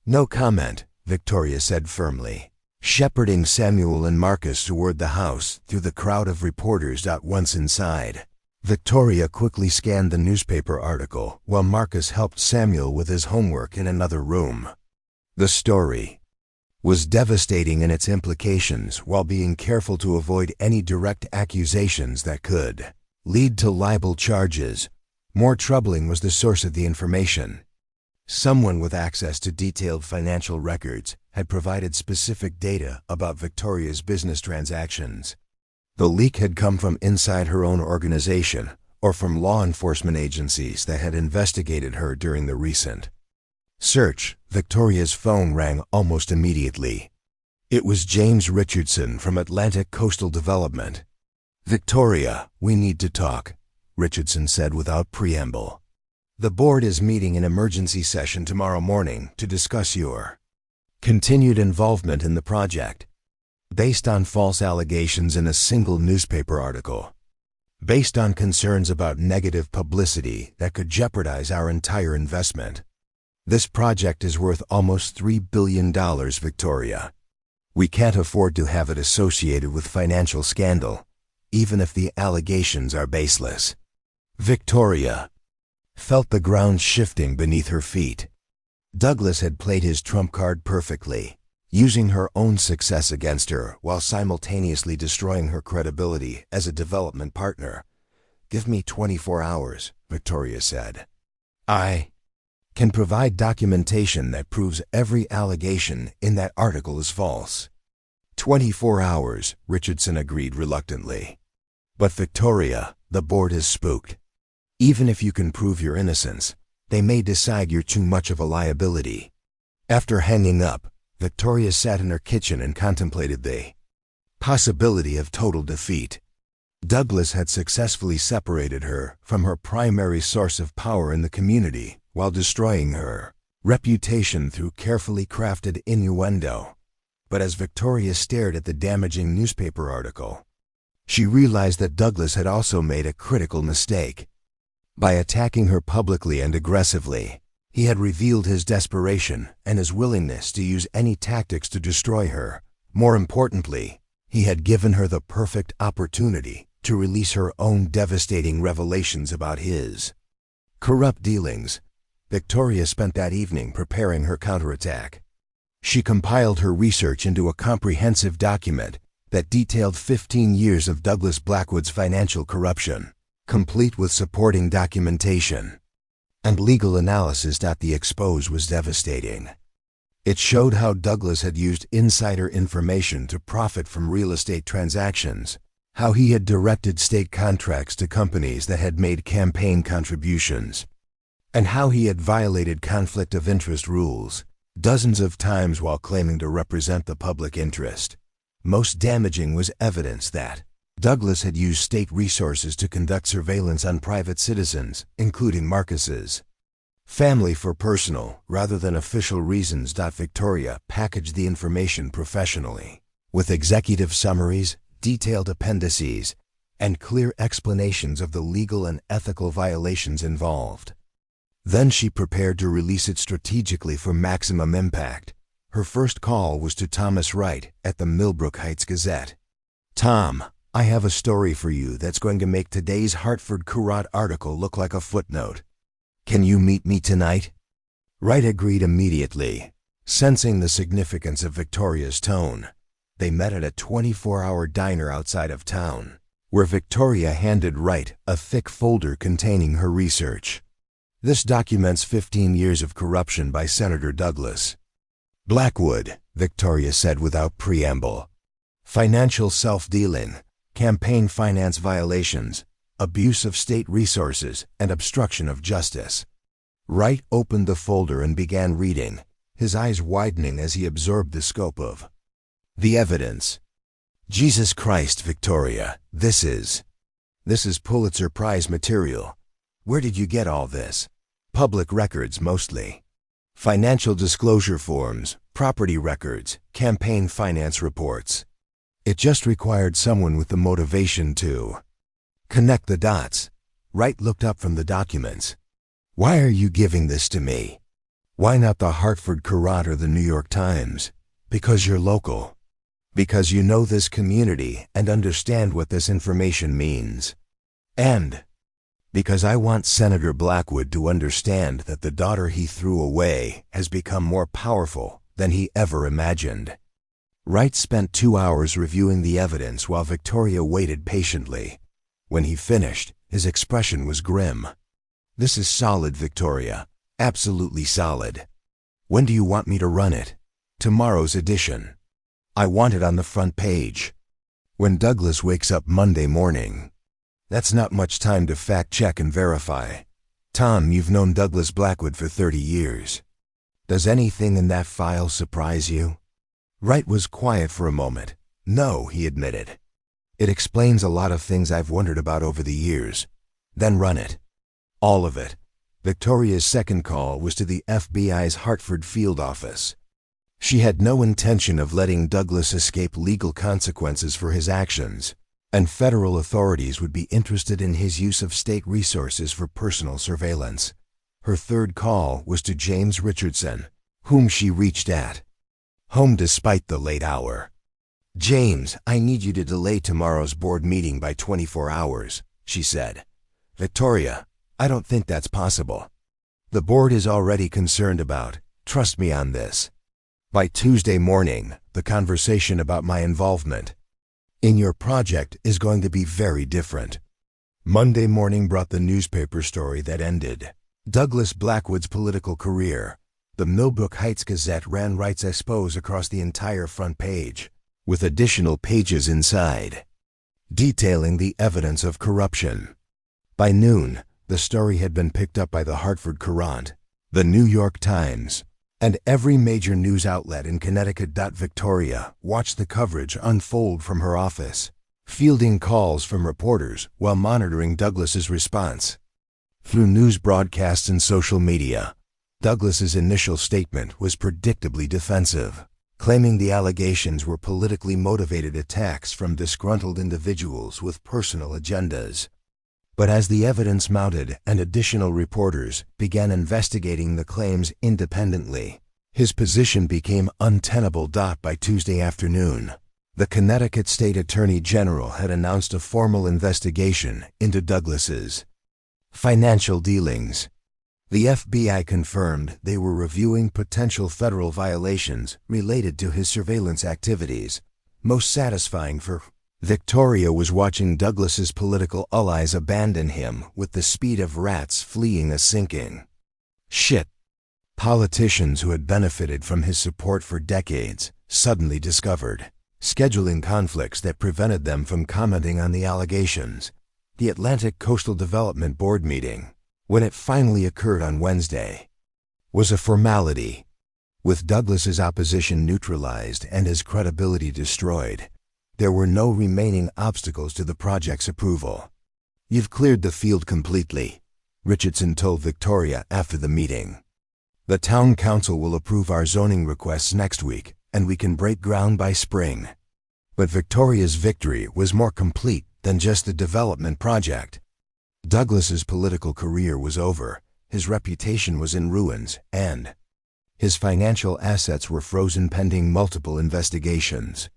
Speaker 1: "No comment," Victoria said firmly, shepherding Samuel and Marcus toward the house through the crowd of reporters. Once inside, Victoria quickly scanned the newspaper article while Marcus helped Samuel with his homework in another room. The story was devastating in its implications while being careful to avoid any direct accusations that could lead to libel charges. More troubling was the source of the information. Someone with access to detailed financial records had provided specific data about Victoria's business transactions. The leak had come from inside her own organization or from law enforcement agencies that had investigated her during the recent search. Victoria's phone rang almost immediately. It was James Richardson from Atlantic Coastal Development. "Victoria, we need to talk," Richardson said without preamble. The board is meeting in emergency session tomorrow morning to discuss your continued involvement in the project, based on false allegations in a single newspaper article, based on concerns about negative publicity that could jeopardize our entire investment. This project is worth almost $3 billion, Victoria. We can't afford to have it associated with financial scandal, even if the allegations are baseless. Victoria felt the ground shifting beneath her feet. Douglas had played his trump card perfectly, using her own success against her while simultaneously destroying her credibility as a development partner. "Give me 24 hours, Victoria said. "I can provide documentation that proves every allegation in that article is false." 24 hours, Richardson agreed reluctantly. "But Victoria, the board is spooked. Even if you can prove your innocence, they may decide you're too much of a liability." After hanging up, Victoria sat in her kitchen and contemplated the possibility of total defeat. Douglas had successfully separated her from her primary source of power in the community while destroying her reputation through carefully crafted innuendo. But as Victoria stared at the damaging newspaper article, she realized that Douglas had also made a critical mistake. By attacking her publicly and aggressively, he had revealed his desperation and his willingness to use any tactics to destroy her. More importantly, he had given her the perfect opportunity to release her own devastating revelations about his corrupt dealings. Victoria spent that evening preparing her counterattack. She compiled her research into a comprehensive document that detailed 15 years of Douglas Blackwood's financial corruption, complete with supporting documentation and legal analysis. The expose was devastating. It showed how Douglas had used insider information to profit from real estate transactions, how he had directed state contracts to companies that had made campaign contributions, and how he had violated conflict of interest rules dozens of times while claiming to represent the public interest. Most damaging was evidence that Douglas had used state resources to conduct surveillance on private citizens, including Marcus's family, for personal rather than official reasons. Victoria packaged the information professionally, with executive summaries, detailed appendices, and clear explanations of the legal and ethical violations involved. Then she prepared to release it strategically for maximum impact. Her first call was to Thomas Wright at the Millbrook Heights Gazette. "Tom, I have a story for you that's going to make today's Hartford Courant article look like a footnote. Can you meet me tonight?" Wright agreed immediately, sensing the significance of Victoria's tone. They met at a 24-hour diner outside of town, where Victoria handed Wright a thick folder containing her research. "This documents 15 years of corruption by Senator Douglas Blackwood," Victoria said without preamble. "Financial self-dealing, campaign finance violations, abuse of state resources, and obstruction of justice." Wright opened the folder and began reading, his eyes widening as he absorbed the scope of the evidence. "Jesus Christ, Victoria, this is Pulitzer Prize material. Where did you get all this?" "Public records mostly. Financial disclosure forms, property records, campaign finance reports. It just required someone with the motivation to connect the dots." Wright looked up from the documents. "Why are you giving this to me? Why not the Hartford Courant or the New York Times?" "Because you're local. Because you know this community and understand what this information means. And because I want Senator Blackwood to understand that the daughter he threw away has become more powerful than he ever imagined." Wright spent 2 hours reviewing the evidence while Victoria waited patiently. When he finished, his expression was grim. "This is solid, Victoria. Absolutely solid. When do you want me to run it?" "Tomorrow's edition. I want it on the front page. When Douglas wakes up Monday morning." "That's not much time to fact-check and verify. Tom, you've known Douglas Blackwood for 30 years. Does anything in that file surprise you?" Wright was quiet for a moment. "No," he admitted. "It explains a lot of things I've wondered about over the years." "Then run it. All of it. Victoria's second call was to the FBI's Hartford field office. She had no intention of letting Douglas escape legal consequences for his actions, and federal authorities would be interested in his use of state resources for personal surveillance. Her third call was to James Richardson, whom she reached at home despite the late hour. "James, I need you to delay tomorrow's board meeting by 24 hours, she said. "Victoria, I don't think that's possible. The board is already concerned about, trust me on this. By Tuesday morning, the conversation about my involvement in your project is going to be very different." Monday morning brought the newspaper story that ended Douglas Blackwood's political career. The Millbrook Heights Gazette ran rights expose across the entire front page, with additional pages inside, detailing the evidence of corruption. By noon, the story had been picked up by the Hartford Courant, the New York Times, and every major news outlet in Connecticut. Victoria watched the coverage unfold from her office, fielding calls from reporters while monitoring Douglas's response. Through news broadcasts and social media, Douglas's initial statement was predictably defensive, claiming the allegations were politically motivated attacks from disgruntled individuals with personal agendas. But as the evidence mounted and additional reporters began investigating the claims independently, his position became untenable. By Tuesday afternoon, the Connecticut State Attorney General had announced a formal investigation into Douglas's financial dealings. The FBI confirmed they were reviewing potential federal violations related to his surveillance activities. Most satisfying for Victoria was watching Douglas's political allies abandon him with the speed of rats fleeing a sinking ship. Politicians who had benefited from his support for decades suddenly discovered scheduling conflicts that prevented them from commenting on the allegations. The Atlantic Coastal Development Board meeting, when it finally occurred on Wednesday, was a formality. With Douglas's opposition neutralized and his credibility destroyed, there were no remaining obstacles to the project's approval. "You've cleared the field completely," Richardson told Victoria after the meeting. "The town council will approve our zoning requests next week, and we can break ground by spring." But Victoria's victory was more complete than just the development project. Douglas's political career was over, his reputation was in ruins, and his financial assets were frozen pending multiple investigations.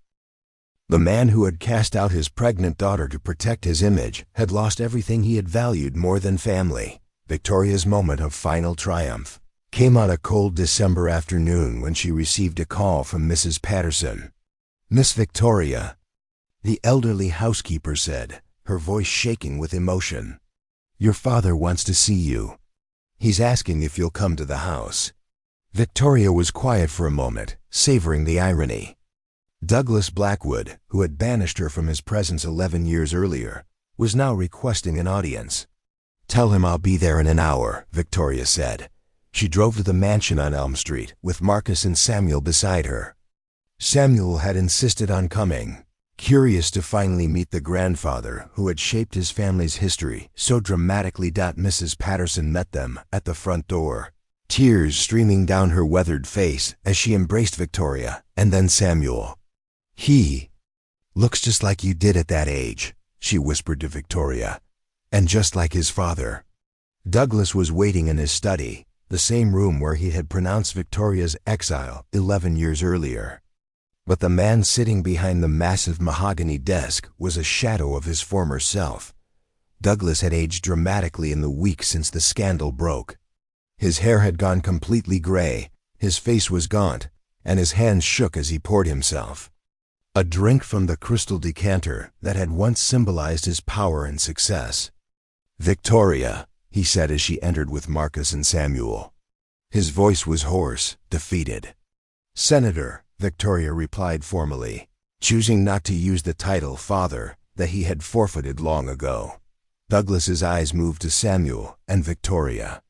Speaker 1: The man who had cast out his pregnant daughter to protect his image had lost everything he had valued more than family. Victoria's moment of final triumph came on a cold December afternoon when she received a call from Mrs. Patterson. "Miss Victoria," the elderly housekeeper said, her voice shaking with emotion. "Your father wants to see you. He's asking if you'll come to the house." Victoria was quiet for a moment, savoring the irony. Douglas Blackwood, who had banished her from his presence 11 years earlier, was now requesting an audience. "Tell him I'll be there in an hour," Victoria said. She drove to the mansion on Elm Street, with Marcus and Samuel beside her. Samuel had insisted on coming, curious to finally meet the grandfather who had shaped his family's history so dramatically. Mrs. Patterson met them at the front door, tears streaming down her weathered face as she embraced Victoria and then Samuel. "He looks just like you did at that age," she whispered to Victoria, "and just like his father." Douglas was waiting in his study, the same room where he had pronounced Victoria's exile 11 years earlier. But the man sitting behind the massive mahogany desk was a shadow of his former self. Douglas had aged dramatically in the weeks since the scandal broke. His hair had gone completely gray, his face was gaunt, and his hands shook as he poured himself a drink from the crystal decanter that had once symbolized his power and success. "Victoria," he said as she entered with Marcus and Samuel. His voice was hoarse, defeated. "Senator," Victoria replied formally, choosing not to use the title father that he had forfeited long ago. Douglas's eyes moved to Samuel, and Victoria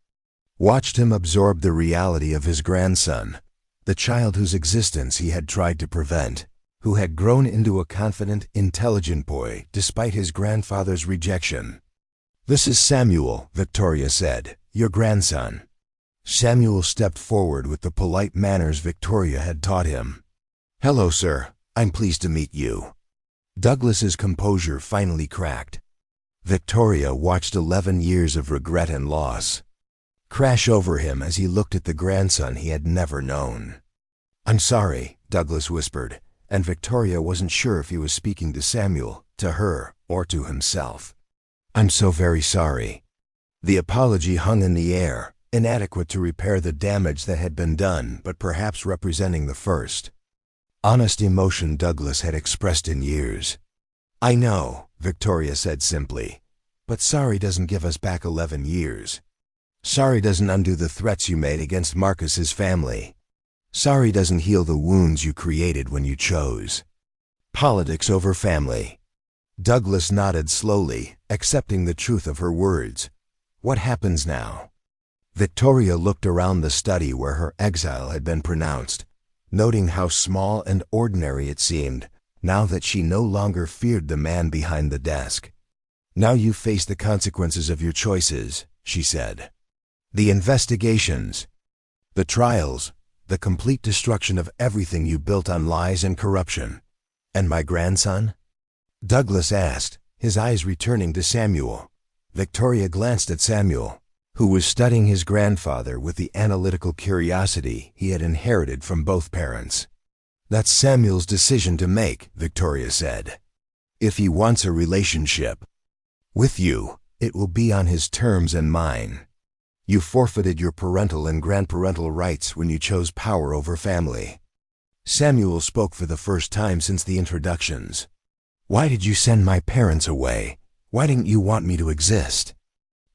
Speaker 1: watched him absorb the reality of his grandson, the child whose existence he had tried to prevent, who had grown into a confident, intelligent boy despite his grandfather's rejection. "This is Samuel," Victoria said, your grandson." Samuel stepped forward with the polite manners Victoria had taught him. "Hello, sir. I'm pleased to meet you." Douglas's composure finally cracked. Victoria watched 11 years of regret and loss crash over him as he looked at the grandson he had never known. "I'm sorry," Douglas whispered, and Victoria wasn't sure if he was speaking to Samuel, to her, or to himself. "I'm so very sorry." The apology hung in the air, inadequate to repair the damage that had been done, but perhaps representing the first honest emotion Douglas had expressed in years. "I know," Victoria said simply, "but sorry doesn't give us back 11 years. Sorry doesn't undo the threats you made against Marcus's family. Sorry doesn't heal the wounds you created when you chose politics over family." Douglas nodded slowly, accepting the truth of her words. "What happens now?" Victoria looked around the study where her exile had been pronounced, noting how small and ordinary it seemed now that she no longer feared the man behind the desk. "Now you face the consequences of your choices," she said. "The investigations, the trials, the complete destruction of everything you built on lies and corruption. And my grandson?" Douglas asked, his eyes returning to Samuel. Victoria glanced at Samuel, who was studying his grandfather with the analytical curiosity he had inherited from both parents. "That's Samuel's decision to make," Victoria said. "If he wants a relationship with you, it will be on his terms and mine. You forfeited your parental and grandparental rights when you chose power over family." Samuel spoke for the first time since the introductions. "Why did you send my parents away? Why didn't you want me to exist?"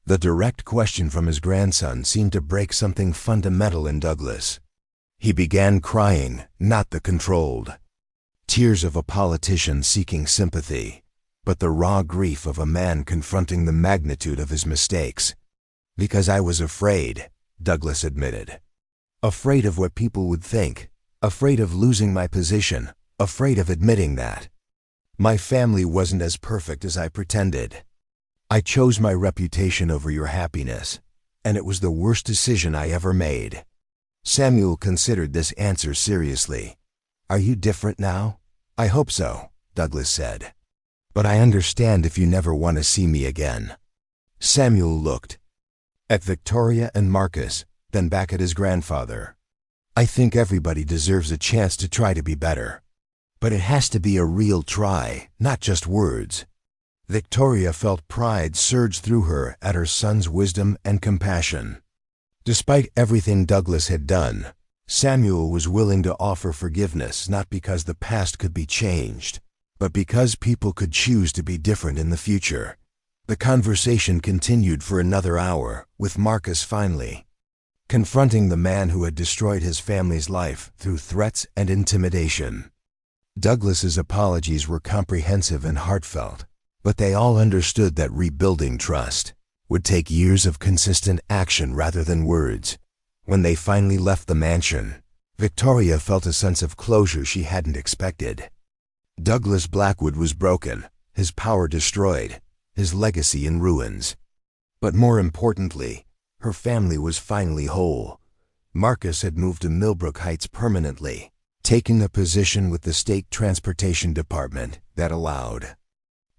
Speaker 1: The direct question from his grandson seemed to break something fundamental in Douglas. He began crying, not the controlled tears of a politician seeking sympathy, but the raw grief of a man confronting the magnitude of his mistakes. "Because I was afraid," Douglas admitted. "Afraid of what people would think, afraid of losing my position, afraid of admitting that my family wasn't as perfect as I pretended. I chose my reputation over your happiness, and it was the worst decision I ever made." Samuel considered this answer seriously. "Are you different now?" "I hope so," Douglas said. "But I understand if you never want to see me again." Samuel looked at Victoria and Marcus, then back at his grandfather. "I think everybody deserves a chance to try to be better. But it has to be a real try, not just words." Victoria felt pride surge through her at her son's wisdom and compassion. Despite everything Douglas had done, Samuel was willing to offer forgiveness not because the past could be changed, but because people could choose to be different in the future. The conversation continued for another hour, with Marcus finally confronting the man who had destroyed his family's life through threats and intimidation. Douglas's apologies were comprehensive and heartfelt, but they all understood that rebuilding trust would take years of consistent action rather than words. When they finally left the mansion, Victoria felt a sense of closure she hadn't expected. Douglas Blackwood was broken, his power destroyed, his legacy in ruins. But more importantly, her family was finally whole. Marcus had moved to Millbrook Heights permanently, taking a position with the state transportation department that allowed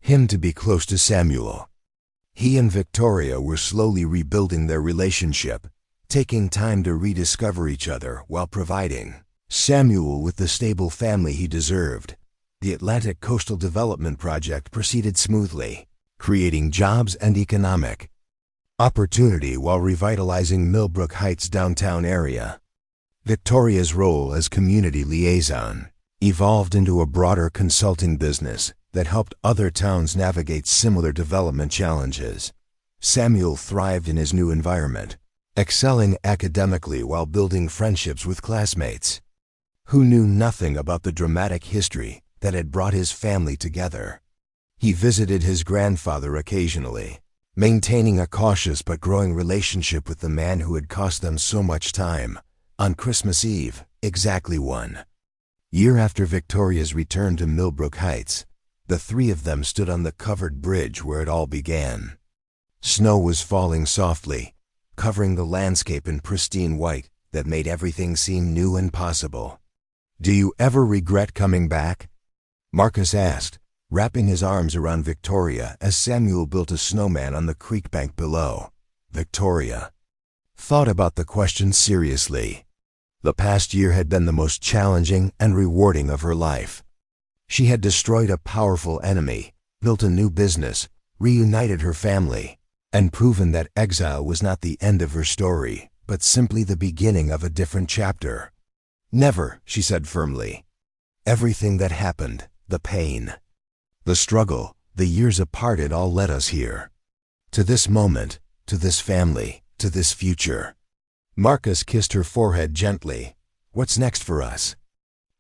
Speaker 1: him to be close to Samuel. He and Victoria were slowly rebuilding their relationship, taking time to rediscover each other while providing Samuel with the stable family he deserved. The Atlantic Coastal Development Project proceeded smoothly, creating jobs and economic opportunity while revitalizing Millbrook Heights' downtown area. Victoria's role as community liaison evolved into a broader consulting business that helped other towns navigate similar development challenges. Samuel thrived in his new environment, excelling academically while building friendships with classmates who knew nothing about the dramatic history that had brought his family together. He visited his grandfather occasionally, maintaining a cautious but growing relationship with the man who had cost them so much time. On Christmas Eve, exactly 1 year after Victoria's return to Millbrook Heights, the three of them stood on the covered bridge where it all began. Snow was falling softly, covering the landscape in pristine white that made everything seem new and possible. "Do you ever regret coming back?" Marcus asked, wrapping his arms around Victoria as Samuel built a snowman on the creek bank below. Victoria thought about the question seriously. The past year had been the most challenging and rewarding of her life. She had destroyed a powerful enemy, built a new business, reunited her family, and proven that exile was not the end of her story, but simply the beginning of a different chapter. "Never," she said firmly. "Everything that happened, the pain, the struggle, the years apart, it all led us here. To this moment, to this family, to this future." Marcus kissed her forehead gently. "What's next for us?"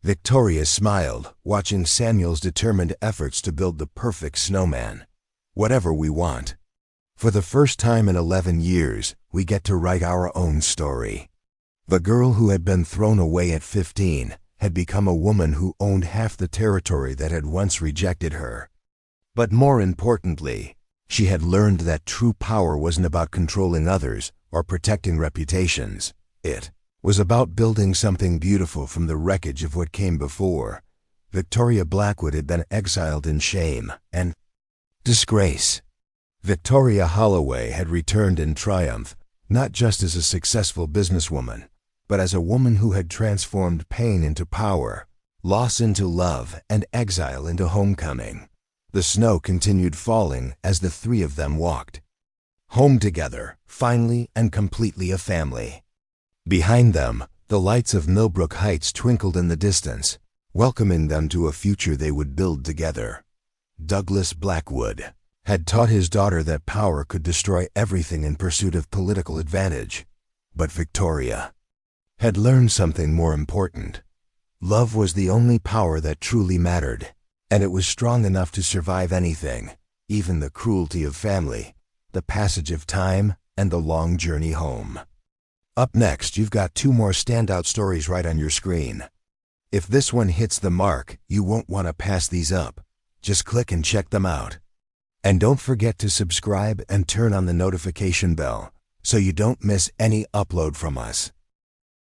Speaker 1: Victoria smiled, watching Samuel's determined efforts to build the perfect snowman. "Whatever we want. For the first time in 11 years, we get to write our own story." The girl who had been thrown away at 15 had become a woman who owned half the territory that had once rejected her. But more importantly, she had learned that true power wasn't about controlling others or protecting reputations. It was about building something beautiful from the wreckage of what came before. Victoria Blackwood had been exiled in shame and disgrace. Victoria Holloway had returned in triumph, not just as a successful businesswoman, but as a woman who had transformed pain into power, loss into love, and exile into homecoming. The snow continued falling as the three of them walked home together, finally and completely a family. Behind them, the lights of Millbrook Heights twinkled in the distance, welcoming them to a future they would build together. Douglas Blackwood had taught his daughter that power could destroy everything in pursuit of political advantage. But Victoria had learned something more important. Love was the only power that truly mattered, and it was strong enough to survive anything, even the cruelty of family, the passage of time, and the long journey home. Up next, you've got 2 more standout stories right on your screen. If this one hits the mark, you won't want to pass these up. Just click and check them out. And don't forget to subscribe and turn on the notification bell so you don't miss any upload from us.